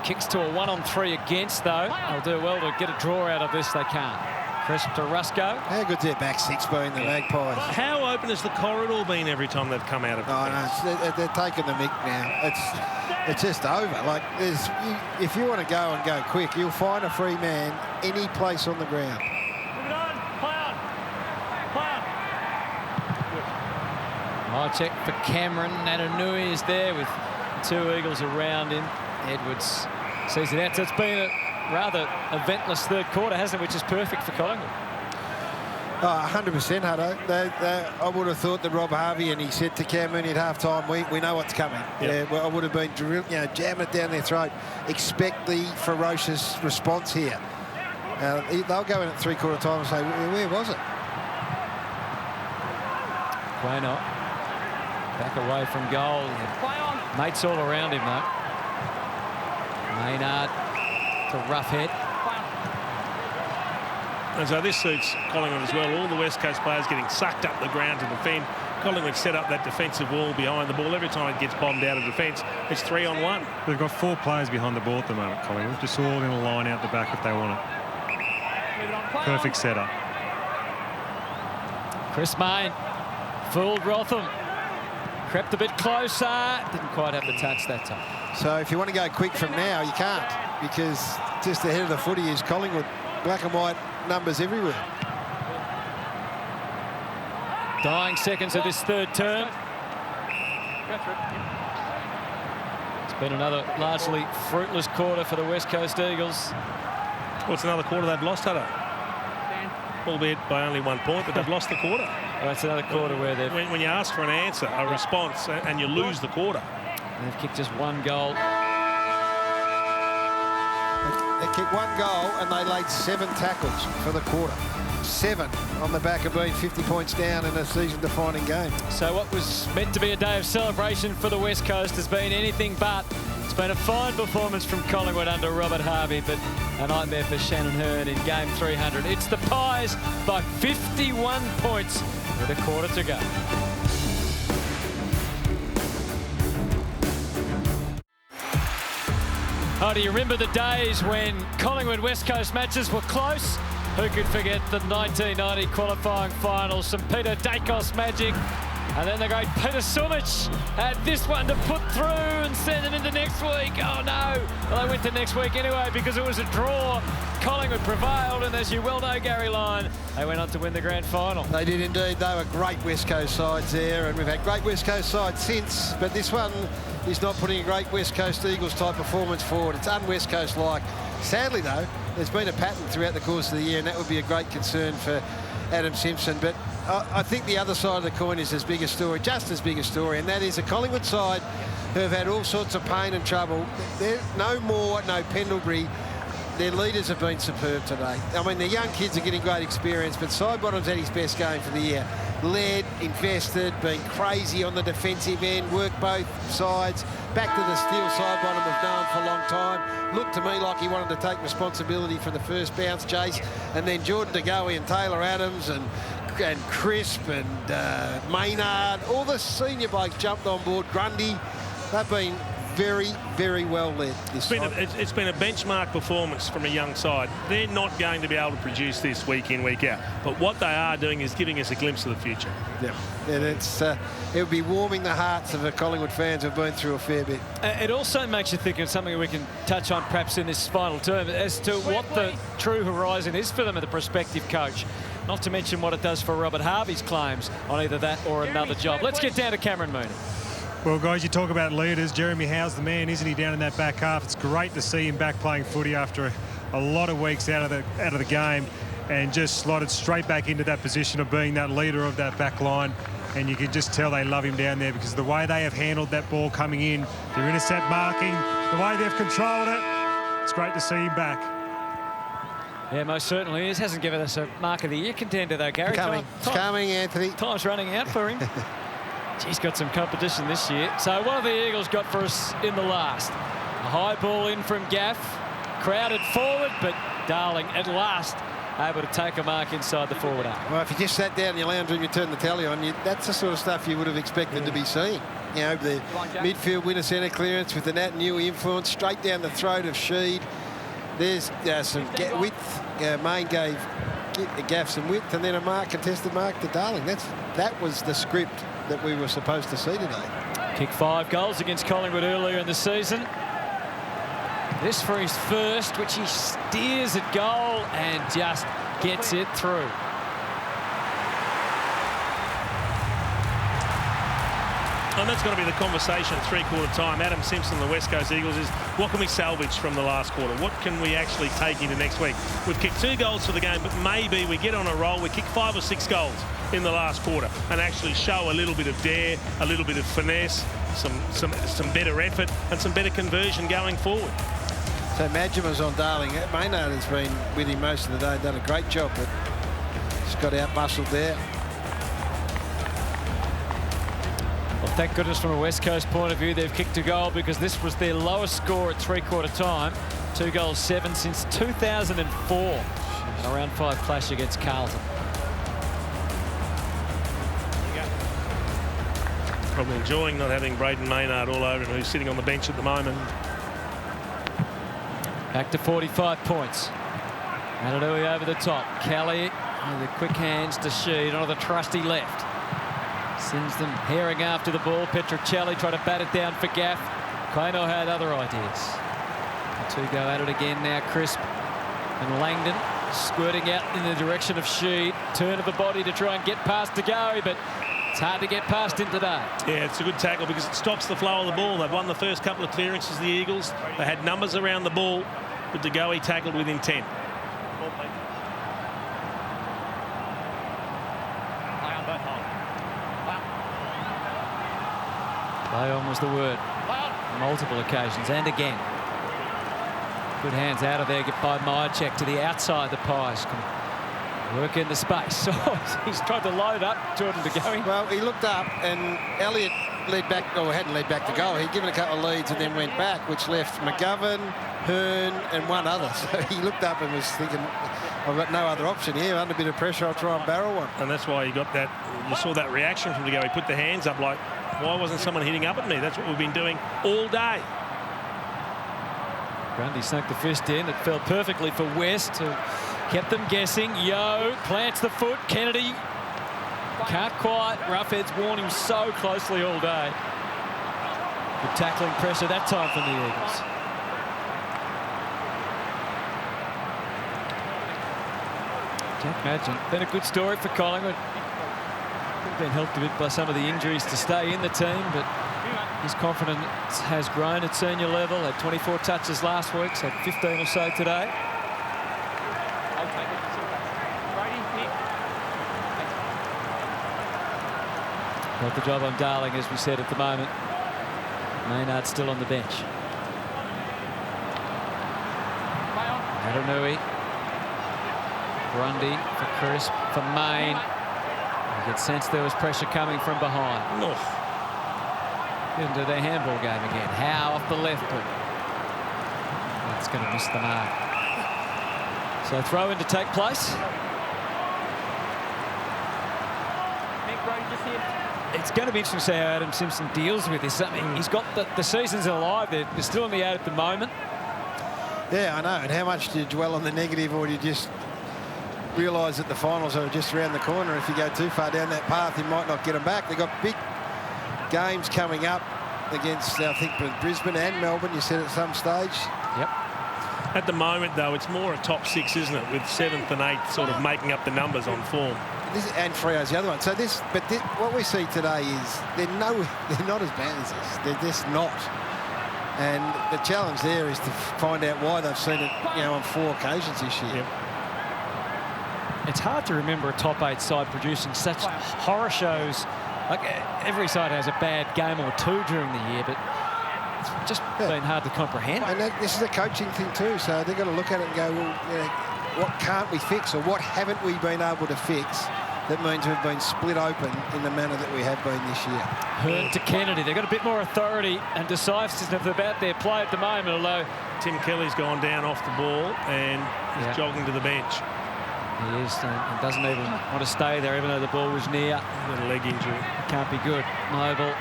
Kicks to a 1-on-3 against, though. They'll do well to get a draw out of this. They can't. Crisp to Rusco. How good's their back 6 being the Magpies? How open has the corridor been every time they've come out of it? Oh, no, they're taking the mick now. It's just over. Like, if you want to go and go quick, you'll find a free man any place on the ground. Mycheck for Cameron. Natanui is there with 2 Eagles around him. Edwards sees it out. So it's been a rather eventless third quarter, hasn't it, which is perfect for Collingwood. 100%, Hutto. I would have thought that Rob Harvey, and he said to Cameron at half-time, we know what's coming. Yep. Yeah, I would have been jamming it down their throat. Expect the ferocious response here. They'll go in at 3/4 time and say, where was it? Quaynor back away from goal. Mates all around him, though. Maynard to Roughhead. And so this suits Collingwood as well. All the West Coast players getting sucked up the ground to defend. Collingwood set up that defensive wall behind the ball. Every time it gets bombed out of defence, it's 3-on-1. They've got 4 players behind the ball at the moment, Collingwood. Just all going to line out the back if they want it. Perfect setup. Chris Mayne fooled Rotham. Crept a bit closer. Didn't quite have the touch that time. So if you want to go quick from now, you can't, because just ahead of the footy is Collingwood. Black and white numbers everywhere. Dying seconds of this third term. It's been another largely fruitless quarter for the West Coast Eagles. Well, it's another quarter they've lost, Hutto. Albeit by only 1 point, but they've lost the quarter. Well, it's another quarter where they've... When you ask for an answer, a response, and you lose the quarter. They've kicked just 1 goal. They kicked 1 goal and they laid 7 tackles for the quarter. 7 on the back of being 50 points down in a season-defining game. So what was meant to be a day of celebration for the West Coast has been anything but. It's been a fine performance from Collingwood under Robert Harvey, but a nightmare for Shannon Hearn in game 300. It's the Pies by 51 points with a quarter to go. Oh, do you remember the days when Collingwood West Coast matches were close? Who could forget the 1990 qualifying finals? Some Peter Dacos magic. And then the great Peter Sumich had this one to put through and send them into next week. Oh, no. Well, they went to next week anyway because it was a draw. Collingwood prevailed, and as you well know, Gary Lyon, they went on to win the grand final. They did indeed. They were great West Coast sides there, and we've had great West Coast sides since, but this one is not putting a great West Coast Eagles type performance forward. It's un-West Coast-like. Sadly, though, there's been a pattern throughout the course of the year, and that would be a great concern for Adam Simpson. But I think the other side of the coin is as big a story, just as big a story, and that is a Collingwood side who have had all sorts of pain and trouble. There's no more, no Pendlebury. Their leaders have been superb today. I mean, the young kids are getting great experience, but Sidebottom's had his best game for the year. Led, invested, been crazy on the defensive end, worked both sides. Back to the steel Sidebottom we've known for a long time. Looked to me like he wanted to take responsibility for the first bounce chase. And then Jordan De Goey and Taylor Adams and Crisp and Maynard, all the senior blokes jumped on board. Grundy, they've been very, very well led this time. It's been a benchmark performance from a young side. They're not going to be able to produce this week in, week out. But what they are doing is giving us a glimpse of the future. Yeah, and it would be warming the hearts of the Collingwood fans who've been through a fair bit. It also makes you think of something we can touch on perhaps in this final term as to what the true horizon is for them as a prospective coach. Not to mention what it does for Robert Harvey's claims on either that or another job. Let's get down to Cameron Mooney. Well, guys, you talk about leaders. Jeremy Howe's the man, isn't he, down in that back half? It's great to see him back playing footy after a lot of weeks out of the game, and just slotted straight back into that position of being that leader of that back line. And you can just tell they love him down there because the way they have handled that ball coming in, their intercept marking, the way they've controlled it, it's great to see him back. Yeah, most certainly is. Hasn't given us a mark of the year contender, though, Gary. It's coming, Anthony. Time's running out for him. He's got some competition this year. So what have the Eagles got for us in the last? A high ball in from Gaff. Crowded forward, but Darling at last able to take a mark inside the forward arc. Well, if you just sat down in your lounge room, you turned the tally on, that's the sort of stuff you would have expected to be seeing. You know, the midfield winner centre clearance with the Nat Newey influence straight down the throat of Sheed. There's some width. Main gave Gaff some width, and then a contested mark to Darling. That was the script that we were supposed to see today. Kicked 5 goals against Collingwood earlier in the season. This for his first, which he steers at goal and just gets it through. And that's got to be the conversation at three-quarter time. Adam Simpson, the West Coast Eagles, is what can we salvage from the last quarter? What can we actually take into next week? We've kicked 2 goals for the game, but maybe we get on a roll. We kick 5 or 6 goals in the last quarter and actually show a little bit of dare, a little bit of finesse, some better effort and some better conversion going forward. So Madjima's on Darling. Maynard has been with him most of the day, done a great job, but just got out-muscled there. Well, thank goodness from a West Coast point of view they've kicked a goal, because this was their lowest score at three-quarter time. 2 goals 7 since 2004. A round 5 clash against Carlton. Probably enjoying not having Braden Maynard all over him, who's sitting on the bench at the moment. Back to 45 points. Adenui over the top. Kelly with the quick hands to Sheed onto the trusty left. Sends them herring after the ball. Petruccelli tried to bat it down for Gaff. Quaino had other ideas. The two go at it again now. Crisp and Langdon squirting out in the direction of Sheed. Turn of the body to try and get past to Goey, but it's hard to get past him today. Yeah, it's a good tackle because it stops the flow of the ball. They've won the first couple of clearances, the Eagles. They had numbers around the ball, but De Goey tackled with intent. Play on was the word. Multiple occasions and again. Good hands out of there by Myercheck to the outside. The Pies can work in the space. Oh, he's tried to load up Jordan De Goey. Well, he looked up and Elliott led back, or hadn't led back to goal. He'd given a couple of leads and then went back, which left McGovern, Hearn and one other. So he looked up and was thinking, I've got no other option here. Under a bit of pressure, I'll try and barrel one. And that's why you got that. You saw that reaction from De Goey. He put the hands up like, why wasn't someone hitting up at me? That's what we've been doing all day. Grundy snuck the fist in. It fell perfectly for West, who kept them guessing. Yo plants the foot. Kennedy can't quite. Roughhead's worn him so closely all day. Good tackling pressure that time from the Eagles. Jack Madgen, been a good story for Collingwood. Been helped a bit by some of the injuries to stay in the team, but his confidence has grown at senior level. Had 24 touches last week, so had 15 or so today. Got the job on Darling, as we said at the moment. Maynard's still on the bench. Adenui. Grundy for Crisp, for Main. You could sense there was pressure coming from behind. Oh. Into their handball game again. Howe off the left, but that's going to miss the mark. So throw in to take place. It's going to be interesting to see how Adam Simpson deals with this. I mean, he's got the season's alive. They're still in the out at the moment. Yeah, I know. And how much do you dwell on the negative, or do you just realise that the finals are just around the corner? If you go too far down that path, you might not get them back. They've got big games coming up against, I think, Brisbane and Melbourne, you said at some stage. Yep. At the moment, though, it's more a top six, isn't it, with 7th and 8th sort of making up the numbers on form. And Freo's the other one. So what we see today is they're not as bad as this. They're just not. And the challenge there is to find out why they've seen it, on 4 occasions this year. Yep. It's hard to remember a top 8 side producing such horror shows. Like, every side has a bad game or 2 during the year, but it's just been hard to comprehend. And this is a coaching thing too, so they've got to look at it and go, well, what can't we fix, or what haven't we been able to fix that means we've been split open in the manner that we have been this year. Hearn to Kennedy. They've got a bit more authority and decisiveness about their play at the moment, although Tim Kelly's gone down off the ball and he's jogging to the bench. He is, and doesn't even want to stay there, even though the ball was near. He's got a leg injury. It can't be good. Noble.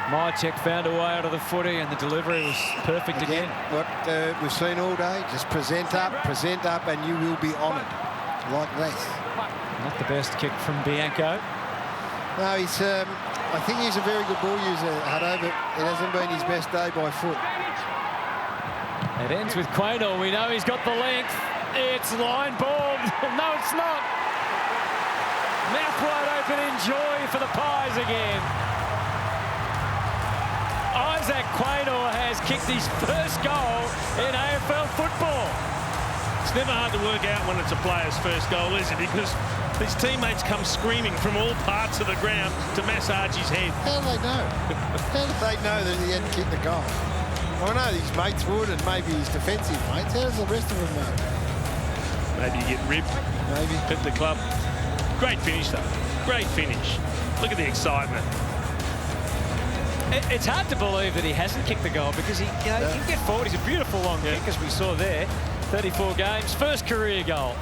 Myercheck found a way out of the footy, and the delivery was perfect again. What we've seen all day, just present up, and you will be honoured. Like this. Not the best kick from Bianco. No, he's. I think he's a very good ball user, Hutto, but it hasn't been his best day by foot. It ends with Quaynor. We know he's got the length. It's line ball. No, it's not. Mouth wide open in joy for the Pies again. Isaac Quaynor has kicked his first goal in AFL football. It's never hard to work out when it's a player's first goal, is it? Because his teammates come screaming from all parts of the ground to massage his head. How do they know? How do they know that he hadn't kicked the goal? I know his mates would, and maybe his defensive mates. How does the rest of them know? Maybe you get ripped. Maybe. At the club. Great finish, though. Great finish. Look at the excitement. It's hard to believe that he hasn't kicked the goal, because he can get forward. He's a beautiful long kick, as we saw there. 34 games, first career goal.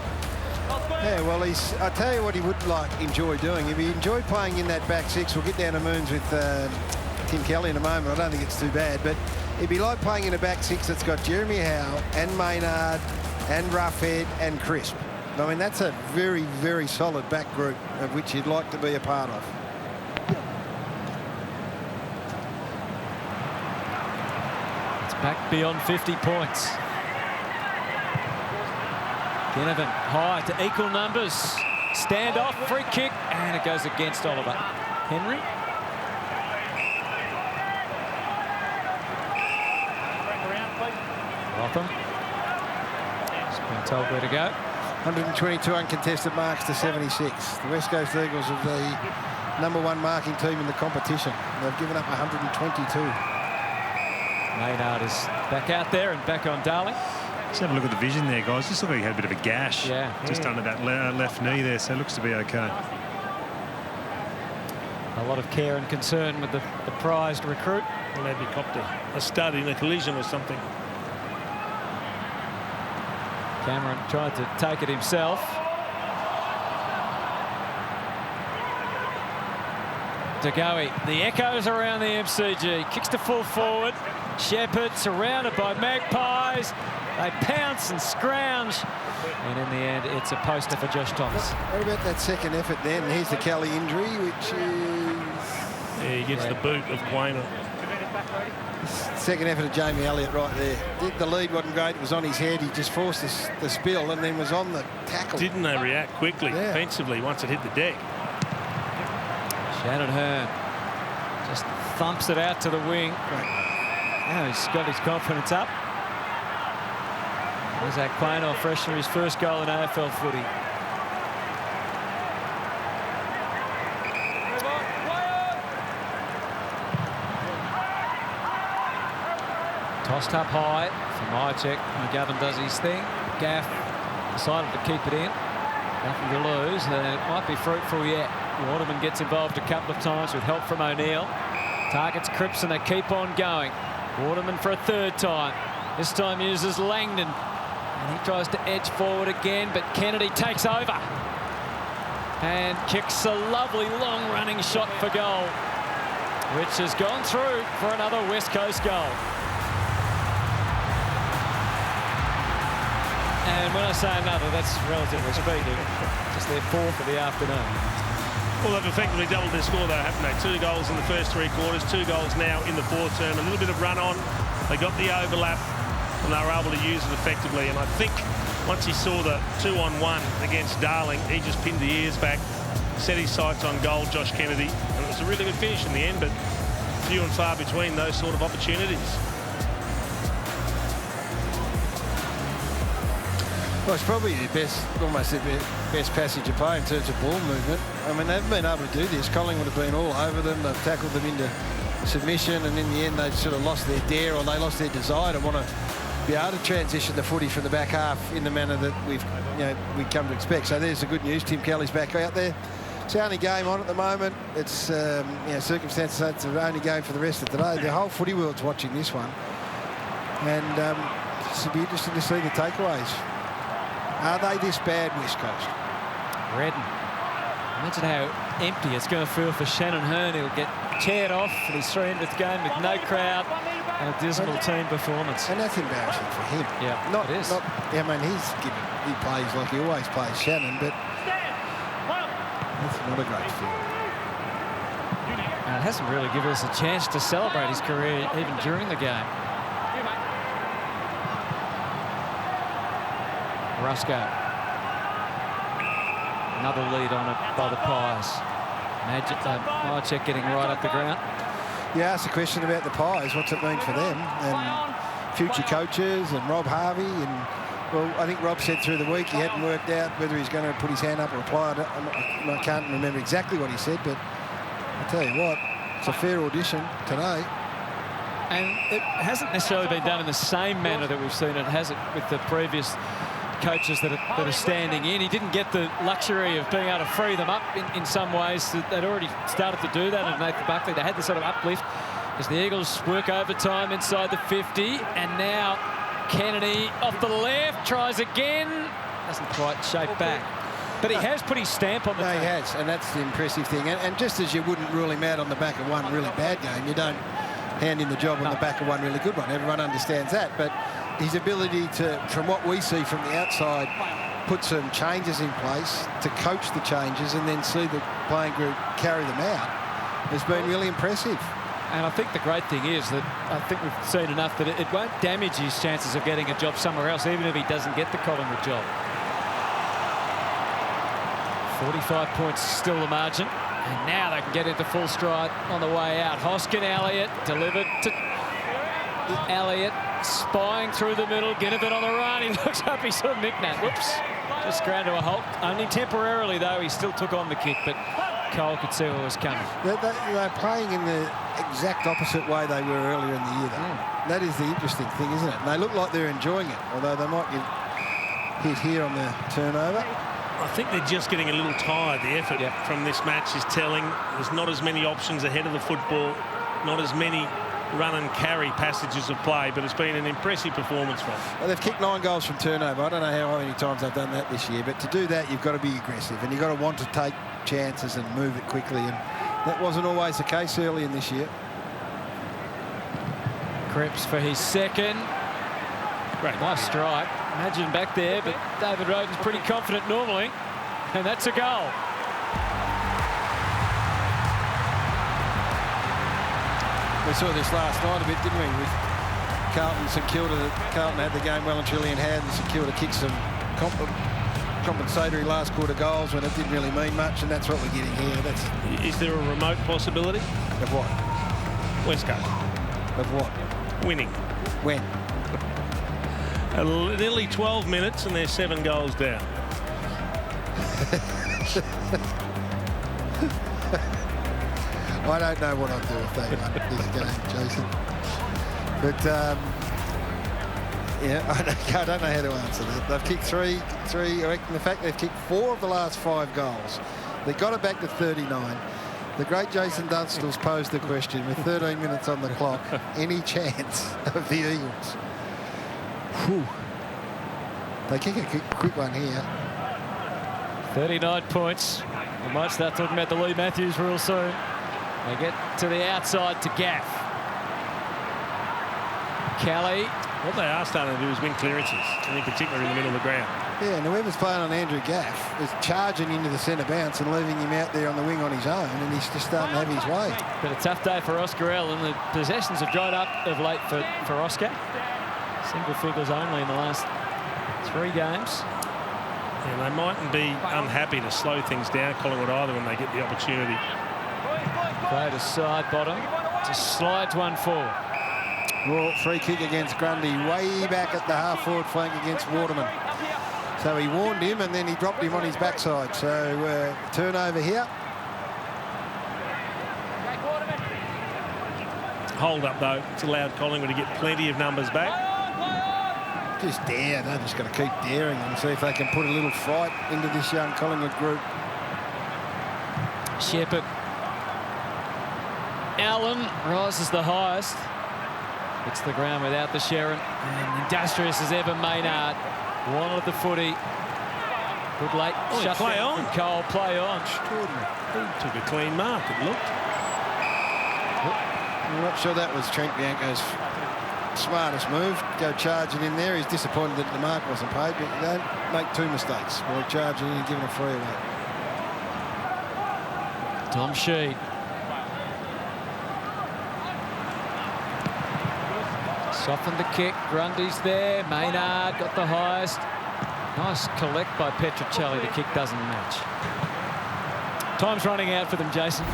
Yeah, well, I tell you what he would enjoy doing. If he enjoyed playing in that back six, we'll get down to Moons with Tim Kelly in a moment. I don't think it's too bad, but if he liked playing in a back six that's got Jeremy Howe and Maynard and Roughhead and Crisp. I mean, that's a very, very solid back group of which you'd like to be a part of. It's back beyond 50 points. Ginnivan high to equal numbers. Stand off, free kick, and it goes against Oliver. Henry. Rotham. He's been told where to go. 122 uncontested marks to 76. The West Coast Eagles are the #1 marking team in the competition. They've given up 122. Maynard is back out there and back on Darling. Just have a look at the vision there, guys. Just look like he had a bit of a gash just under that left knee there, so it looks to be okay. A lot of care and concern with the prized recruit. Well, maybe copped a stud in a collision or something. Cameron tried to take it himself. To Goey. The echoes around the MCG. Kicks to full forward. Shepherd surrounded by Magpies. They pounce and scrounge. And in the end, it's a poster for Josh Thomas. What about that second effort then? Here's the Kelly injury, which is... Yeah, he gets the boot of Quainer. Second effort of Jamie Elliott right there. The lead wasn't great. It was on his head. He just forced the spill and then was on the tackle. Didn't they react quickly defensively once it hit the deck? Shannon Hearn just thumps it out to the wing. Now he's got his confidence up. There's that Quainer fresh from his first goal in AFL footy. Tossed up high from Mychek. McGovern does his thing. Gaff decided to keep it in. Nothing to lose, and it might be fruitful yet. Waterman gets involved a couple of times with help from O'Neill. Targets Cripps and they keep on going. Waterman for a third time. This time uses Langdon. And he tries to edge forward again, but Kennedy takes over. And kicks a lovely long-running shot for goal, which has gone through for another West Coast goal. And when I say another, that's relatively speaking. Just their fourth of the afternoon. Well, they've effectively doubled their score, though, haven't they? 2 goals in the first 3 quarters, 2 goals now in the fourth term. A little bit of run on. They got the overlap, and they were able to use it effectively. And I think once he saw the 2-on-1 against Darling, he just pinned the ears back, set his sights on goal, Josh Kennedy. And it was a really good finish in the end, but few and far between those sort of opportunities. Well, it's probably the best, almost the best passage of play in terms of ball movement. I mean, they haven't been able to do this. Collingwood have been all over them. They've tackled them into submission, and in the end, they've sort of lost their dare, or they lost their desire to want to be able to transition the footy from the back half in the manner that we come to expect. So there's the good news. Tim Kelly's back out there. It's the only game on at the moment. It's circumstances. It's the only game for the rest of today. The whole footy world's watching this one, and it'll be interesting to see the takeaways. Are they this bad, West Coast? Redden. Imagine how empty it's going to feel for Shannon Hearn. He'll get chaired off in his 300th game with no crowd and a dismal team performance. And that's embarrassing for him. Yeah, it is. I mean, he plays like he always plays, Shannon, but that's not a great feeling. And it hasn't really given us a chance to celebrate his career even during the game. Rusco. Another lead on it by the Pies. Mychek getting right up the ground. You asked a question about the Pies. What's it mean for them? And future coaches and Rob Harvey. And, well, I think Rob said through the week he hadn't worked out whether he's going to put his hand up or apply it. I can't remember exactly what he said, but I'll tell you what, it's a fair audition today. And it hasn't necessarily been done in the same manner that we've seen it, has it, with the previous coaches that are standing in. He didn't get the luxury of being able to free them up in some ways. They'd already started to do that, and Nathan Buckley, they had the sort of uplift as the Eagles work overtime inside the 50, and now Kennedy off the left, tries again, doesn't quite shape back. But he has put his stamp on the team. He has, and that's the impressive thing. And just as you wouldn't rule him out on the back of one really bad game, you don't hand in the job on the back of one really good one. Everyone understands that, but his ability to, from what we see from the outside, put some changes in place, to coach the changes and then see the playing group carry them out, has been really impressive. And I think the great thing is that I think we've seen enough that it won't damage his chances of getting a job somewhere else, even if he doesn't get the Collingwood job. 45 points is still the margin. And now they can get into full stride on the way out. Hoskin Elliott delivered to Elliott, spying through the middle. Ginnivan on the run. He looks up, he saw Mick-Nat. Whoops. Just ground to a halt. Only temporarily, though. He still took on the kick, but Cole could see what was coming. They're playing in the exact opposite way they were earlier in the year, though. That is the interesting thing, isn't it? And they look like they're enjoying it, although they might get hit here on the turnover. I think they're just getting a little tired. The effort from this match is telling. There's not as many options ahead of the football, not as many run and carry passages of play, but it's been an impressive performance from them. Well, they've kicked 9 goals from turnover. I don't know how many times they've done that this year, but to do that, you've got to be aggressive and you've got to want to take chances and move it quickly, and that wasn't always the case early in this year. Cripps for his second. Great. Nice strike. Imagine back there, but David Roden's pretty confident normally, and that's a goal. We saw this last night a bit, didn't we, with Carlton, St Kilda. Carlton had the game well and truly in hand, and St Kilda kicked some compensatory last quarter goals when it didn't really mean much, and that's what we're getting here. Is there a remote possibility? Of what? West Coast. Of what? Winning. When? Nearly 12 minutes and they're 7 goals down. I don't know what I'd do if they won this game, Jason. But yeah, I don't know how to answer that. They've kicked three. I reckon the fact they've kicked 4 of the last 5 goals. They got it back to 39. The great Jason Dunstall's posed the question with 13 minutes on the clock. Any chance of the Eagles? Whew. They kick a quick one here. 39 points. We might start talking about the Lee Matthews rule soon. They get to the outside to Gaff. Kelly. What they are starting to do is win clearances, and in particular in the middle of the ground. Yeah, and whoever's playing on Andrew Gaff is charging into the centre bounce and leaving him out there on the wing on his own, and he's just starting to have his way. But a tough day for Oscar Allen. The possessions have dried up of late for Oscar. Single figures only in the last 3 games. And they mightn't be unhappy to slow things down, Collingwood, either, when they get the opportunity. Play to side bottom. Just slides one forward. Well, free kick against Grundy, way back at the half-forward flank against Waterman. So he warned him, and then he dropped him on his backside. So turnover here. Hold up, though. It's allowed Collingwood to get plenty of numbers back. Just dare. They're just going to keep daring and see if they can put a little fright into this young Collingwood group. Shepherd. Allen rises the highest. Hits the ground without the Sharon. And industrious as ever, Maynard. Wanted the footy. Good late shut play on. from Cole. Play on. Extraordinary. He took a clean mark, it looked. I'm not sure that was Trent Bianco's smartest move. Go charging in there. He's disappointed that the mark wasn't paid, but you don't make 2 mistakes by charging in and giving a free away. Tom Sheed. Softened the kick. Grundy's there. Maynard got the highest. Nice collect by Petruccelli. The kick doesn't match. Time's running out for them, Jason.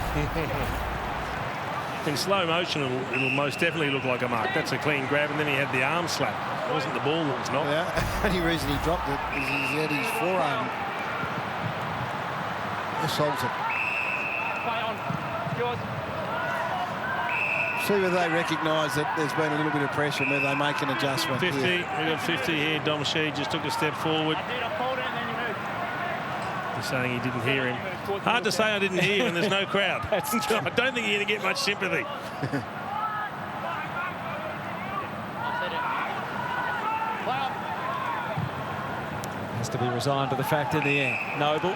In slow motion, it'll most definitely look like a mark. That's a clean grab, and then he had the arm slap. It wasn't the ball that was knocked. Yeah, only reason he dropped it is he had his forearm. Assaulted. See whether they recognise that there's been a little bit of pressure and whether they make an adjustment. 50. Here. We got 50 here. Dom Sheed just took a step forward. He's saying he didn't hear him. Hard to say I didn't hear when there's no crowd. I don't think you're going to get much sympathy. Has to be resigned to the fact in the end. Noble.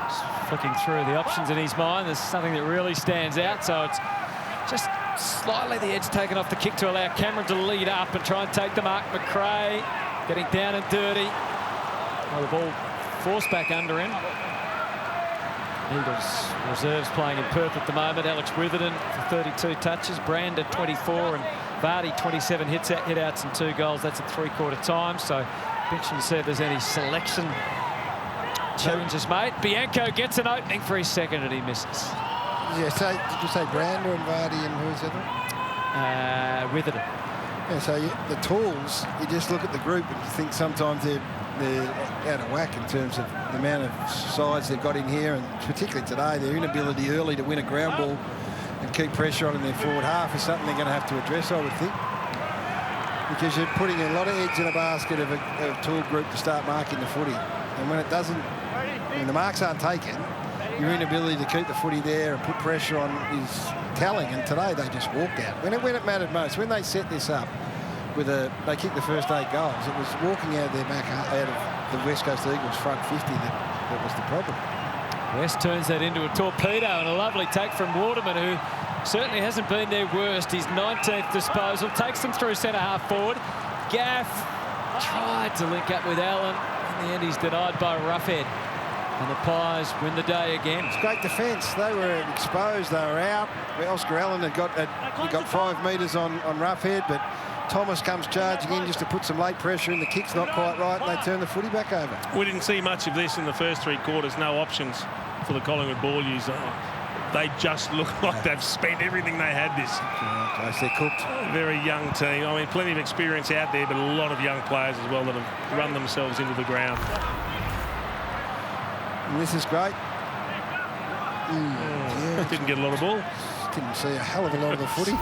Just flicking through the options in his mind. There's something that really stands out. So it's just slightly the edge taken off the kick to allow Cameron to lead up and try and take the mark. McRae getting down and dirty. Well, the ball forced back under him. Eagles reserves playing in Perth at the moment. Alex Witherden for 32 touches, Brand at 24, and Vardy 27 hit-outs and 2 goals. That's at three-quarter time. So interesting to see if there's any selection changes made. Bianco gets an opening for his second and he misses. Yeah, so did you say Brander and Vardy and who's the other? Witherden. Yeah, so the tools, you just look at the group and you think sometimes they're out of whack in terms of the amount of size they've got in here, and particularly today, their inability early to win a ground ball and keep pressure on in their forward half is something they're going to have to address, I would think. Because you're putting a lot of eggs in a basket of a tool group to start marking the footy. And when it doesn't, when the marks aren't taken, your inability to keep the footy there and put pressure on is telling. And today they just walked out. When it mattered most, when they set this up, they kicked the first 8 goals, it was walking out of their back, out of the West Coast Eagles front 50 that was the problem. West turns that into a torpedo, and a lovely take from Waterman, who certainly hasn't been their worst. His 19th disposal takes them through centre half forward. Gaff tried to link up with Allen. In the end, he's denied by Roughhead. And the Pies win the day again. It's great defence. They were exposed. They were out. Oscar Allen had got 5 metres on Roughhead, but Thomas comes charging in just to put some late pressure in. The kick's not quite right, and they turn the footy back over. We didn't see much of this in the first 3 quarters. No options for the Collingwood ball user. They just look like they've spent everything they had this. They're cooked. Very young team. I mean, plenty of experience out there, but a lot of young players as well that have run themselves into the ground. And this is great. Didn't get a lot of ball. Didn't see a hell of a lot of the footy.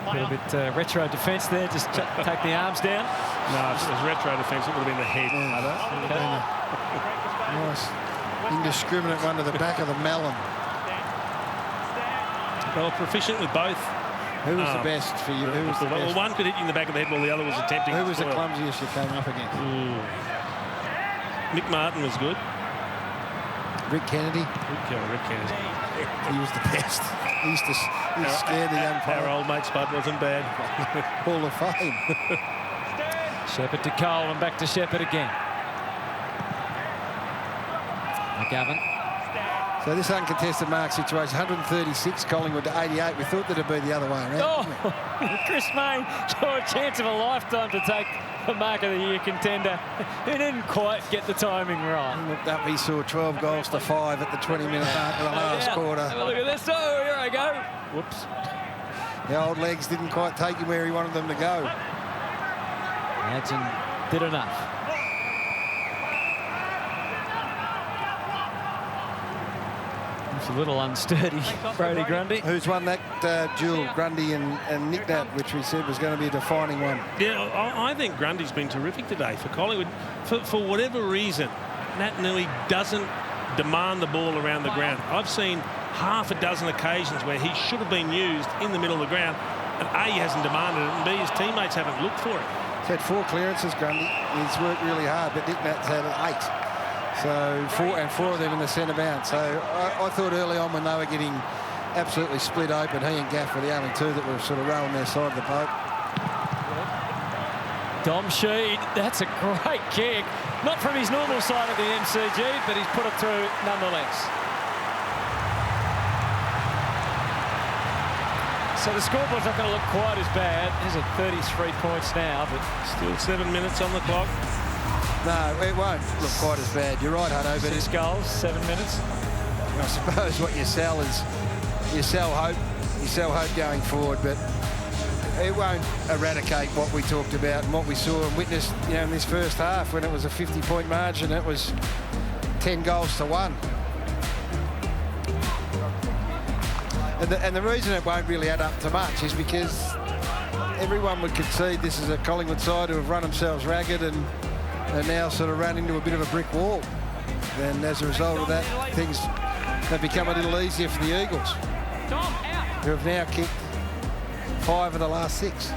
A little bit retro defence there, just take the arms down. No, if it was retro defence, it would have been the head. Nice indiscriminate one to the back of the melon. They were proficient with both. Who was the best for you? Who was the best? Well, one could hit you in the back of the head while the other was attempting. Who was the clumsiest you came up against? Mick Martin was good. Rick Kennedy. Rick Kennedy. He was the best. He scared the young player. Our old mate Spud wasn't bad. Hall of Fame. Shepherd to Cole and back to Shepherd again. McGovern. So this uncontested mark situation, 136, Collingwood to 88. We thought that it'd be the other way around. Oh, Chris May saw a chance of a lifetime to take the mark of the year contender. He didn't quite get the timing right. He looked up, he saw 12 goals to 5 at the 20-minute mark of the last quarter. Have a look at this. Oh, here I go. Whoops. The old legs didn't quite take him where he wanted them to go. Imagine did enough. It's a little unsturdy, Brodie Grundy. Who's won that duel, Grundy and Nick Nat, which we said was going to be a defining one. Yeah, I think Grundy's been terrific today for Collingwood. For whatever reason, Nat Nui doesn't demand the ball around the ground. I've seen half a dozen occasions where he should have been used in the middle of the ground, and A, he hasn't demanded it, and B, his teammates haven't looked for it. He's had 4 clearances, Grundy. He's worked really hard, but Nick Nat's had 8. So 4 of them in the centre bounce. So I thought early on when they were getting absolutely split open, he and Gaff were the only 2 that were sort of rowing their side of the boat. Dom Sheed, that's a great kick. Not from his normal side of the MCG, but he's put it through nonetheless. So the scoreboard's not going to look quite as bad. There's a 33 points now, but still 7 minutes on the clock. No, it won't look quite as bad. You're right, Hutto. But 6 goals, 7 minutes. I suppose what you sell is you sell hope. You sell hope going forward, but it won't eradicate what we talked about and what we saw and witnessed, in this first half when it was a 50-point margin. It was 10 goals to 1. And the reason it won't really add up to much is because everyone would concede this is a Collingwood side who have run themselves ragged and now sort of run into a bit of a brick wall. And as a result of that, things have become a little easier for the Eagles, who have now kicked 5 of the last 6.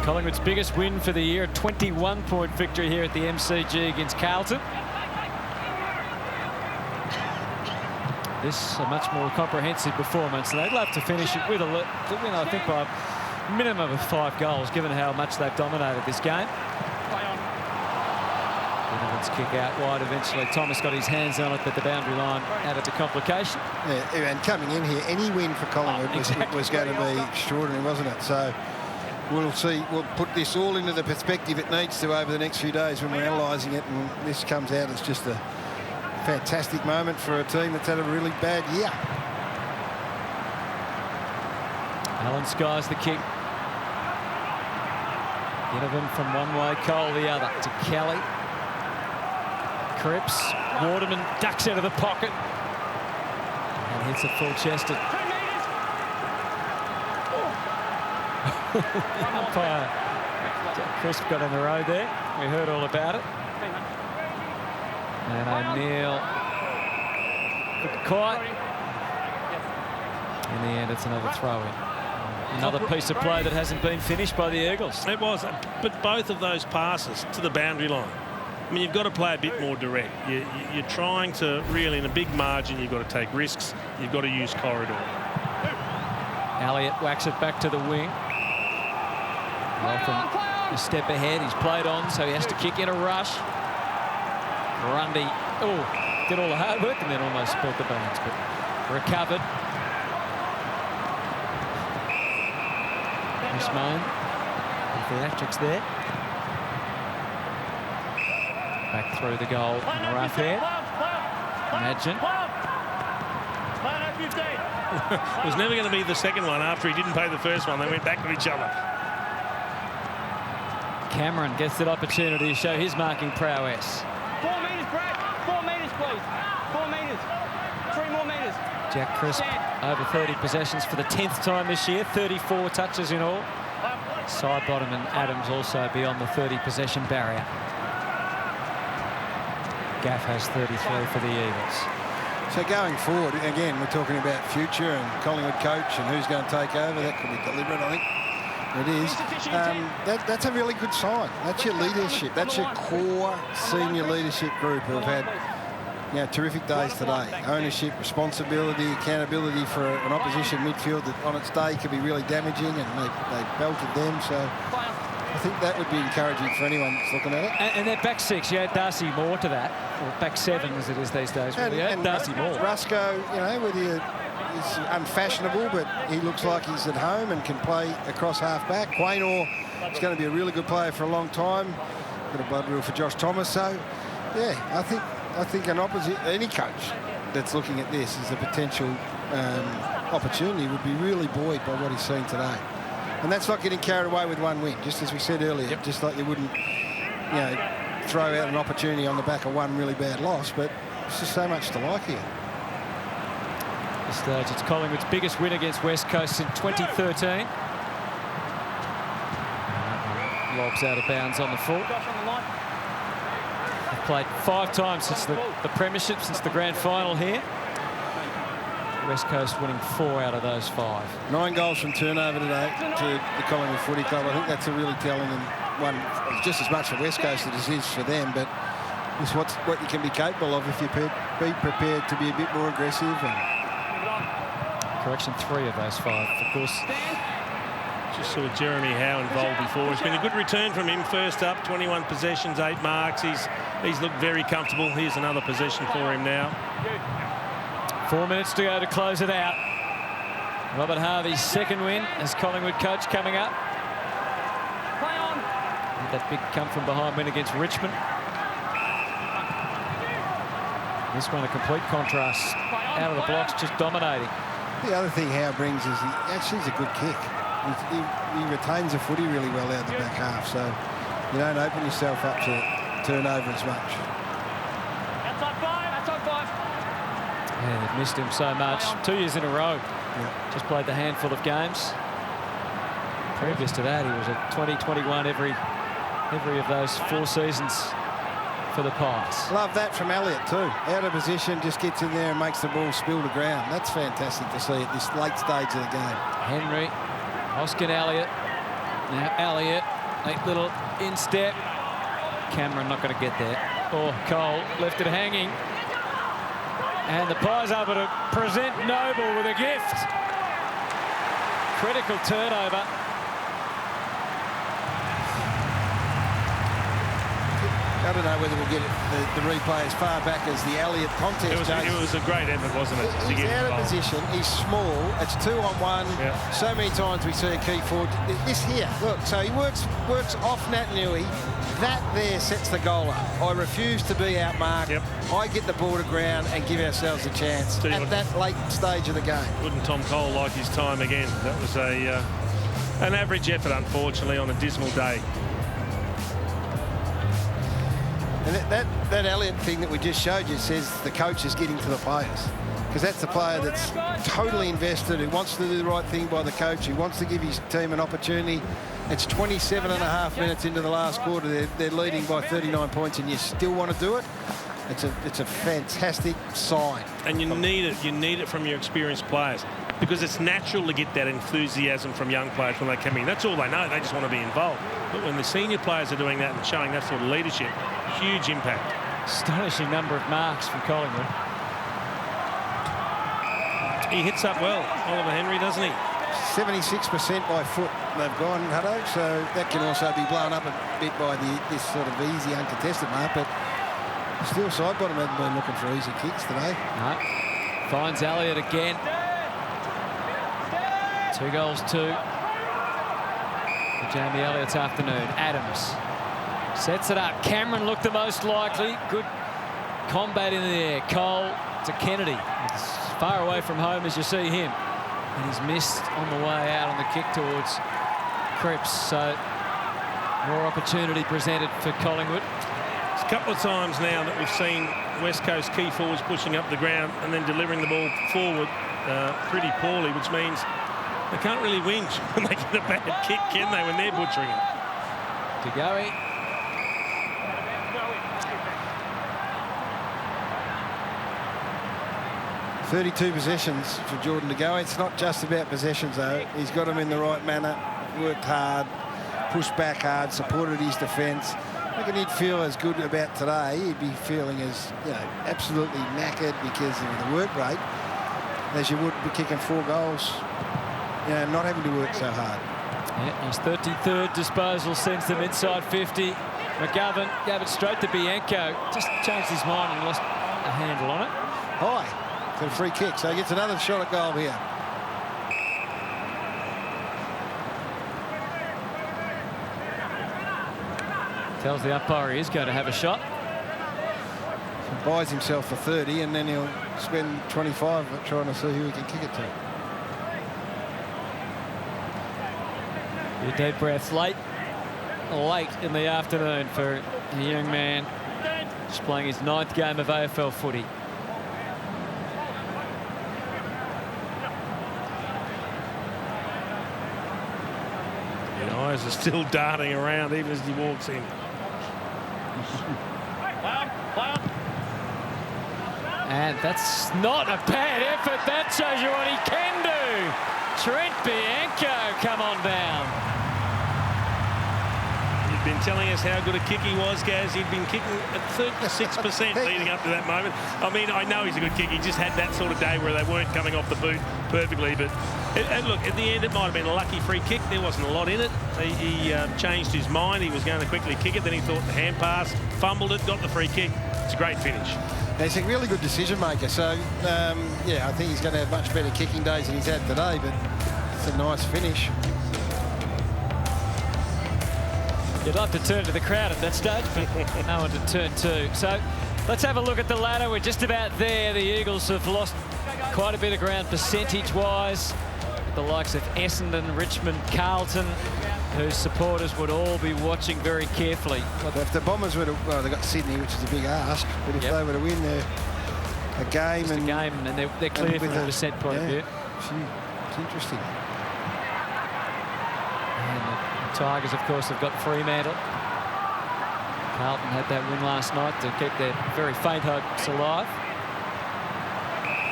Collingwood's biggest win for the year, a 21-point victory here at the MCG against Carlton. this a much more comprehensive performance. And they'd love to finish it with a win, I think, by a minimum of 5 goals, given how much they've dominated this game. Donovan's kick out wide eventually. Thomas got his hands on it, but the boundary line added the complication. Yeah, and coming in here, any win for Collingwood was going to be extraordinary, wasn't it? So we'll see. We'll put this all into the perspective it needs to over the next few days when we're analysing it, and this comes out as just a fantastic moment for a team that's had a really bad year. Alan skies the kick. Donovan from one way, Cole the other to Kelly. Cripps, Waterman ducks out of the pocket and hits it full-chested. Umpire Crisp got on the road there. We heard all about it. And O'Neill quiet. In the end, it's another throw-in. Another piece of play that hasn't been finished by the Eagles. It was, but both of those passes to the boundary line. I mean, you've got to play a bit more direct. You're trying to really, in a big margin, you've got to take risks. You've got to use corridor. Elliott whacks it back to the wing. From a step ahead, he's played on, so he has to kick in a rush. Grundy, did all the hard work and then almost spilt the beans, but recovered. Ismail, theatrics there. Back through the goal in the rough here. Imagine. It was never going to be the second one after he didn't pay the first one. They went back to each other. Cameron gets that opportunity to show his marking prowess. 4 metres, Brad. 4 metres, please. 4 metres. 3 more metres. Jack Crisp over 30 possessions for the 10th time this year. 34 touches in all. Sidebottom and Adams also beyond the 30 possession barrier. Gaff has 33 for the Eagles. So going forward, again, we're talking about future and Collingwood coach and who's going to take over. That could be deliberate, I think. It is. That's a really good sign. That's your leadership. That's your core senior leadership group who have had terrific days today. Ownership, responsibility, accountability for an opposition midfield that on its day could be really damaging, and they belted them. So I think that would be encouraging for anyone that's looking at it. And that back six, you add Darcy Moore to that, or back seven as it is these days. And Darcy Moore. Rusco, whether he's unfashionable, but he looks like he's at home and can play across half-back. Quaynor is going to be a really good player for a long time. Got a blood rule for Josh Thomas. So, yeah, I think any coach that's looking at this as a potential opportunity would be really buoyed by what he's seen today. And that's not getting carried away with one win, just as we said earlier. Yep. Just like you wouldn't, throw out an opportunity on the back of one really bad loss, but there's just so much to like here. At this stage, it's Collingwood's biggest win against West Coast in 2013. Lobs out of bounds on the full. They've played 5 times since the premiership, since the grand final here. West Coast winning 4 out of those 5. 9 goals from turnover today to the Collingwood Footy Club. I think that's a really telling and one just as much for West Coast as it is for them, but it's what you can be capable of if you be prepared to be a bit more aggressive. Correction, 3 of those 5, of course. Just saw Jeremy Howe involved before. It's been a good return from him. First up, 21 possessions, 8 marks. He's looked very comfortable. Here's another possession for him now. 4 minutes to go to close it out. Robert Harvey's second win as Collingwood coach coming up. Play on. That big come-from-behind win against Richmond. This one a complete contrast. Out of the blocks, just dominating. The other thing Howe brings is he's a good kick. He retains the footy really well out of the back half, so you don't open yourself up to turnover as much. Outside 5, outside 5. Yeah, they've missed him so much. 2 years in a row. Yeah. Just played the handful of games. Previous to that, he was at 20-21 every of those 4 seasons for the Pies. Love that from Elliott too. Out of position, just gets in there and makes the ball spill to ground. That's fantastic to see at this late stage of the game. Henry, Oscar Elliott. Now Elliott, a little instep. Cameron not going to get there. Oh, Cole left it hanging. And the Pies able to present Noble with a gift. Critical turnover. I don't know whether we'll get the replay as far back as the Elliott contest. It was a great effort, wasn't it? He's out of position. He's small. It's 2-on-1. Yeah. So many times we see a key forward. This here, look. So he works off Nat Nui. That there sets the goal up. I refuse to be outmarked. Yep. I get the ball to ground and give ourselves a chance at that late stage of the game. Wouldn't Tom Cole like his time again? That was an average effort, unfortunately, on a dismal day. And that Elliott thing that we just showed you says the coach is getting to the players. Because that's the player that's totally invested, who wants to do the right thing by the coach, who wants to give his team an opportunity. It's 27.5 minutes into the last quarter. They're leading by 39 points, and you still want to do it. It's a fantastic sign. And you need it. You need it from your experienced players, because it's natural to get that enthusiasm from young players when they come in. That's all they know. They just want to be involved. But when the senior players are doing that and showing that sort of leadership, huge impact. Astonishing number of marks from Collingwood. He hits up well, Oliver Henry, doesn't he? 76% by foot they've gone, Hutto, so that can also be blown up a bit by this sort of easy, uncontested mark, but still side bottom haven't been looking for easy kicks today. No. Finds Elliott again. 2 goals, 2. For Jamie Elliott's afternoon. Adams sets it up. Cameron looked the most likely. Good combat in the air. Cole to Kennedy. As far away from home as you see him. And he's missed on the way out on the kick towards Cripps. So more opportunity presented for Collingwood. It's a couple of times now that we've seen West Coast key forwards pushing up the ground and then delivering the ball forward pretty poorly, which means they can't really whinge when they get a bad kick, can they, when they're butchering it? To Goey. .32 possessions for Jordan to go. It's not just about possessions, though. He's got them in the right manner, worked hard, pushed back hard, supported his defence. I reckon he'd feel as good about today. He'd be feeling as, absolutely knackered because of the work rate as you would be kicking 4 goals, not having to work so hard. Yeah, his 33rd disposal sends them inside 50. McGovern gave it straight to Bianco. Just changed his mind and lost a handle on it. High. For a free kick, so he gets another shot at goal here. Tells the umpire he is going to have a shot. He buys himself for 30 and then he'll spend 25 trying to see who he can kick it to. Your deep breaths late in the afternoon for a young man just playing his 9th game of AFL footy. The eyes are still darting around even as he walks in. And that's not a bad effort. That shows you what he can do. Trent Bianco, come on down. He'd been telling us how good a kick he was, Gaz. He'd been kicking at 36% leading up to that moment. I mean, I know he's a good kick. He just had that sort of day where they weren't coming off the boot perfectly. But look, at the end, it might have been a lucky free kick. There wasn't a lot in it. He changed his mind. He was going to quickly kick it. Then he thought the hand pass, fumbled it, got the free kick. It's a great finish. He's a really good decision maker. So, I think he's going to have much better kicking days than he's had today. But it's a nice finish. You'd love to turn to the crowd at that stage, but no one to turn to. So let's have a look at the ladder. We're just about there. The Eagles have lost quite a bit of ground percentage-wise. The likes of Essendon, Richmond, Carlton, whose supporters would all be watching very carefully. If the Bombers were to, well, they got Sydney, which is a big ask, but if they were to win a game, and they're clear from a percent point of view. It's interesting. And the Tigers, of course, have got Fremantle. Carlton had that win last night to keep their very faint hopes alive.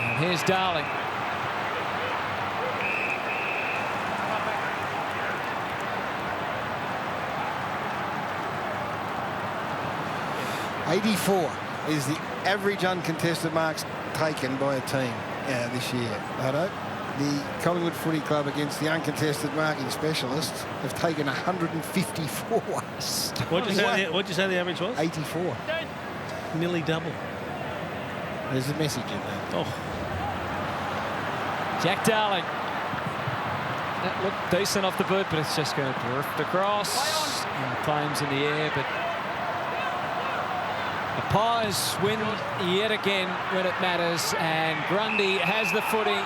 And here's Darling. .84 is the average uncontested marks taken by a team this year, Hutto. The Collingwood Footy Club against the uncontested marking specialists have taken 154. What'd you say the average was? 84. Nearly double. There's a message in that. Oh. Jack Darling. That looked decent off the boot, but it's just going to drift across. And claims in the air, but the Pies win yet again when it matters, and Grundy has the footy.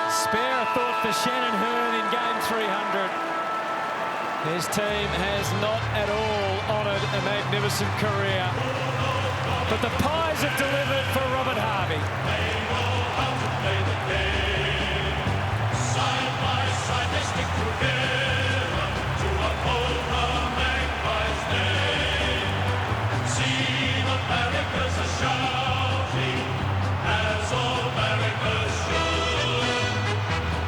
Spare a thought for Shannon Hearn in game 300. His team has not at all honoured a magnificent career. But the Pies have delivered for Robert Harvey. Side by side they stick together to uphold the Magpies' name. See the barrackers are shouting as all barrackers should.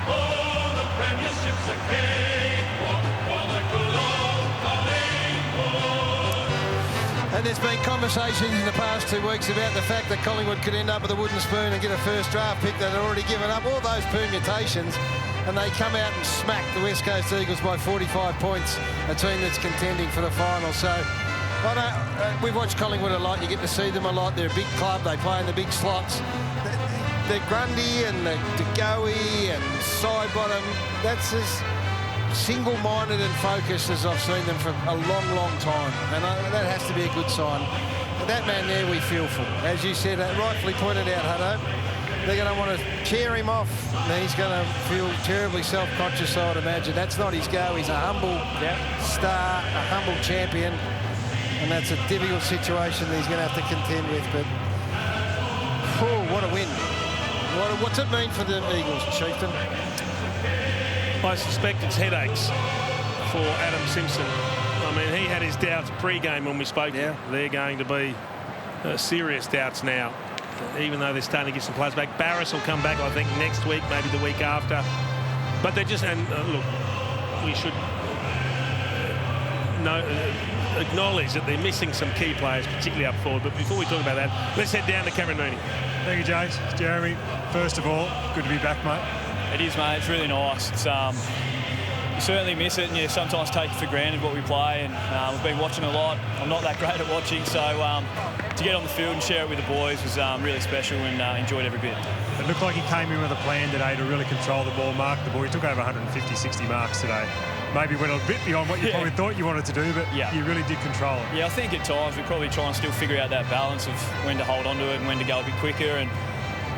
Oh, the premiership's a cakewalk for the good old Collingwood. And there's been conversations in the past 2 weeks about the fact that Collingwood could end up with a wooden spoon and get a first draft pick that had already given up all those permutations, and they come out and smack the West Coast Eagles by 45 points, a team that's contending for the final. So we've watched Collingwood a lot. You get to see them a lot. They're a big club. They play in the big slots. The Grundy and the Goey and side bottom, that's as single-minded and focused as I've seen them for a long, long time, and that has to be a good sign. And that man there we feel for. As you said, rightfully pointed out, Hutto, they're going to want to cheer him off, and he's going to feel terribly self-conscious, I would imagine. That's not his go. He's a humble star, a humble champion, and that's a difficult situation that he's going to have to contend with. But, what a win. What's it mean for the Eagles, Chieftain? I suspect it's headaches for Adam Simpson. I mean, he had his doubts pre-game when we spoke. Yeah. They're going to be serious doubts now, even though they're starting to get some players back. Barris will come back, I think, next week, maybe the week after. But they're just... And look, we should acknowledge that they're missing some key players, particularly up forward. But before we talk about that, let's head down to Cameron Mooney. Thank you, James. Jeremy, first of all, good to be back, mate. It is, mate. It's really nice. It's, you certainly miss it, and you sometimes take it for granted what we play. And we've been watching a lot. I'm not that great at watching, so to get on the field and share it with the boys was really special, and enjoyed every bit. It looked like he came in with a plan today to really control the ball, mark the ball. He took over 150, 60 marks today. Maybe went a bit beyond what you probably thought you wanted to do, but you really did control it. Yeah, I think at times we probably try and still figure out that balance of when to hold on to it and when to go a bit quicker. And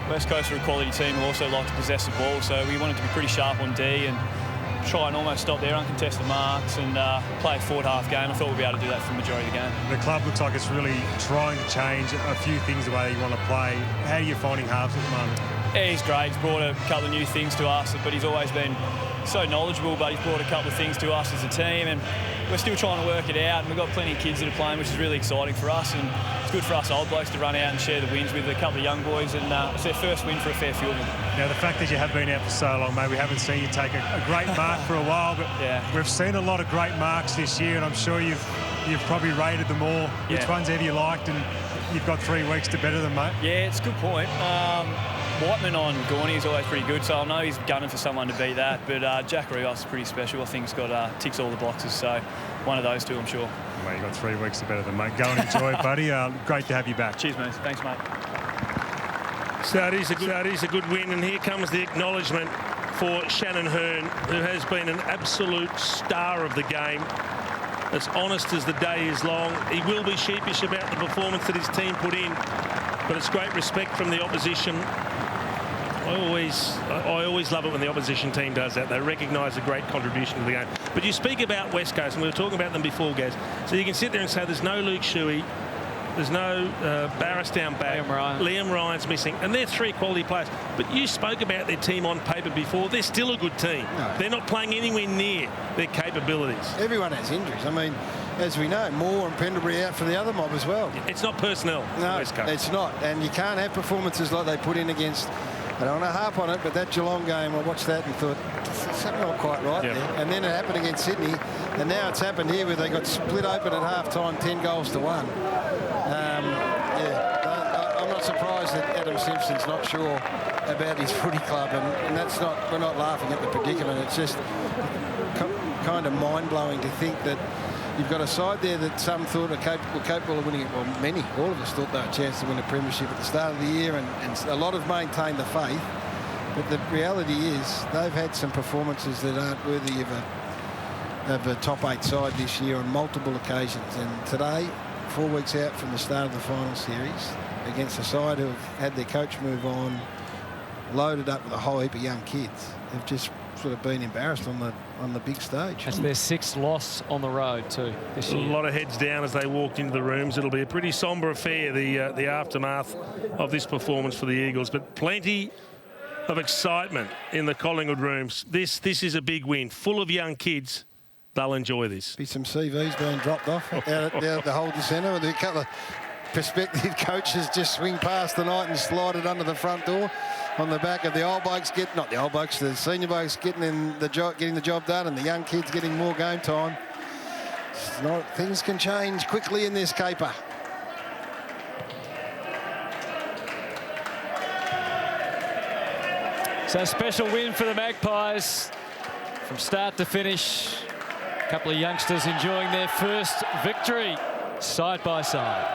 West Coast are a quality team who also like to possess the ball, so we wanted to be pretty sharp on D and try and almost stop their uncontested marks and play a forward half game. I thought we'd be able to do that for the majority of the game. The club looks like it's really trying to change a few things the way you want to play. How are you finding halves at the moment? Yeah, he's great. He's brought a couple of new things to us, but he's always been so knowledgeable, but he's brought a couple of things to us as a team, and we're still trying to work it out, and we've got plenty of kids that are playing, which is really exciting for us, and it's good for us old blokes to run out and share the wins with a couple of young boys, and it's their first win for a fair few of them. Now, the fact that you have been out for so long, mate, we haven't seen you take a great mark for a while, but we've seen a lot of great marks this year, and I'm sure you've probably rated them all. Which ones have you liked, and you've got 3 weeks to better them, mate? Yeah, it's a good point. Whiteman on Goey is always pretty good, so I know he's gunning for someone to beat that, but Jack Rios is pretty special. I think he's got ticks all the boxes, so one of those two, I'm sure. Well, you've got 3 weeks to better them, mate. Go and enjoy it, buddy. Great to have you back. Cheers, mate. Thanks, mate. So it is a good win, and here comes the acknowledgement for Shannon Hearn, who has been an absolute star of the game. As honest as the day is long. He will be sheepish about the performance that his team put in, but it's great respect from the opposition. I always love it when the opposition team does that. They recognise a great contribution to the game. But you speak about West Coast, and we were talking about them before, Gaz. So you can sit there and say there's no Luke Shuey, there's no Barris down back. Liam Ryan's missing, and they're 3 quality players. But you spoke about their team on paper before. They're still a good team. No. They're not playing anywhere near their capabilities. Everyone has injuries. I mean, as we know, Moore and Pendlebury out for the other mob as well. It's not personnel. No, West Coast. It's not. And you can't have performances like they put in against I don't want to harp on it, but that Geelong game, I watched that and thought, something not quite right there. And then it happened against Sydney, and now it's happened here where they got split open at half-time, 10 goals to 1. I'm not surprised that Adam Simpson's not sure about his footy club, and that's not, we're not laughing at the predicament. It's just kind of mind-blowing to think that you've got a side there that some thought were capable of winning it. Well, many, all of us thought they had a chance to win a premiership at the start of the year, and a lot have maintained the faith. But the reality is they've had some performances that aren't worthy of a top 8 side this year on multiple occasions. And today, 4 weeks out from the start of the final series, against a side who have had their coach move on, loaded up with a whole heap of young kids, have just sort of been embarrassed on the big stage. That's their 6th loss on the road too this year. A lot of heads down as they walked into the rooms. It'll be a pretty sombre affair, the aftermath of this performance for the Eagles, but plenty of excitement in the Collingwood rooms. This is a big win, full of young kids. They'll enjoy this. Be some CVs being dropped off out at the Holden Centre, with a couple of prospective coaches just swing past tonight and slide it under the front door on the back of the old blokes, the senior blokes getting the job done, and the young kids getting more game time. Things can change quickly in this caper. So a special win for the Magpies from start to finish. A couple of youngsters enjoying their first victory side by side.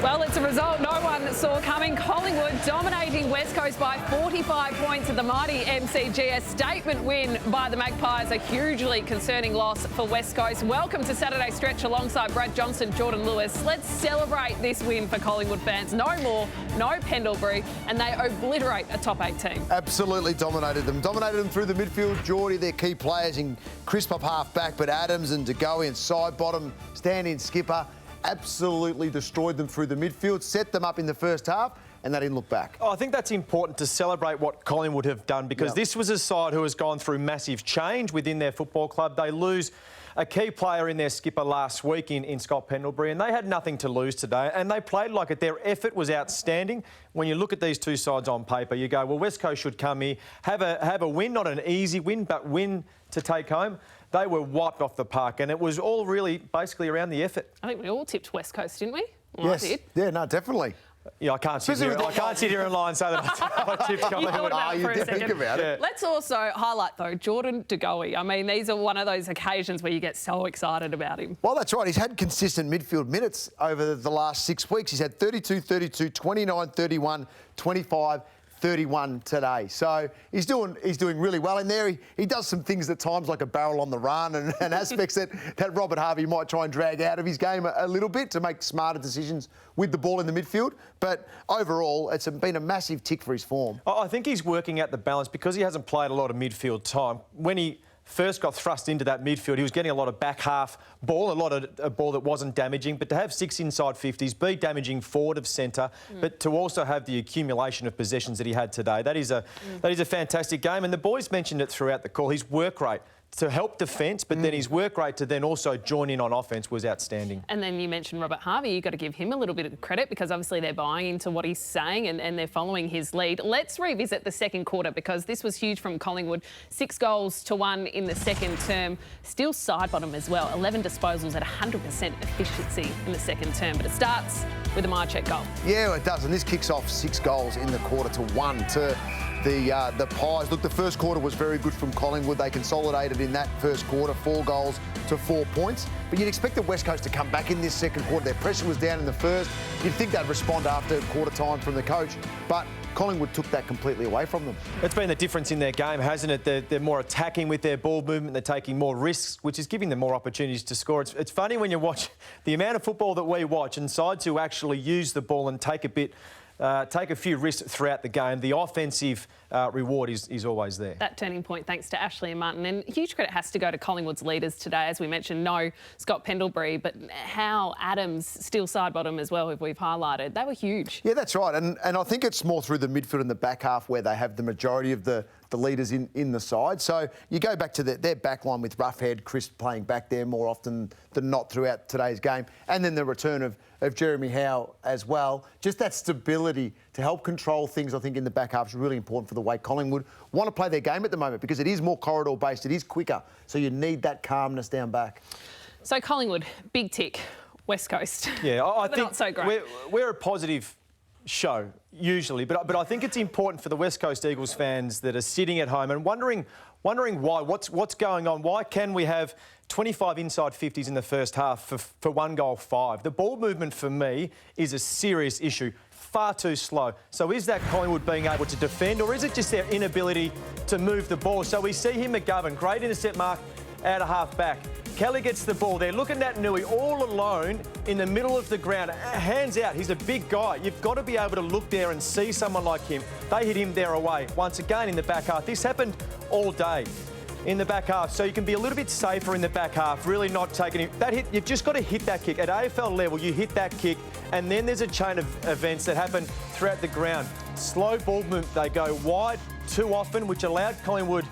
Well, it's a result no one saw coming. Collingwood dominating West Coast by 45 points at the mighty MCG. A statement win by the Magpies, a hugely concerning loss for West Coast. Welcome to Saturday Stretch alongside Brad Johnson, Jordan Lewis. Let's celebrate this win for Collingwood fans. No more, no Pendlebury, and they obliterate a top 8 team. Absolutely dominated them through the midfield. Geordie, their key players in crisp up half back, but Adams and Goey and side bottom, stand-in skipper, absolutely destroyed them through the midfield, set them up in the first half, and they didn't look back. I think that's important to celebrate what Collingwood have done, because this was a side who has gone through massive change within their football club. They lose a key player in their skipper last week in Scott Pendlebury, and they had nothing to lose today, and they played like it. Their effort was outstanding. When you look at these two sides on paper, you go, well, West Coast should come here, have a win, not an easy win, but win to take home. They were wiped off the park, and it was all really basically around the effort. I think we all tipped West Coast, didn't we? Well, yes. I did. Yeah, no, definitely. Yeah, I can't sit here and lie and say that I tipped Collingwood. You did think about it. Let's also highlight, though, Jordan De Goey. I mean, these are one of those occasions where you get so excited about him. Well, that's right. He's had consistent midfield minutes over the last 6 weeks. He's had 32, 32, 29, 31, 25, 31 today. So he's doing really well in there. He does some things at times like a barrel on the run and aspects that Robert Harvey might try and drag out of his game a little bit to make smarter decisions with the ball in the midfield. But overall, it's been a massive tick for his form. I think he's working out the balance because he hasn't played a lot of midfield time. When he first got thrust into that midfield, he was getting a lot of back half ball, a lot of ball that wasn't damaging, but to have 6 inside 50s, be damaging forward of centre, but to also have the accumulation of possessions that he had today, that is a fantastic game. And the boys mentioned it throughout the call, his work rate to help defence, but then his work rate to then also join in on offence was outstanding. And then you mentioned Robert Harvey. You've got to give him a little bit of credit because obviously they're buying into what he's saying and they're following his lead. Let's revisit the second quarter because this was huge from Collingwood. 6 goals to 1 in the second term. Still side bottom as well. 11 disposals at 100% efficiency in the second term. But it starts with a Marchek goal. Yeah, it does. And this kicks off 6 goals in the quarter to 1 to the Pies. Look, the first quarter was very good from Collingwood. They consolidated in that first quarter, 4 goals to 4 points. But you'd expect the West Coast to come back in this second quarter. Their pressure was down in the first. You'd think they'd respond after quarter time from the coach. But Collingwood took that completely away from them. It's been the difference in their game, hasn't it? They're more attacking with their ball movement. They're taking more risks, which is giving them more opportunities to score. It's funny when you watch the amount of football that we watch and sides who actually use the ball and take a bit take a few risks throughout the game, the offensive reward is always there. That turning point, thanks to Ashley and Martin. And huge credit has to go to Collingwood's leaders today. As we mentioned, no Scott Pendlebury, but how Adams, still side bottom as well, who we've highlighted. They were huge. Yeah, that's right. And I think it's more through the midfield and the back half where they have the majority of the leaders in the side. So you go back to their back line with Roughhead, Chris playing back there more often than not throughout today's game. And then the return of Jeremy Howe as well. Just that stability to help control things, I think, in the back half is really important for the way Collingwood want to play their game at the moment, because it is more corridor-based, it is quicker. So you need that calmness down back. So Collingwood, big tick. West Coast. Yeah, I think not so great. We're a positive show usually, but I think it's important for the West Coast Eagles fans that are sitting at home and wondering why, what's going on. Why can we have 25 inside 50s in the first half for 1 goal 5? The ball movement for me is a serious issue. Far too slow. So is that Collingwood being able to defend, or is it just their inability to move the ball? So we see here McGovern, great intercept mark out of half back. Kelly gets the ball. They're looking at Nui all alone in the middle of the ground. Hands out. He's a big guy. You've got to be able to look there and see someone like him. They hit him there away. Once again in the back half. This happened all day in the back half. So you can be a little bit safer in the back half, really not taking it. That hit, you've just got to hit that kick. At AFL level, you hit that kick, and then there's a chain of events that happen throughout the ground. Slow ball movement. They go wide too often, which allowed Collingwood,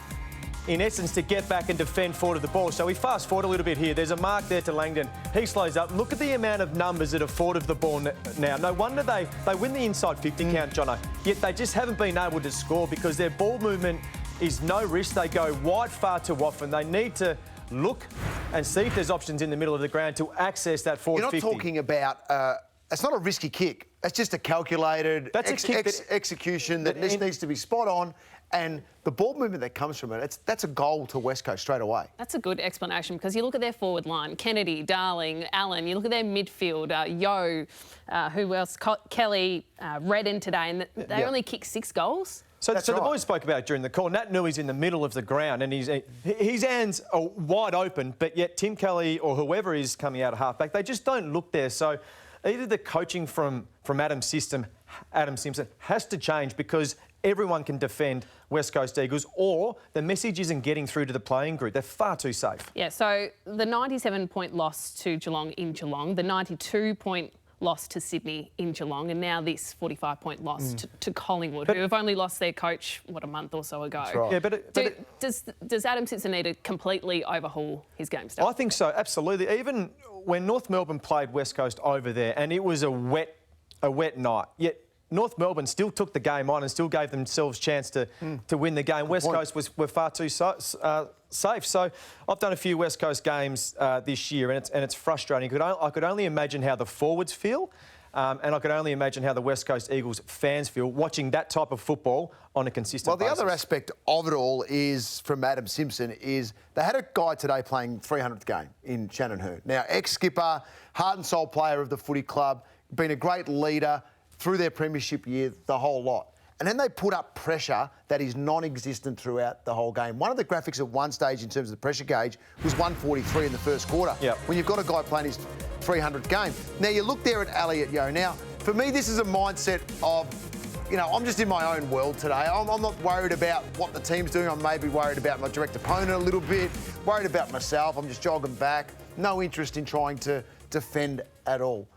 in essence, to get back and defend forward of the ball. So we fast forward a little bit here. There's a mark there to Langdon. He slows up. Look at the amount of numbers that are forward of the ball now. No wonder they win the inside 50 count, Jono. Yet they just haven't been able to score because their ball movement is no risk. They go wide far too often. They need to look and see if there's options in the middle of the ground to access that forward 50. You're not talking about... it's not a risky kick. It's just a calculated execution that needs to be spot on. And the ball movement that comes from it, that's a goal to West Coast straight away. That's a good explanation, because you look at their forward line, Kennedy, Darling, Allen, you look at their midfield, Yo, who else? Kelly, Redden today, and they only kicked 6 goals. So the boys spoke about it during the call. Nat Nui's in the middle of the ground and his hands are wide open, but yet Tim Kelly or whoever is coming out of halfback, they just don't look there. So either the coaching from Adam Simpson has to change, because everyone can defend West Coast Eagles, or the message isn't getting through to the playing group. They're far too safe. Yeah, so the 97-point loss to Geelong in Geelong, the 92-point loss to Sydney in Geelong, and now this 45-point loss to Collingwood, who have only lost their coach, a month or so ago. That's right. Yeah, does Adam Simpson need to completely overhaul his game style? I think so, absolutely. Even when North Melbourne played West Coast over there, and it was a wet night, yet North Melbourne still took the game on and still gave themselves a chance to win the game. West Coast were far too safe. So I've done a few West Coast games this year, and it's frustrating. I could only imagine how the forwards feel, and I could only imagine how the West Coast Eagles fans feel watching that type of football on a consistent basis. Well, the other aspect of it all is, from Adam Simpson, is they had a guy today playing 300th game in Shannon Hearn. Now, ex-skipper, heart and soul player of the footy club, been a great leader through their premiership year, the whole lot. And then they put up pressure that is non-existent throughout the whole game. One of the graphics at one stage in terms of the pressure gauge was 143 in the first quarter. Yep. When you've got a guy playing his 300th game. Now, you look there at Elliot Yeo. Now, for me, this is a mindset of, I'm just in my own world today. I'm not worried about what the team's doing. I'm maybe worried about my direct opponent a little bit, worried about myself. I'm just jogging back. No interest in trying to defend at all.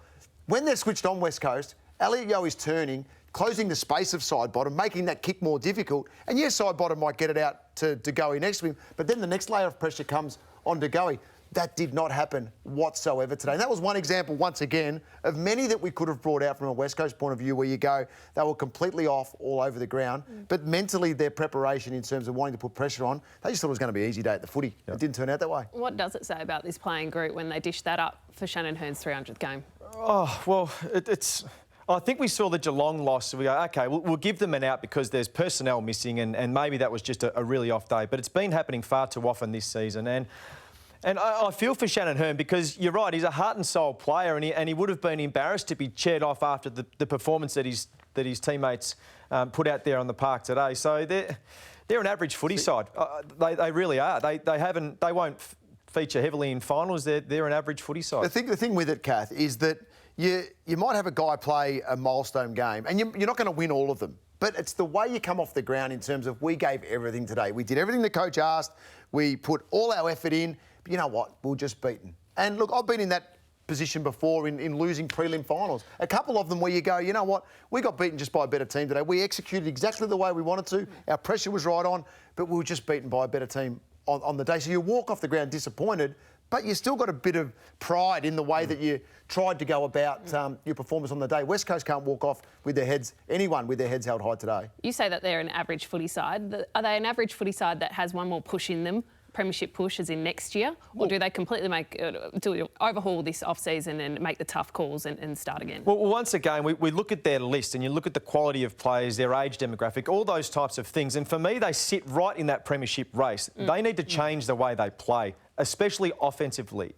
When they're switched on West Coast, Elliot Yeo is turning, closing the space of side bottom, making that kick more difficult. And yes, side bottom might get it out to Goey next to him, but then the next layer of pressure comes onto Goey. That did not happen whatsoever today. And that was one example, once again, of many that we could have brought out from a West Coast point of view, where you go, they were completely off all over the ground. But mentally, their preparation in terms of wanting to put pressure on, they just thought it was going to be an easy day at the footy. It didn't turn out that way. What does it say about this playing group when they dish that up for Shannon Hearn's 300th game? Oh, well, I think we saw the Geelong loss, so we go, OK, we'll give them an out because there's personnel missing, and maybe that was just a really off day. But it's been happening far too often this season. And I feel for Shannon Hearn, because you're right, he's a heart and soul player, and he would have been embarrassed to be chaired off after the performance that his teammates put out there on the park today. So they're an average footy side. They really are. They won't feature heavily in finals. They're an average footy side. The thing with it, Kath, is that you might have a guy play a milestone game, and you're not going to win all of them. But it's the way you come off the ground in terms of we gave everything today. We did everything the coach asked. We put all our effort in. But you know what? We were just beaten. And look, I've been in that position before in losing prelim finals. A couple of them where you go, you know what? We got beaten just by a better team today. We executed exactly the way we wanted to. Our pressure was right on, but we were just beaten by a better team on the day. So you walk off the ground disappointed, but you still got a bit of pride in the way that you tried to go about your performance on the day. West Coast can't walk off with anyone with their heads held high today. You say that they're an average footy side. Are they an average footy side that has one more push in them, premiership push as in next year? Or do they completely overhaul this off-season and make the tough calls and start again? Well, once again, we look at their list and you look at the quality of players, their age demographic, all those types of things. And for me, they sit right in that premiership race. They need to change the way they play, especially offensively.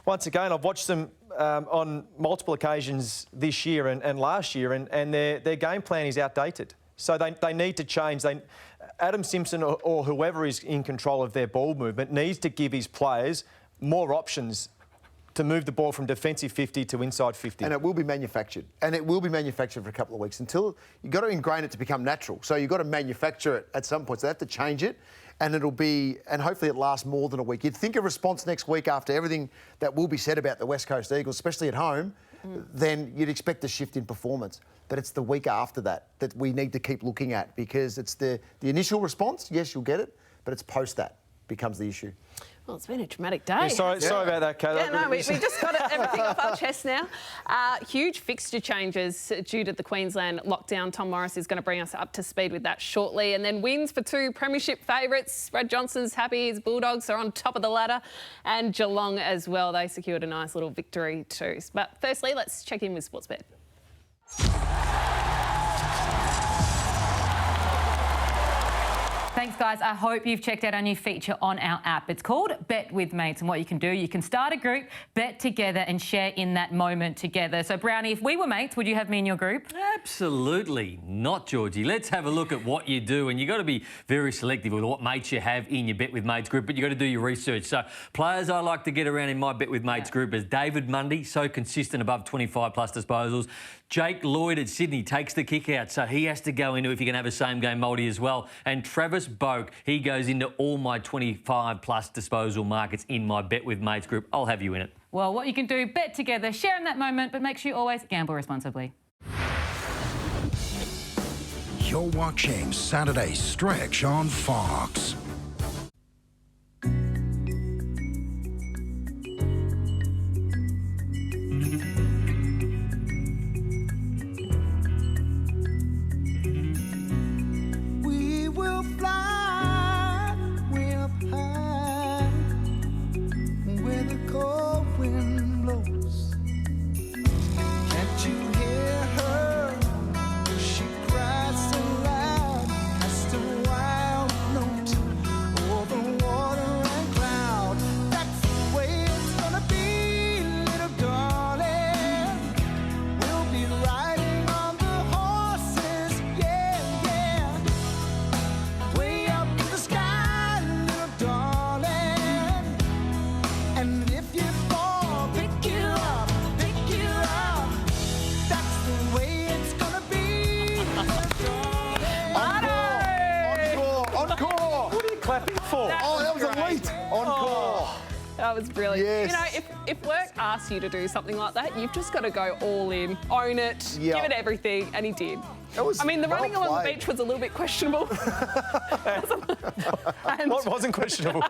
Once again, I've watched them on multiple occasions this year and last year, and their game plan is outdated. So they need to change. Adam Simpson or whoever is in control of their ball movement needs to give his players more options to move the ball from defensive 50 to inside 50. And it will be manufactured. And it will be manufactured for a couple of weeks until you've got to ingrain it to become natural. So you've got to manufacture it at some point. So they have to change it. And hopefully it lasts more than a week. You'd think a response next week after everything that will be said about the West Coast Eagles, especially at home, then you'd expect a shift in performance. But it's the week after that we need to keep looking at, because it's the initial response, yes, you'll get it, but it's post that becomes the issue. Well, it's been a dramatic day. Yeah, sorry about that, Kate. Yeah, no, we just got everything off our chest now. Huge fixture changes due to the Queensland lockdown. Tom Morris is going to bring us up to speed with that shortly. And then wins for two premiership favourites. Brad Johnson's happy. His Bulldogs are on top of the ladder. And Geelong as well. They secured a nice little victory too. But firstly, let's check in with Sportsbet. Thanks, guys. I hope you've checked out our new feature on our app. It's called Bet with Mates, and what you can do, you can start a group, bet together and share in that moment together. So, Brownie, if we were mates, would you have me in your group? Absolutely not, Georgie. Let's have a look at what you do, and you've got to be very selective with what mates you have in your Bet with Mates group, but you've got to do your research. So, players I like to get around in my Bet with Mates group is David Mundy, so consistent above 25-plus disposals. Jake Lloyd at Sydney takes the kick out, so he has to go into if you can have a same-game multi as well. And Travis Boak, he goes into all my 25-plus disposal markets in my Bet with Mates group. I'll have you in it. Well, what you can do, bet together, share in that moment, but make sure you always gamble responsibly. You're watching Saturday Stretch on Fox. That was brilliant. Yes. You know, if work asks you to do something like that, you've just got to go all in, own it, give it everything, and he did. I mean, the running along the beach was a little bit questionable. What wasn't questionable?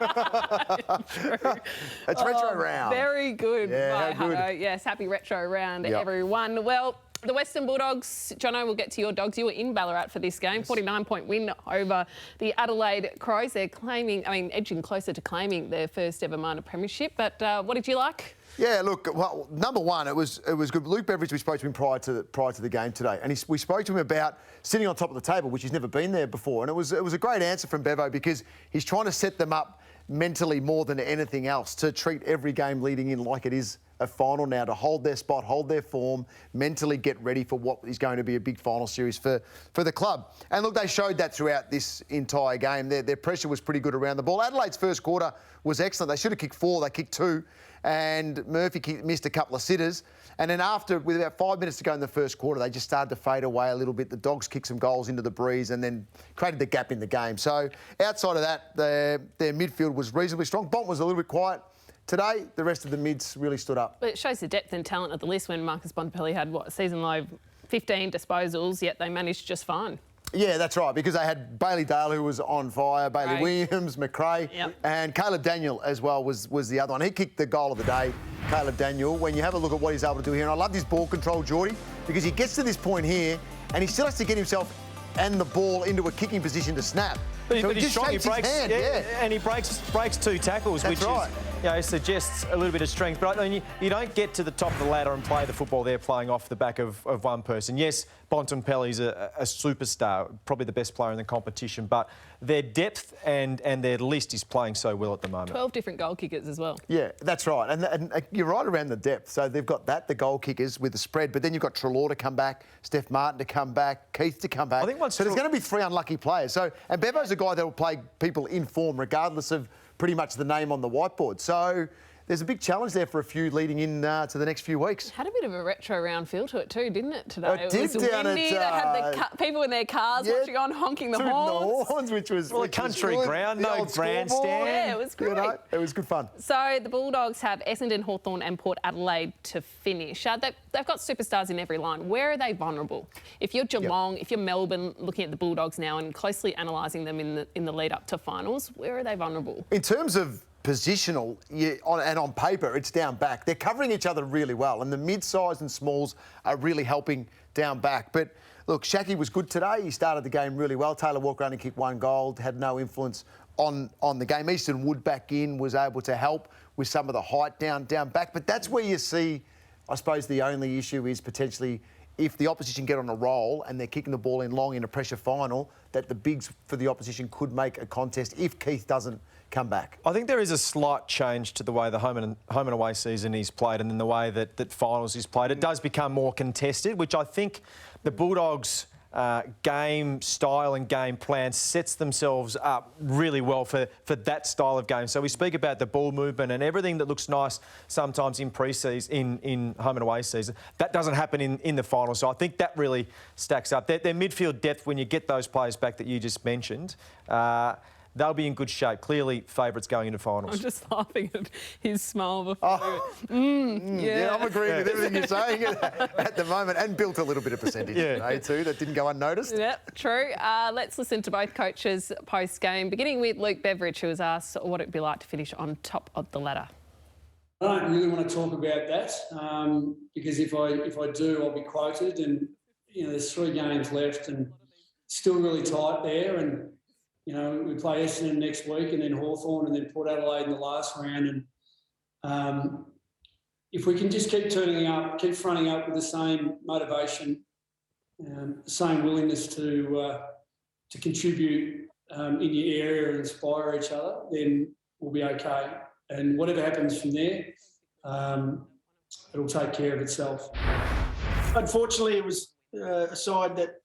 It's retro round. Very good. Yeah, how good. Hutto. Yes, happy retro round, everyone. Well, the Western Bulldogs, Jono, we'll get to your Dogs. You were in Ballarat for this game, 49-point win over the Adelaide Crows. They're edging closer to claiming their first ever minor premiership. But what did you like? Yeah, look, well, number one, it was good. Luke Beveridge, we spoke to him prior to the game today, and we spoke to him about sitting on top of the table, which he's never been there before. And it was a great answer from Bevo, because he's trying to set them up mentally more than anything else to treat every game leading in like it is a final now to hold their spot, hold their form, mentally get ready for what is going to be a big final series for the club. And look, they showed that throughout this entire game. Their pressure was pretty good around the ball. Adelaide's first quarter was excellent. They should have kicked 4, they kicked 2. And Murphy missed a couple of sitters. And then after, with about 5 minutes to go in the first quarter, they just started to fade away a little bit. The Dogs kicked some goals into the breeze and then created the gap in the game. So outside of that, their midfield was reasonably strong. Bont was a little bit quiet. Today, the rest of the mids really stood up. But it shows the depth and talent of the list when Marcus Bontempelli had, a season-low 15 disposals, yet they managed just fine. Yeah, that's right, because they had Bailey Dale, who was on fire, Bailey Williams, McRae, and Caleb Daniel as well was the other one. He kicked the goal of the day, Caleb Daniel. When you have a look at what he's able to do here, and I love his ball control, Geordie, because he gets to this point here and he still has to get himself and the ball into a kicking position to snap. But he's strong, he breaks, and he breaks 2 tackles, which is, suggests a little bit of strength. But I mean, you don't get to the top of the ladder and play the football they're playing off the back of one person. Yes, Bontempelli's a superstar, probably the best player in the competition, but their depth and their list is playing so well at the moment. 12 different goal kickers as well. Yeah, that's right. And you're right around the depth. So they've got the goal kickers with the spread, but then you've got Treloar to come back, Steph Martin to come back, Keith to come back. I think so there's going to be 3 unlucky players. So, and Bevo's a guy that will play people in form regardless of pretty much the name on the whiteboard. So there's a big challenge there for a few leading in to the next few weeks. Had a bit of a retro round feel to it too, didn't it, today? It did was down windy. They had the people in their cars watching on, honking the horns. Which was a country ground, no grandstand. Yeah, it was great. You know, it was good fun. So the Bulldogs have Essendon, Hawthorn and Port Adelaide to finish. They've got superstars in every line. Where are they vulnerable? If you're Geelong, if you're Melbourne, looking at the Bulldogs now and closely analysing them in the lead up to finals, where are they vulnerable? In terms of positional, and on paper, it's down back. They're covering each other really well, and the mid-size and smalls are really helping down back. But look, Shaki was good today. He started the game really well. Taylor Walker only kicked 1 goal, had no influence on the game. Easton Wood back in was able to help with some of the height down back. But that's where you see, I suppose, the only issue is potentially if the opposition get on a roll and they're kicking the ball in long in a pressure final, that the bigs for the opposition could make a contest if Keith doesn't come back. I think there is a slight change to the way the home and away season is played and then the way that finals is played. It does become more contested, which I think the Bulldogs' game style and game plan sets themselves up really well for that style of game. So we speak about the ball movement and everything that looks nice sometimes in pre-season, in home and away season. That doesn't happen in the final. So I think that really stacks up. Their midfield depth, when you get those players back that you just mentioned, they'll be in good shape. Clearly, favourites going into finals. I'm just laughing at his smile before. Yeah, I'm agreeing with everything you're saying at the moment, and built a little bit of percentage today too that didn't go unnoticed. Yep, true. Let's listen to both coaches post-game, beginning with Luke Beveridge, who was asked what it'd be like to finish on top of the ladder. I don't really want to talk about that because if I do, I'll be quoted. And there's 3 games left, and still really tight there. And we play Essendon next week and then Hawthorn and then Port Adelaide in the last round. And if we can just keep turning up, keep fronting up with the same motivation, the same willingness to contribute in your area and inspire each other, then we'll be okay. And whatever happens from there, it'll take care of itself. Unfortunately, it was a side that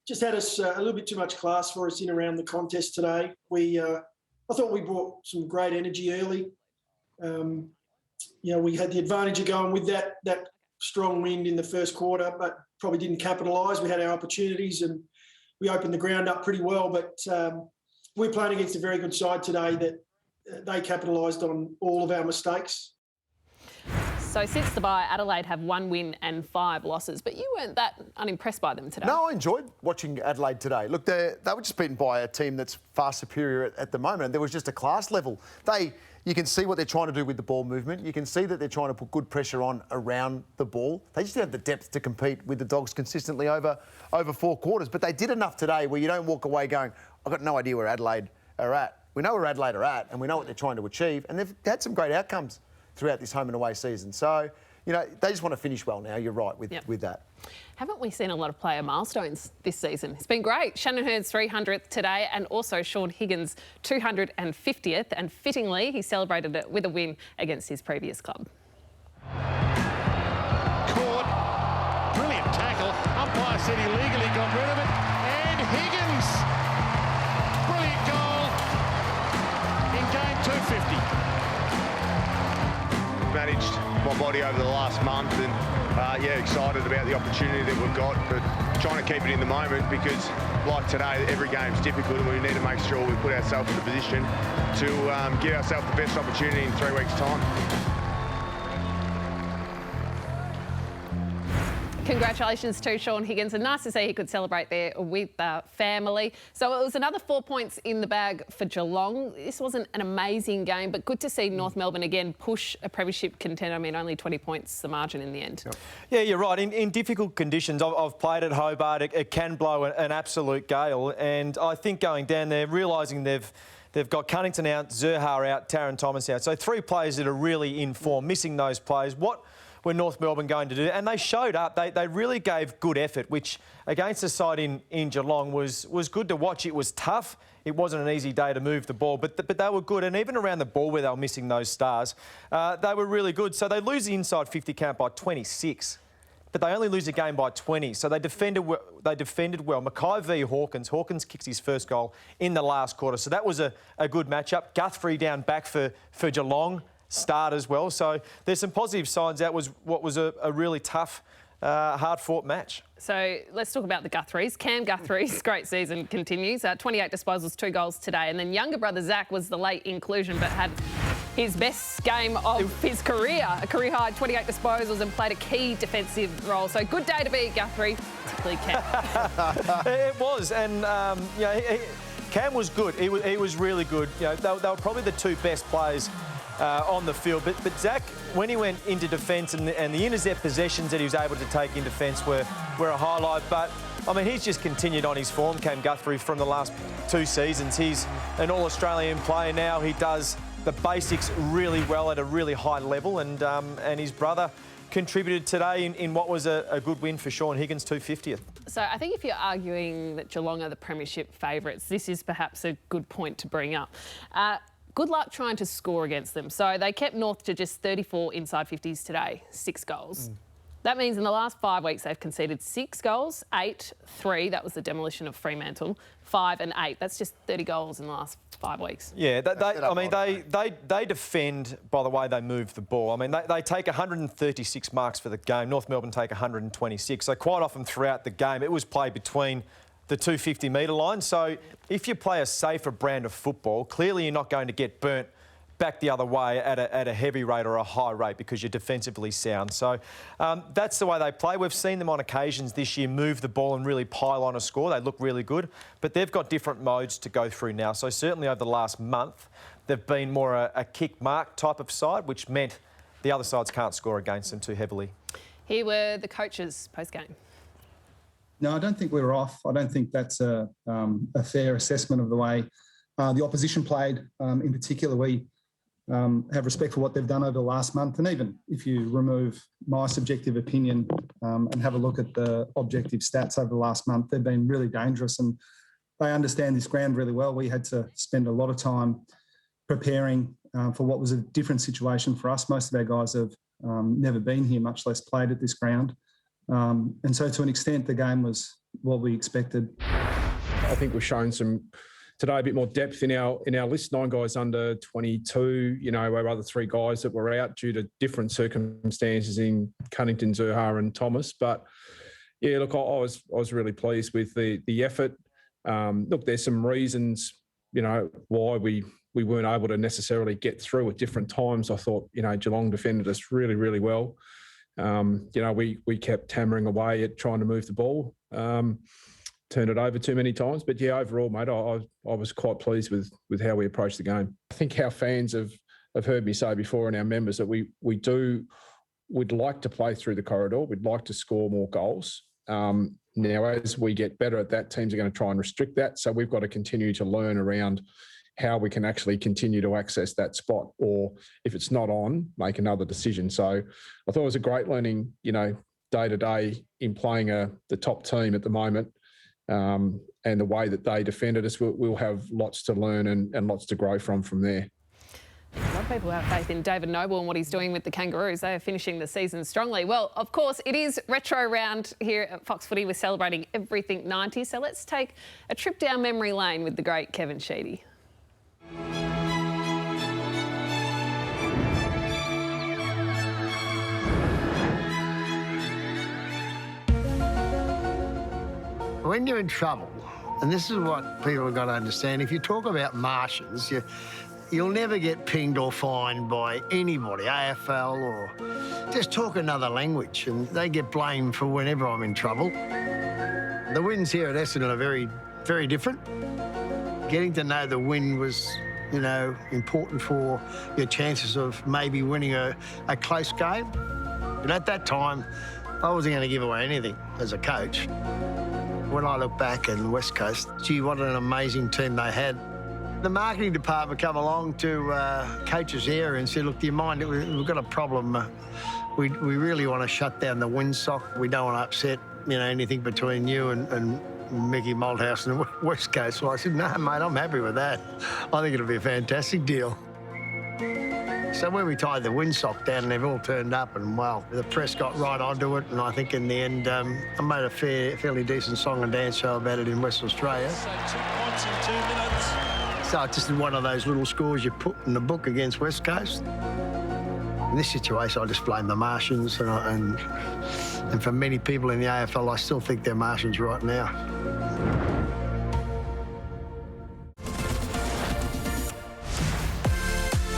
just had us a little bit too much class for us in around the contest today. I thought we brought some great energy early. We had the advantage of going with that strong wind in the first quarter, but probably didn't capitalise. We had our opportunities and we opened the ground up pretty well, but we're playing against a very good side today that they capitalised on all of our mistakes. So since the bye, Adelaide have 1 win and 5 losses, but you weren't that unimpressed by them today. No, I enjoyed watching Adelaide today. Look, they were just beaten by a team that's far superior at the moment. There was just a class level. You can see what they're trying to do with the ball movement. You can see that they're trying to put good pressure on around the ball. They just have the depth to compete with the Dogs consistently over 4 quarters. But they did enough today where you don't walk away going, I've got no idea where Adelaide are at. We know where Adelaide are at and we know what they're trying to achieve. And they've had some great outcomes throughout this home and away season. So, they just want to finish well now. You're right with that. Haven't we seen a lot of player milestones this season? It's been great. Shannon Hearn's 300th today and also Sean Higgins' 250th. And fittingly, he celebrated it with a win against his previous club. said he legally got rid of it. And Higgins, brilliant goal in game 250. Managed my body over the last month and yeah, excited about the opportunity that we've got, but trying to keep it in the moment because like today, every game's difficult and we need to make sure we put ourselves in a position to give ourselves the best opportunity in 3 weeks' time. Congratulations to Shaun Higgins, and nice to see he could celebrate there with family. So it was another 4 points in the bag for Geelong. This wasn't an amazing game, but good to see North Melbourne again push a premiership contender. I mean, only 20 points the margin in the end. Yeah, you're right. In difficult conditions, I've played at Hobart. It can blow an absolute gale, and I think going down there, realising they've got Cunnington out, Zerha out, Taron Thomas out. So 3 players that are really in form. Missing those players. What were North Melbourne going to do? And they showed up. They really gave good effort, which against the side in Geelong was good to watch. It was tough. It wasn't an easy day to move the ball, but they were good. And even around the ball where they were missing those stars, they were really good. So they lose the inside 50 count by 26. But they only lose a game by 20, so they defended well. Mackay v Hawkins. Hawkins kicks his first goal in the last quarter, so that was a good matchup. Guthrie down back for Geelong, start as well. So there's some positive signs. That was what was a really tough, hard-fought match. So let's talk about the Guthries. Cam Guthrie's great season continues. 28 disposals, 2 goals today. And then younger brother Zach was the late inclusion, but had his best game of his career. A career-high 28 disposals and played a key defensive role. So good day to be Guthrie, particularly Cam. It was, and you know, Cam was good. He was really good. You know, they were probably the 2 best players on the field. But Zach, when he went into defence and the intercept possessions that he was able to take in defence were a highlight. But, I mean, he's just continued on his form, Cam Guthrie, from the last 2 seasons. He's an All-Australian player now. He does the basics really well at a really high level. And his brother contributed today in what was a good win for Shaun Higgins, 250th. So I think if you're arguing that Geelong are the premiership favourites, this is perhaps a good point to bring up. Good luck trying to score against them. So they kept North to just 34 inside 50s today, 6 goals. That means in the last 5 weeks they've conceded 6 goals, 8, 3, that was the demolition of Fremantle, 5 and 8. That's just 30 goals in the last 5 weeks. Yeah, they defend by the way they move the ball. I mean, they take 136 marks for the game. North Melbourne take 126. So quite often throughout the game, it was played between the 250-metre line. So if you play a safer brand of football, clearly you're not going to get burnt back the other way at a heavy rate or a high rate because you're defensively sound. So that's the way they play. We've seen them on occasions this year move the ball and really pile on a score. They look really good, but they've got different modes to go through now. So certainly over the last month, they've been more a kick-mark type of side, which meant the other sides can't score against them too heavily. Here were the coaches post-game. No, I don't think we were off. I don't think that's a fair assessment of the way the opposition played. In particular, we have respect for what they've done over the last month. And even if you remove my subjective opinion and have a look at the objective stats over the last month, they've been really dangerous and they understand this ground really well. We had to spend a lot of time preparing for what was a different situation for us. Most of our guys have never been here, much less played at this ground. And so to an extent, the game was what we expected. I think we've shown today a bit more depth in our list. 9 guys under 22, you know, our other 3 guys that were out due to different circumstances in Cunnington, Zerha and Thomas. But yeah, look, I was really pleased with the effort. Look, there's some reasons, you know, why we weren't able to necessarily get through at different times. I thought, you know, Geelong defended us really, really well. You know, we kept hammering away at trying to move the ball, turned it over too many times. But yeah, overall, mate, I was quite pleased with how we approached the game. I think our fans have heard me say before, and our members, that we'd like to play through the corridor. We'd like to score more goals. Now, as we get better at that, teams are going to try and restrict that. So we've got to continue to learn around how we can actually continue to access that spot, or if it's not on, make another decision. So I thought it was a great learning, you know, day to day in playing the top team at the moment, and the way that they defended us. We'll have lots to learn and lots to grow from there. People have faith in David Noble and what he's doing with the Kangaroos. They are finishing the season strongly. Well, of course, it is retro round here at Fox Footy. We're celebrating everything 90. So let's take a trip down memory lane with the great Kevin Sheedy. When you're in trouble, and this is what people have got to understand, if you talk about Martians, you'll never get pinged or fined by anybody, AFL or... Just talk another language and they get blamed for whenever I'm in trouble. The wins here at Essendon are very, very different. Getting to know the win was, you know, important for your chances of maybe winning a close game. But at that time, I wasn't going to give away anything as a coach. When I look back at West Coast, gee, what an amazing team they had. The marketing department come along to coaches here and said, look, do you mind, we've got a problem. We really want to shut down the windsock. We don't want to upset, you know, anything between you and Mickey Malthouse and West Coast. So I said, no, mate, I'm happy with that. I think it'll be a fantastic deal. So when we tied the windsock down and they've all turned up and, well, the press got right onto it and I think in the end I made a fairly decent song and dance show about it in West Australia. So 2 points in 2 minutes. So it's just one of those little scores you put in the book against West Coast. In this situation, I just blame the Martians and for many people in the AFL, I still think they're Martians right now.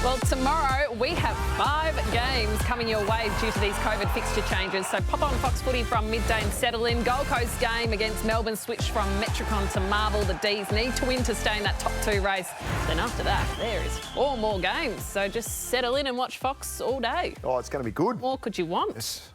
Well, tomorrow we have 5 games coming your way due to these COVID fixture changes. So pop on Fox Footy from midday and settle in. Gold Coast game against Melbourne switch from Metricon to Marvel. The D's need to win to stay in that top 2 race. Then after that, there is 4 more games. So just settle in and watch Fox all day. Oh, it's going to be good. What more could you want? Yes.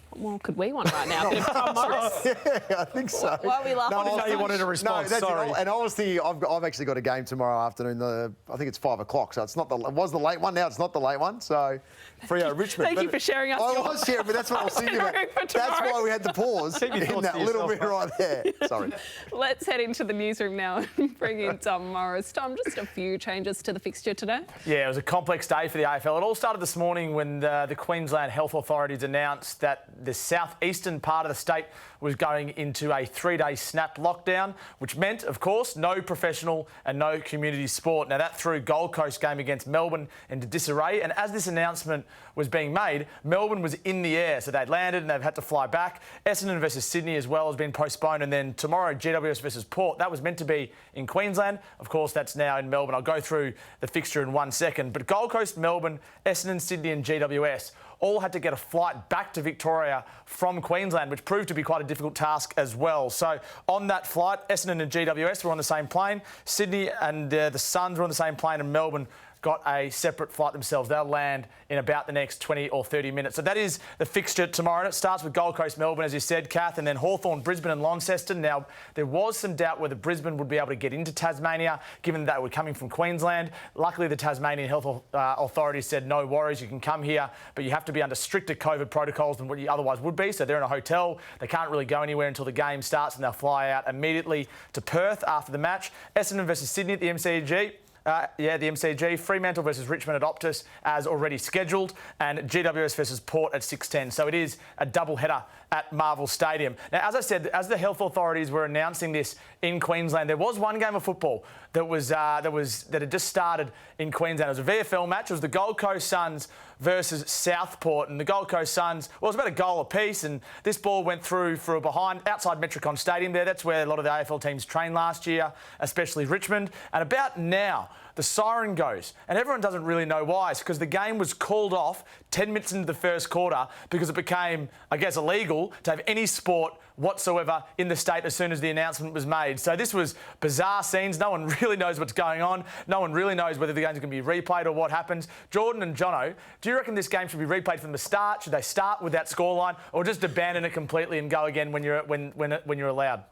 What more could we want right now? A bit of Tom Morris? Yeah, I think so. Why are we laughing? No, I didn't know you wanted a response. No, sorry. And honestly, I've actually got a game tomorrow afternoon. I think it's 5 o'clock, so it's not it was the late one. Now it's not the late one. So, Freo Richmond. Thank you for sharing us. I was sharing, but that's what I was thinking about. That's why we had to pause in that little bit right there. Sorry. Let's head into the newsroom now and bring in Tom Morris. Tom, just a few changes to the fixture today. Yeah, it was a complex day for the AFL. It all started this morning when the Queensland Health Authorities announced that the southeastern part of the state was going into a 3-day snap lockdown, which meant, of course, no professional and no community sport. Now, that threw Gold Coast game against Melbourne into disarray. And as this announcement was being made, Melbourne was in the air. So they'd landed and they've had to fly back. Essendon versus Sydney as well has been postponed. And then tomorrow, GWS versus Port. That was meant to be in Queensland. Of course, that's now in Melbourne. I'll go through the fixture in 1 second. But Gold Coast, Melbourne, Essendon, Sydney and GWS all had to get a flight back to Victoria from Queensland, which proved to be quite a difficult task as well. So on that flight, Essendon and GWS were on the same plane. Sydney and the Suns were on the same plane, and Melbourne got a separate flight themselves. They'll land in about the next 20 or 30 minutes. So that is the fixture tomorrow. And it starts with Gold Coast, Melbourne, as you said, Kath, and then Hawthorn, Brisbane and Launceston. Now, there was some doubt whether Brisbane would be able to get into Tasmania, given that they were coming from Queensland. Luckily, the Tasmanian Health Authorities said, no worries, you can come here, but you have to be under stricter COVID protocols than what you otherwise would be. So they're in a hotel. They can't really go anywhere until the game starts, and they'll fly out immediately to Perth after the match. Essendon versus Sydney at the MCG. The MCG, Fremantle versus Richmond at Optus as already scheduled, and GWS versus Port at 6:10. So it is a double header at Marvel Stadium. Now, as I said, as the health authorities were announcing this in Queensland, there was one game of football that had just started in Queensland. It was a VFL match. It was the Gold Coast Suns versus Southport, and the Gold Coast Suns, well, it was about a goal apiece, and this ball went through for a behind outside Metricon Stadium there. That's where a lot of the AFL teams trained last year, especially Richmond. And about now, the siren goes, and everyone doesn't really know why. It's because the game was called off 10 minutes into the first quarter because it became, I guess, illegal to have any sport whatsoever in the state as soon as the announcement was made. So this was bizarre scenes. No one really knows what's going on. No one really knows whether the game's going to be replayed or what happens. Jordan and Jono, do you reckon this game should be replayed from the start? Should they start with that scoreline, or just abandon it completely and go again when you're allowed?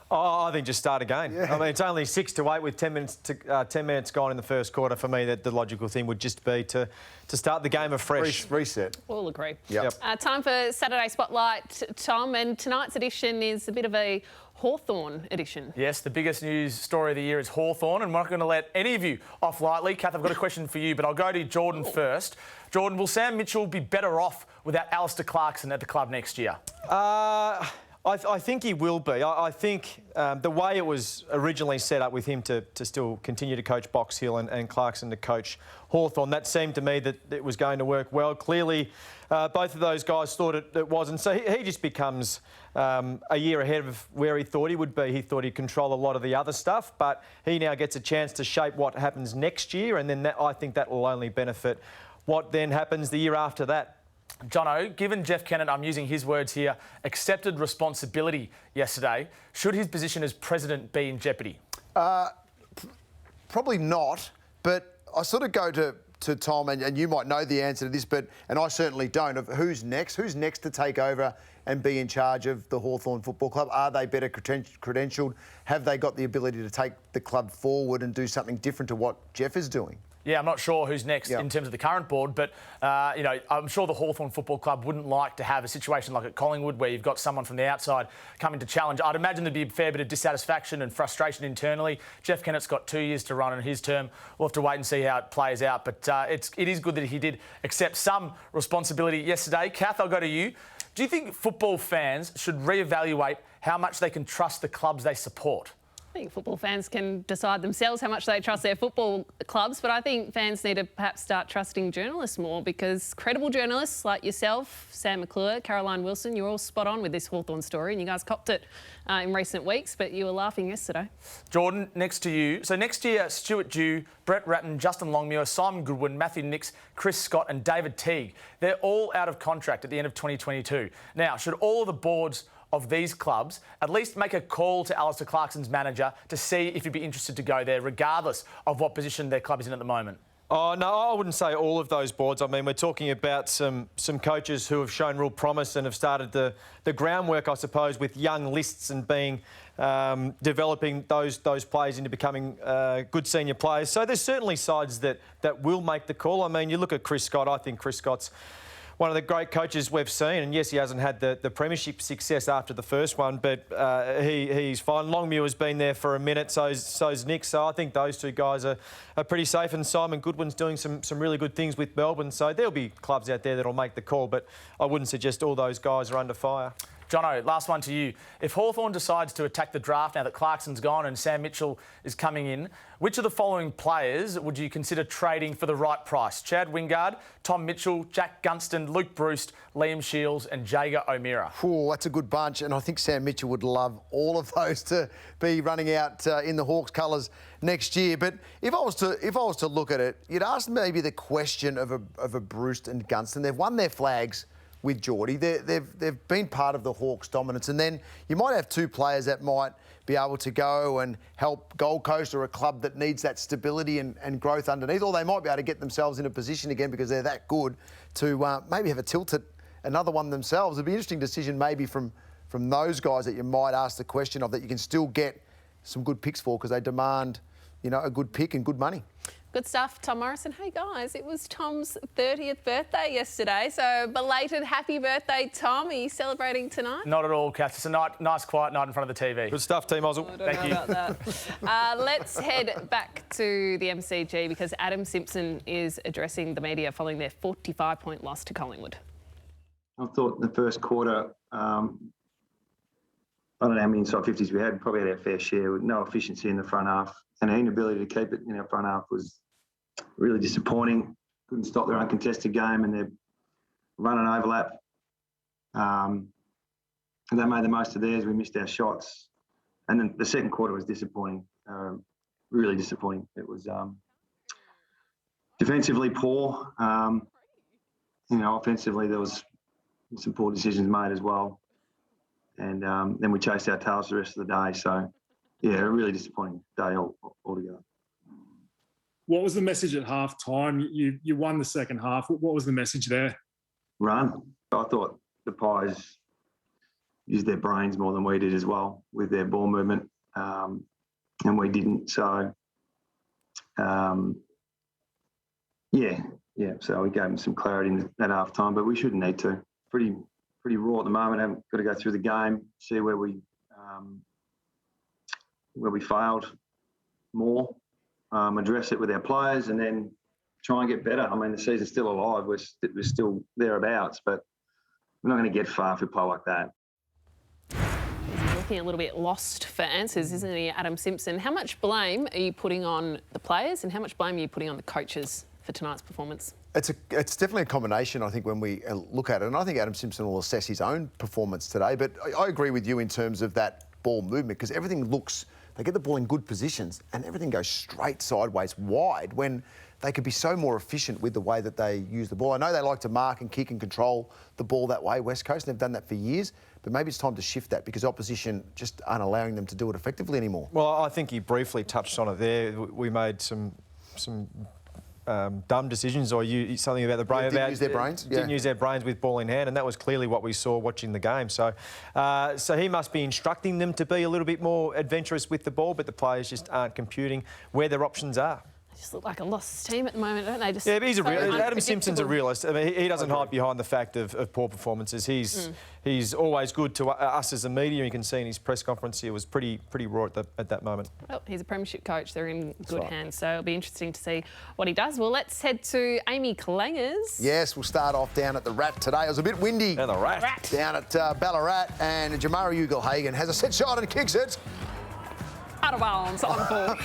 Oh, I think just start again. Yeah. I mean, it's only 6 to 8 with 10 minutes gone in the first quarter. For me, the logical thing would just be to start the game afresh. Reset. All agree. Yep. Time for Saturday Spotlight, Tom, and tonight's edition is a bit of a Hawthorn edition. Yes, the biggest news story of the year is Hawthorn, and we're not going to let any of you off lightly. Kath, I've got a question for you, but I'll go to Jordan first. Jordan, will Sam Mitchell be better off without Alistair Clarkson at the club next year? I think he will be. I think the way it was originally set up with him to still continue to coach Box Hill and Clarkson to coach Hawthorn, that seemed to me that it was going to work well. Clearly, both of those guys thought it wasn't. So he just becomes a year ahead of where he thought he would be. He thought he'd control a lot of the other stuff, but he now gets a chance to shape what happens next year, and then I think that will only benefit what then happens the year after that. Jono, given Jeff Kennett, I'm using his words here, accepted responsibility yesterday, should his position as president be in jeopardy? Probably not, but I sort of go to Tom, and you might know the answer to this, and I certainly don't, of who's next. Who's next to take over and be in charge of the Hawthorn Football Club? Are they better credentialed? Have they got the ability to take the club forward and do something different to what Jeff is doing? Yeah, I'm not sure who's next in terms of the current board, but, you know, I'm sure the Hawthorn Football Club wouldn't like to have a situation like at Collingwood where you've got someone from the outside coming to challenge. I'd imagine there'd be a fair bit of dissatisfaction and frustration internally. Jeff Kennett's got 2 years to run in his term. We'll have to wait and see how it plays out, but it is good that he did accept some responsibility yesterday. Kath, I'll go to you. Do you think football fans should reevaluate how much they can trust the clubs they support? I think football fans can decide themselves how much they trust their football clubs, but I think fans need to perhaps start trusting journalists more, because credible journalists like yourself, Sam McClure, Caroline Wilson, you're all spot on with this Hawthorn story, and you guys copped it in recent weeks, but you were laughing yesterday. Jordan, next to you. So next year, Stuart Dew, Brett Ratton, Justin Longmuir, Simon Goodwin, Matthew Nix, Chris Scott and David Teague, they're all out of contract at the end of 2022. Now, should all of the boards of these clubs at least make a call to Alistair Clarkson's manager to see if he'd be interested to go there, regardless of what position their club is in at the moment? Oh, no, I wouldn't say all of those boards. I mean, we're talking about some coaches who have shown real promise and have started the groundwork, I suppose, with young lists and being developing those players into becoming good senior players. So there's certainly sides that will make the call. I mean, you look at Chris Scott. I think Chris Scott's one of the great coaches we've seen, and yes, he hasn't had the premiership success after the first one, but he's fine. Longmuir's been there for a minute, so's Nick. So I think those two guys are pretty safe, and Simon Goodwin's doing some really good things with Melbourne. So there'll be clubs out there that'll make the call, but I wouldn't suggest all those guys are under fire. Jono, last one to you. If Hawthorn decides to attack the draft now that Clarkson's gone and Sam Mitchell is coming in, which of the following players would you consider trading for the right price? Chad Wingard, Tom Mitchell, Jack Gunston, Luke Bruce, Liam Shields and Jager O'Meara. Oh, that's a good bunch, and I think Sam Mitchell would love all of those to be running out in the Hawks colours next year. But if I was to look at it, you'd ask maybe the question of a Bruce and Gunston. They've won their flags with Geordie. They've been part of the Hawks' dominance. And then you might have two players that might be able to go and help Gold Coast or a club that needs that stability and growth underneath, or they might be able to get themselves in a position again because they're that good to maybe have a tilt at another one themselves. It'd be an interesting decision maybe from those guys that you might ask the question of, that you can still get some good picks for because they demand, you know, a good pick and good money. Good stuff, Tom Morrison. Hey, guys, it was Tom's 30th birthday yesterday, so belated happy birthday, Tom. Are you celebrating tonight? Not at all, Kath. It's a nice, quiet night in front of the TV. Good stuff, Team Ozzle. Thank you. About that. Let's head back to the MCG because Adam Simpson is addressing the media following their 45-point loss to Collingwood. I thought the first quarter, I don't know how many inside 50s we had, probably had our fair share with no efficiency in the front half, and our inability to keep it in our front half was really disappointing. Couldn't stop their uncontested game and their run and overlap. And they made the most of theirs. We missed our shots. And then the second quarter was disappointing, really disappointing. It was defensively poor. Offensively there was some poor decisions made as well. And then we chased our tails the rest of the day. So, yeah, a really disappointing day altogether. What was the message at half time? You won the second half. What was the message there? Run. I thought the Pies used their brains more than we did as well with their ball movement, and we didn't. So, so we gave them some clarity at half time, but we shouldn't need to. Pretty raw at the moment. Haven't got to go through the game, see where we failed more, address it with our players, and then try and get better. I mean, the season's still alive. We're still thereabouts, but we're not going to get far if we play like that. He's looking a little bit lost for answers, isn't he, Adam Simpson? How much blame are you putting on the players and how much blame are you putting on the coaches for tonight's performance? It's definitely a combination, I think, when we look at it. And I think Adam Simpson will assess his own performance today. But I agree with you in terms of that ball movement, because everything looks... They get the ball in good positions and everything goes straight sideways wide when they could be so more efficient with the way that they use the ball. I know they like to mark and kick and control the ball that way, West Coast, and they've done that for years, but maybe it's time to shift that because opposition just aren't allowing them to do it effectively anymore. Well, I think you briefly touched on it there. We made some dumb decisions, or something about the brain. Didn't use their brains. Didn't use their brains with ball in hand, and that was clearly what we saw watching the game. So he must be instructing them to be a little bit more adventurous with the ball, but the players just aren't computing where their options are. They just look like a lost team at the moment, don't they? Just yeah, but he's Adam Simpson's a realist. I mean, he doesn't hide behind the fact of poor performances. He's always good to us as the media. You can see in his press conference he was pretty raw at that moment. Well, he's a premiership coach. They're in good hands, so it'll be interesting to see what he does. Well, let's head to Amy Kalangers. Yes, we'll start off down at the Rat today. It was a bit windy. And the Rat. Down at Ballarat, and Jamari Ugle-Hagan has a set shot and kicks it. Out of bounds on the ball.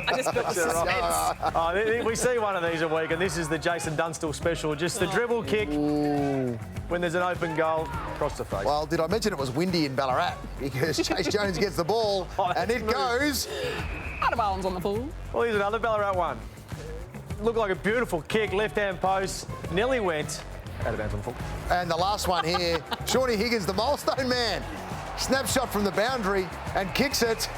I just built the suspense. We see one of these a week, and this is the Jason Dunstall special. Just the dribble kick when there's an open goal across the face. Well, did I mention it was windy in Ballarat? Because Chase Jones gets the ball and it goes... Out of bounds on the ball. Well, here's another Ballarat one. Looked like a beautiful kick, left-hand post. Nearly went out of bounds on the full. And the last one here, Shawnee Higgins, the milestone man. Snapshot from the boundary and kicks it.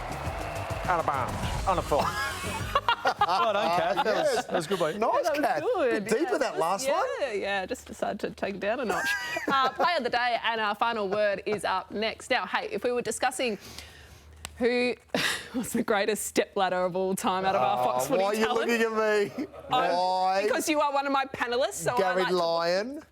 Out of bounds, on a full. Well done, Kath. That was good, mate. Nice, Kath. Good. Deeper that last one. Yeah, just decided to take it down a notch. Play of the day and our final word is up next. Now, hey, if we were discussing who was the greatest stepladder of all time out of our Fox Footy talent. Why are you looking at me? Why? Because you are one of my panellists. So Gary Lyon.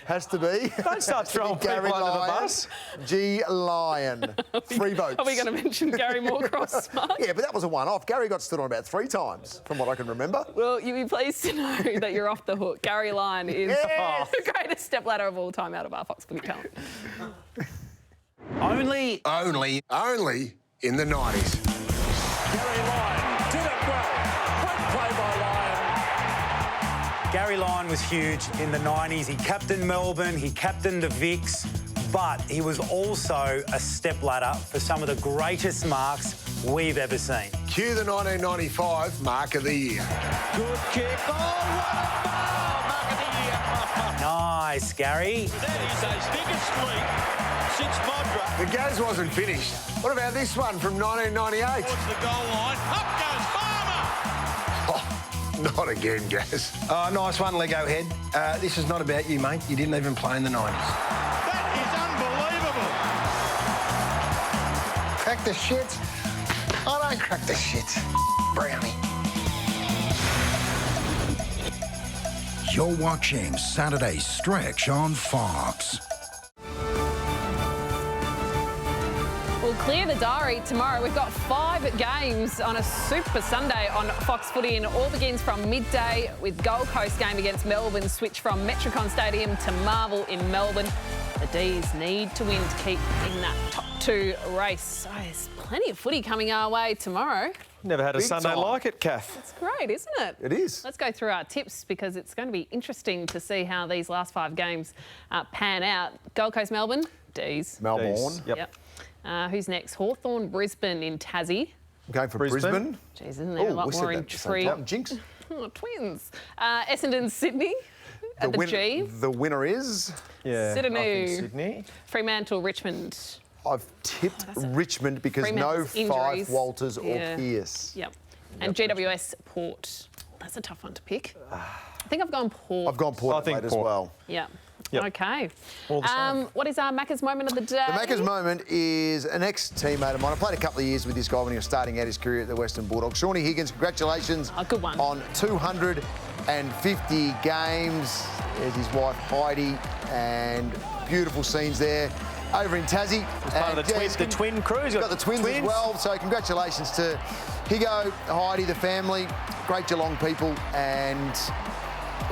Has to be. Don't start throwing Gary people under the Lyon. bus. G. Lyon. 3 votes. Are we going to mention Gary Moorcross? Yeah, but that was a one-off. Gary got stood on about 3 times, from what I can remember. Well, you'll be pleased to know that you're off the hook. Gary Lyon is the greatest stepladder of all time out of our Fox Footy talent. Only in the 90s. Gary Lyon did it well. Great play by Lyon. Gary Lyon was huge in the 90s. He captained Melbourne, he captained the Vicks, but he was also a stepladder for some of the greatest marks we've ever seen. Cue the 1995 Mark of the Year. Good kick. Oh, what a foul! Mark of the year. Nice, Gary. That is his biggest lead since Modra. The Gaz wasn't finished. What about this one from 1998? Towards the goal line. Up goes Farmer. Not again, Gaz. Oh, nice one, Lego head. This is not about you, mate. You didn't even play in the 90s. That is unbelievable. Crack the shit. I don't crack the shit, Brownie. You're watching Saturday's Stretch on Fox. We'll clear the diary tomorrow. We've got 5 games on a Super Sunday on Fox Footy, and it all begins from midday with Gold Coast game against Melbourne, switch from Metricon Stadium to Marvel in Melbourne. The D's need to win to keep in that top 2 race. Oh, there's plenty of footy coming our way tomorrour. Never had a Big Sunday time. like it, Kath. It's great, isn't it? It is. Let's go through our tips because it's going to be interesting to see how these last 5 games pan out. Gold Coast, Melbourne, D's. Melbourne. D's. Yep. Who's next? Hawthorn, Brisbane in Tassie. I'm going for Brisbane. Jeez, isn't there a lot more intrigue? Jinx. Oh, twins. Essendon, Sydney at the G. The winner is? Yeah, Sydney. Fremantle, Richmond. I've tipped Richmond because Fremantle's no injuries. 5 Walters or Pearce. Yep. And GWS, Port. That's a tough one to pick. I think I've gone Port. I've gone Port as well. Yeah. Yep. Okay. All the same. What is our Macca's moment of the day? The Macca's moment is an ex-teammate of mine. I played a couple of years with this guy when he was starting out his career at the Western Bulldogs. Shannon Higgins, congratulations good one. on 250 games. There's his wife Heidi, and beautiful scenes there. Over in Tassie. As part of the twin crew. He's got the twins as well. So congratulations to Higo, Heidi, the family, great Geelong people, and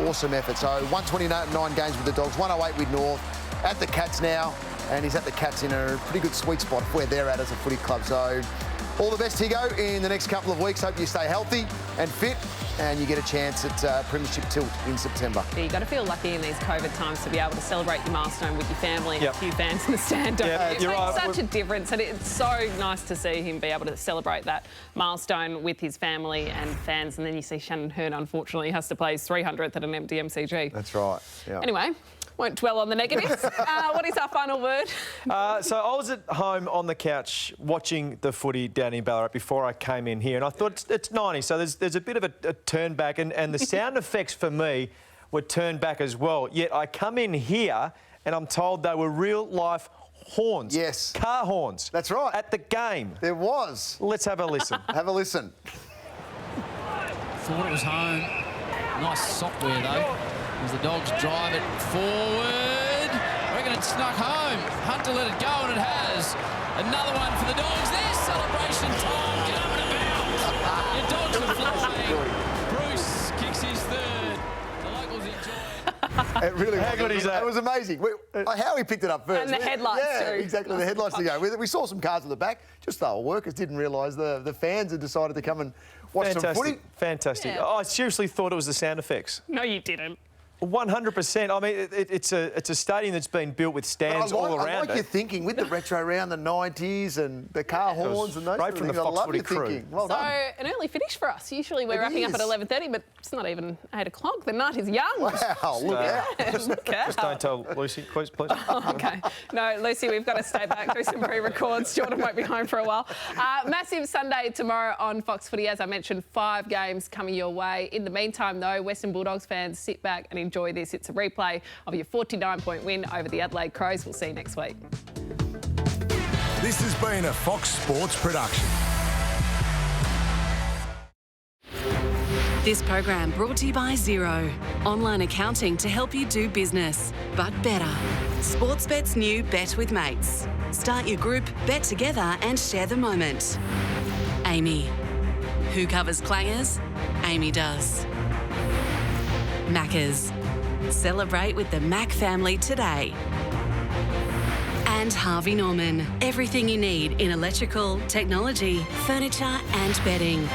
awesome effort. So 129 games with the Dogs, 108 with North, at the Cats now, and he's at the Cats in a pretty good sweet spot of where they're at as a footy club. So all the best, Higo, in the next couple of weeks. Hope you stay healthy and fit, and you get a chance at Premiership Tilt in September. Yeah, you've got to feel lucky in these COVID times to be able to celebrate your milestone with your family and Yep. a few fans in the stand. Don't Yeah, you? It you're makes right. such a difference, and it's so nice to see him be able to celebrate that milestone with his family and fans. And then you see Shannon Hearn, unfortunately, has to play his 300th at an empty MCG. That's right. Yeah. Anyway, won't dwell on the negatives. What is our final word? So I was at home on the couch watching the footy down in Ballarat before I came in here, and I thought it's 90, so there's a bit of a turn back, and the sound effects for me were turned back as well. Yet I come in here and I'm told they were real life horns. Yes. Car horns. That's right. At the game. There was. Let's have a listen. Have a listen. Thought it was home. Nice software though, as the Dogs drive it forward. I reckon it snuck home. Hunter let it go, and it has. Another one for the Dogs. There's celebration time. Get up and about. Your Dogs are flying. Bruce kicks his third. The locals enjoy it. It really How good is that? It was amazing. How he picked it up first. And the headlights yeah, too. exactly. The headlights to go with it. We saw some cars at the back. Just the workers didn't realise the fans had decided to come and watch some footy. Fantastic. Yeah. I seriously thought it was the sound effects. No, you didn't. 100%. I mean, it's a stadium that's been built with stands all around I like it. your thinking with the retro around the 90s and the car horns and those right sort from of the things. Fox I love Footy your crew. thinking. Well So, done. an early finish for us. Usually we're It wrapping up at is. 11:30, but it's not even 8 o'clock. The night is young. Wow, look out. Look out. Just don't tell Lucy, please. Oh, okay. No, Lucy, we've got to stay back, do some pre-records. Jordan won't be home for a while. Massive Sunday tomorrow on Fox Footy. As I mentioned, 5 games coming your way. In the meantime, though, Western Bulldogs fans, sit back and enjoy this. It's a replay of your 49-point win over the Adelaide Crows. We'll see you next week. This has been a Fox Sports production. This program brought to you by Xero. Online accounting to help you do business, but better. Sportsbet's new Bet with Mates. Start your group, bet together and share the moment. Amy. Who covers clangers? Amy does. Macca's. Celebrate with the Mac family today. And Harvey Norman. Everything you need in electrical, technology, furniture and bedding.